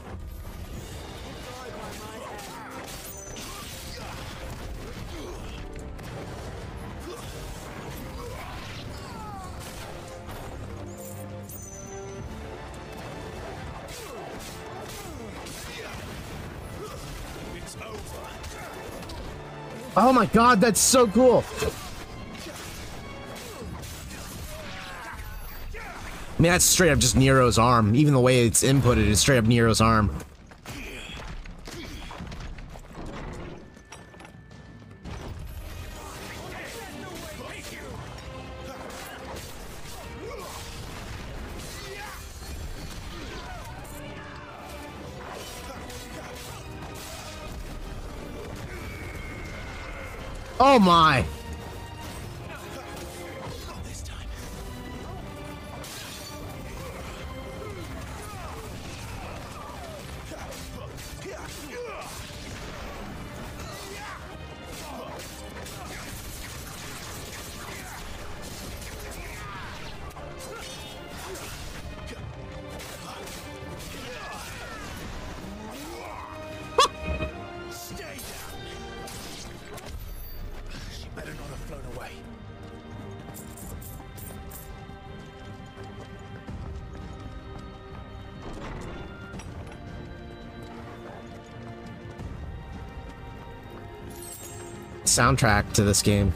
Oh my god, that's so cool. I mean, that's straight up just Nero's arm. Even the way it's inputted is straight up Nero's arm. Oh my! Soundtrack to this game.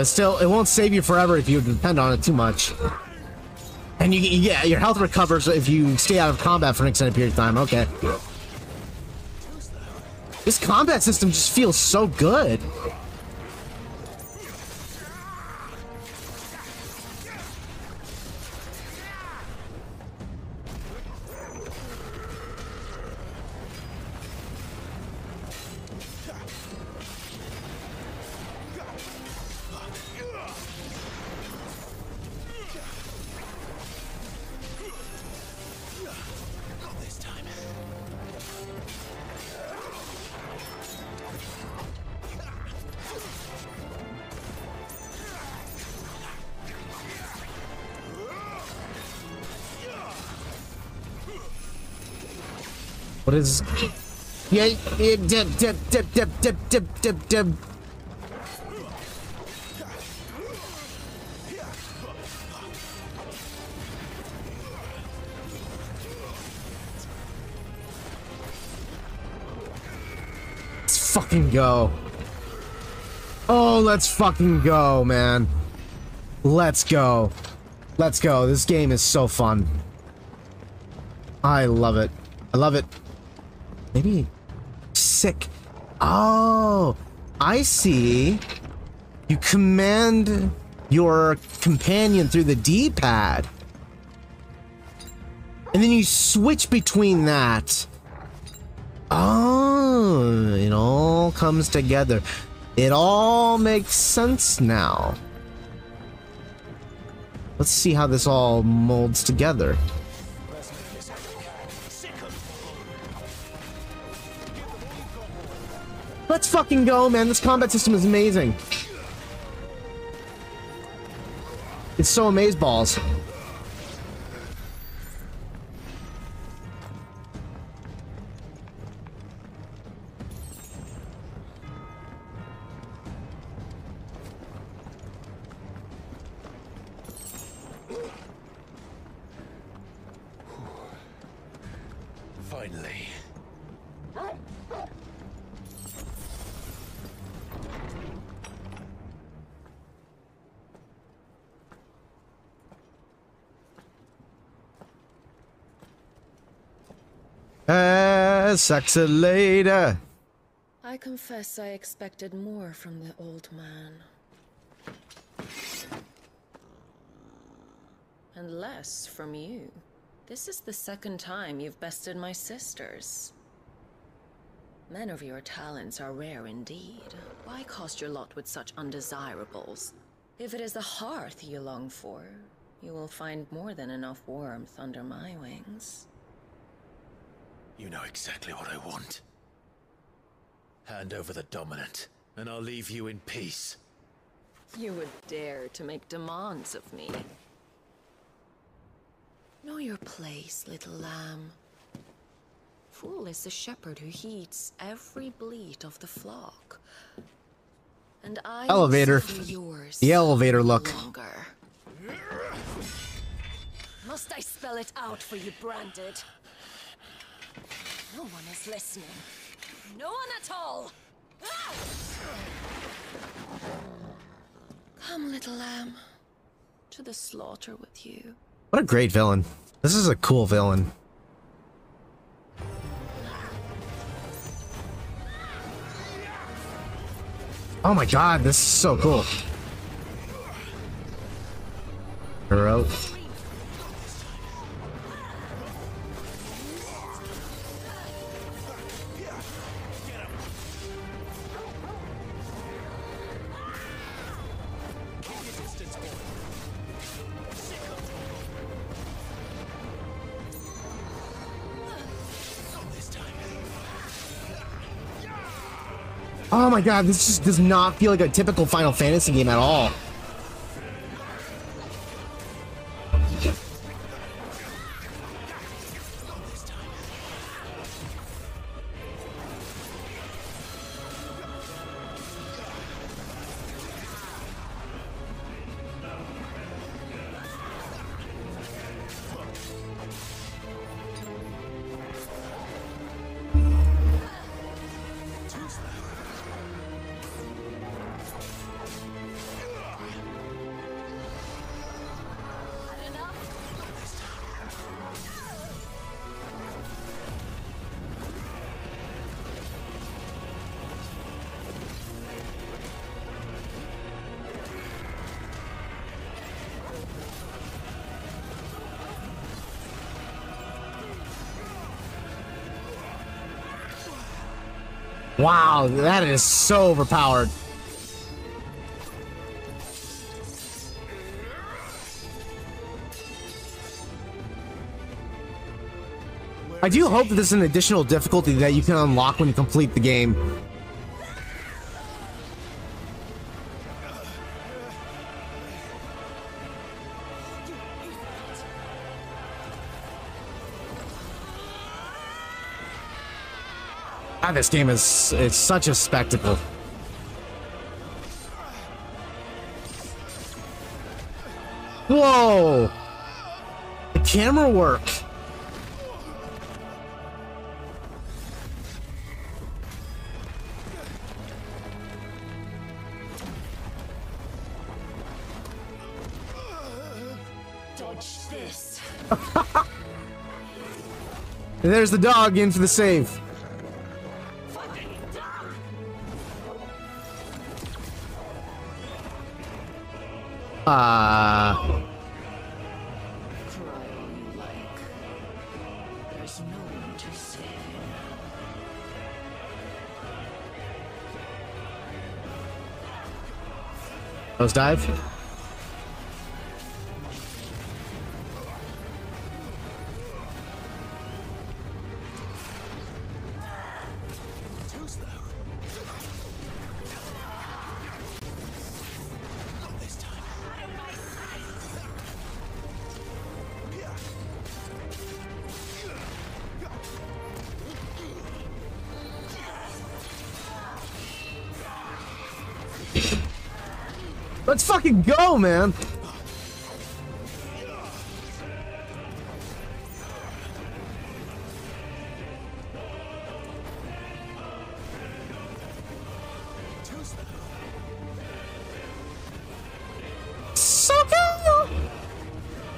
So it won't save you forever if you depend on it too much. And yeah, your health recovers if you stay out of combat for an extended period of time. Okay. This combat system just feels so good. What is... Yeah, dip. Let's fucking go. Oh, let's fucking go, man. Let's go. Let's go. This game is so fun. I love it. I love it. Maybe sick. Oh, I see. You command your companion through the D-pad. And then you switch between that. Oh, it all comes together. It all makes sense now. Let's see how this all molds together. Let's fucking go, man. This combat system is amazing. It's so amazeballs. Finally. Sexy lady. I confess I expected more from the old man. And less from you. This is the second time you've bested my sisters. Men of your talents are rare indeed. Why cast your lot with such undesirables? If it is the hearth you long for, you will find more than enough warmth under my wings. You know exactly what I want. Hand over the dominant, and I'll leave you in peace. You would dare to make demands of me. Know your place, little lamb. Fool is the shepherd who heeds every bleat of the flock. And I Elevator. Yours The elevator look. Longer. Must I spell it out for you, Branded? No one is listening. No one at all! Ah! Come, little lamb. To the slaughter with you. What a great villain. This is a cool villain. Oh my god, this is so cool. Hero. Oh my god, this just does not feel like a typical Final Fantasy game at all. Wow, that is so overpowered. I do hope that there's an additional difficulty that you can unlock when you complete the game. God, this game is it's such a spectacle. Whoa! The camera work. Dodge this. There's the dog in for the save. There's no one to save. Nose dive. Let's fucking go, man. So good.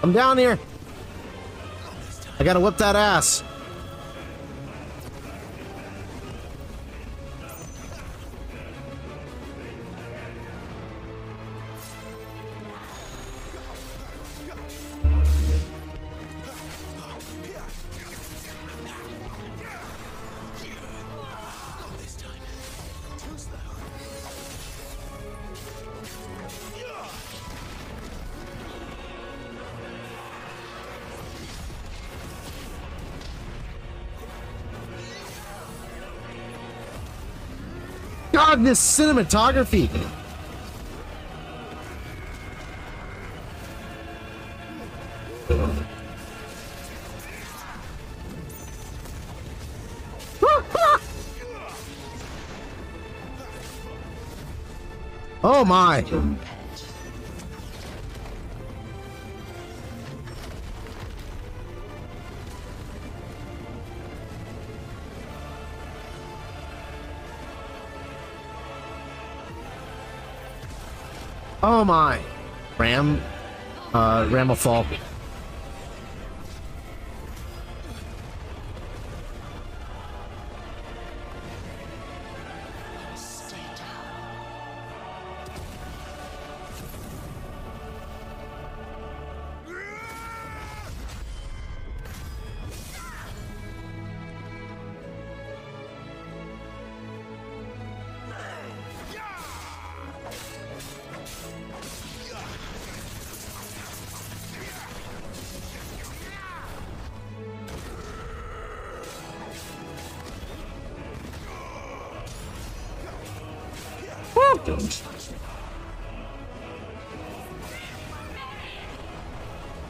I'm down here. I gotta whip that ass. God, this cinematography. Oh my. Oh my. Ram will fall.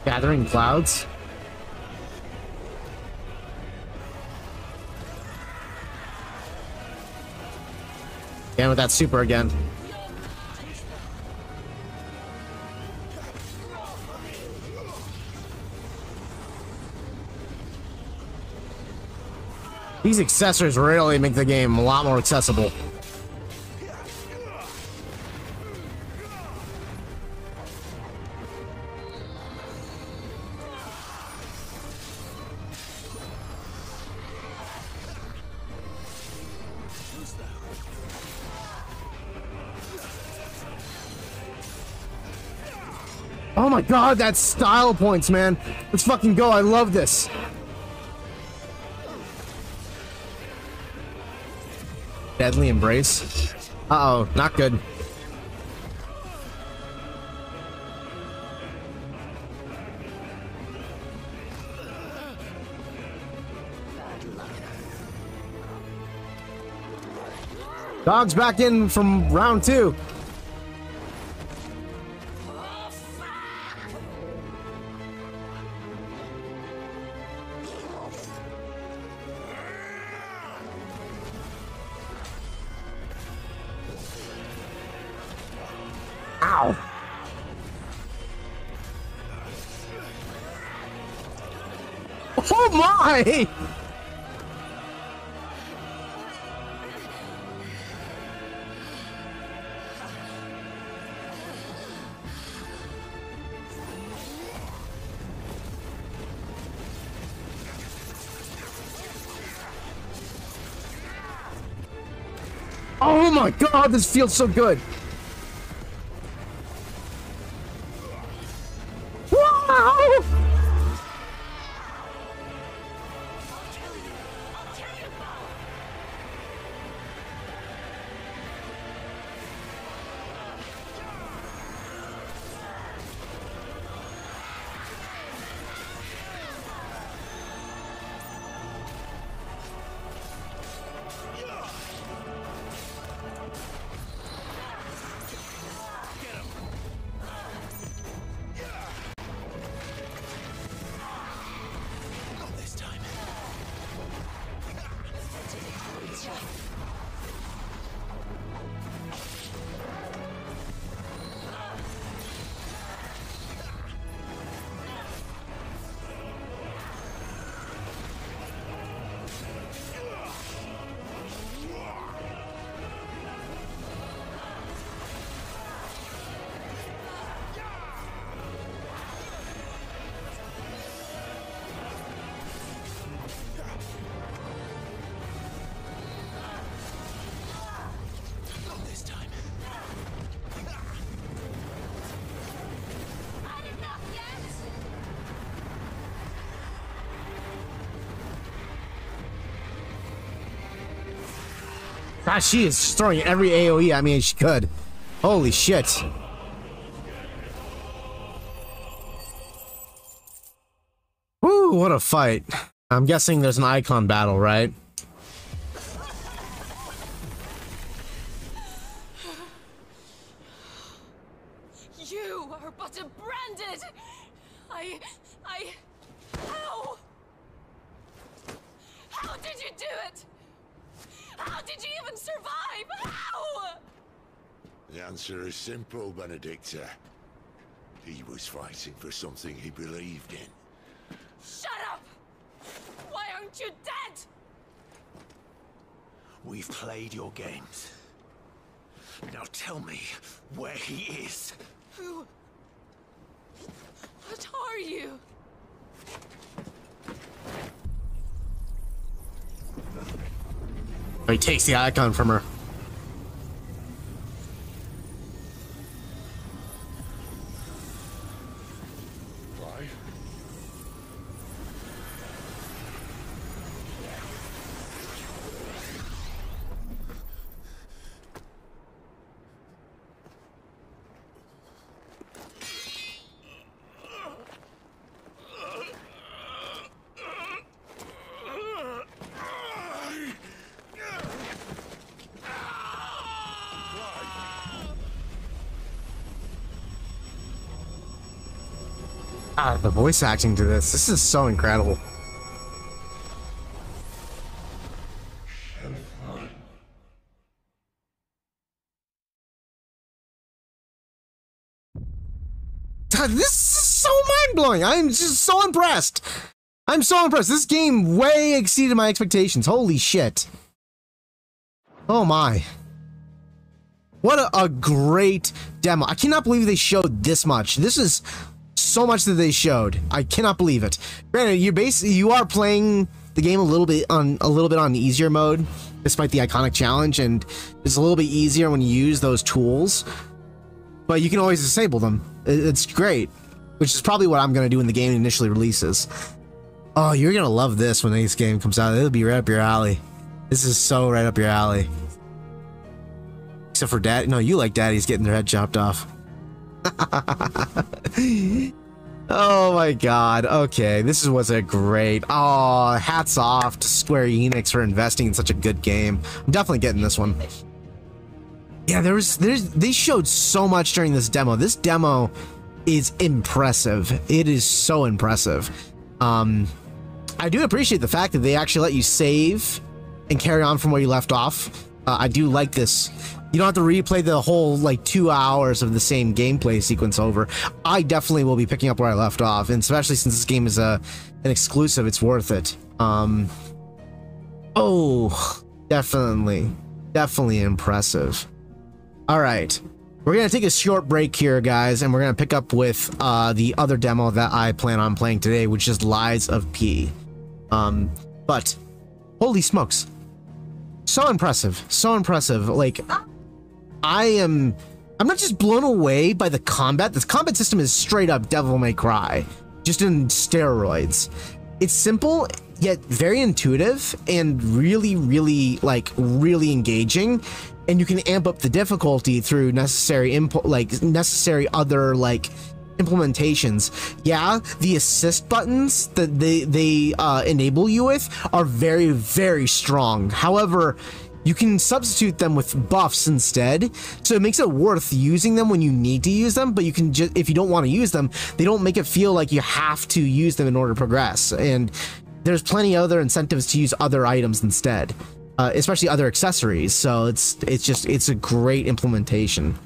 Gathering clouds. And with that super again. These accessories really make the game a lot more accessible. Oh my god, that's style points, man. Let's fucking go. I love this. Deadly embrace. Uh-oh, not good. Dog's back in from round 2. Ow. Oh my! Oh my god, this feels so good. Wow! God, she is throwing every AoE at me she could. Holy shit. Woo, what a fight. I'm guessing there's an icon battle, right? You are but a branded. How did you do it? How did you even survive? How? The answer is simple, Benedicta. He was fighting for something he believed in. Shut up! Why aren't you dead? We've played your games. Now tell me where he is. Who? What are you? He takes the icon from her. Clive? The voice acting to this is so incredible. God, this is so mind-blowing. I'm just so impressed. I'm so impressed. This game way exceeded my expectations. Holy shit. Oh my. What a great demo. I cannot believe they showed this much. This is so much that they showed. I cannot believe it. Granted, you are playing the game a little bit on easier mode, despite the iconic challenge, and it's a little bit easier when you use those tools. But you can always disable them. It's great, which is probably what I'm gonna do when the game initially releases. Oh, you're gonna love this when this game comes out. It'll be right up your alley. This is so right up your alley. Except for Dad. No, you like Daddy's getting their head chopped off. Oh my god. Okay, this was a great. Oh, hats off to Square Enix for investing in such a good game. I'm definitely getting this one. Yeah, they showed so much during this demo. This demo is impressive. It is so impressive. I do appreciate the fact that they actually let you save and carry on from where you left off. I do like this. You don't have to replay the whole, like, 2 hours of the same gameplay sequence over. I definitely will be picking up where I left off, and especially since this game is an exclusive, it's worth it. Oh, definitely impressive. All right, we're gonna take a short break here, guys, and we're gonna pick up with the other demo that I plan on playing today, which is Lies of P. But holy smokes, so impressive, so impressive. Like, I'm not just blown away by the combat. This combat system is straight up Devil May Cry, just in steroids. It's simple yet very intuitive and really engaging. And you can amp up the difficulty through necessary other implementations. Yeah, the assist buttons that they enable you with are very, very strong. However, you can substitute them with buffs instead, so it makes it worth using them when you need to use them. But you can just, if you don't want to use them, they don't make it feel like you have to use them in order to progress. And there's plenty of other incentives to use other items instead, especially other accessories. So it's a great implementation.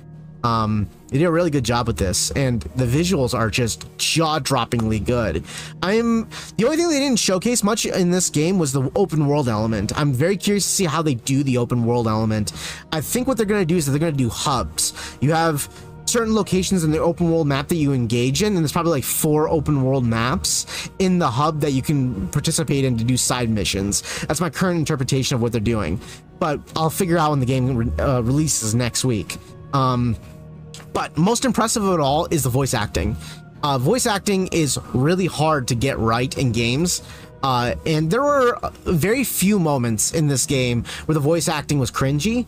They did a really good job with this, and the visuals are just jaw-droppingly good. The only thing they didn't showcase much in this game was the open world element. I'm very curious to see how they do the open world element. I think what they're going to do is they're going to do hubs. You have certain locations in the open world map that you engage in, and there's probably like 4 open world maps in the hub that you can participate in to do side missions. That's my current interpretation of what they're doing, but I'll figure out when the game releases next week. But most impressive of it all is the voice acting. Voice acting is really hard to get right in games. And there were very few moments in this game where the voice acting was cringy.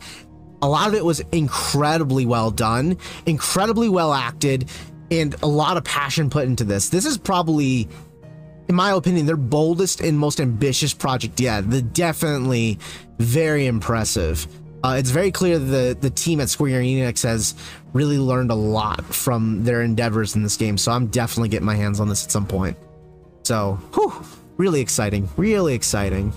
A lot of it was incredibly well done, incredibly well acted, and a lot of passion put into this. This is probably, in my opinion, their boldest and most ambitious project yet. They're definitely very impressive. It's very clear that the team at Square Enix has really learned a lot from their endeavors in this game, so I'm definitely getting my hands on this at some point. So, whew, really exciting, really exciting.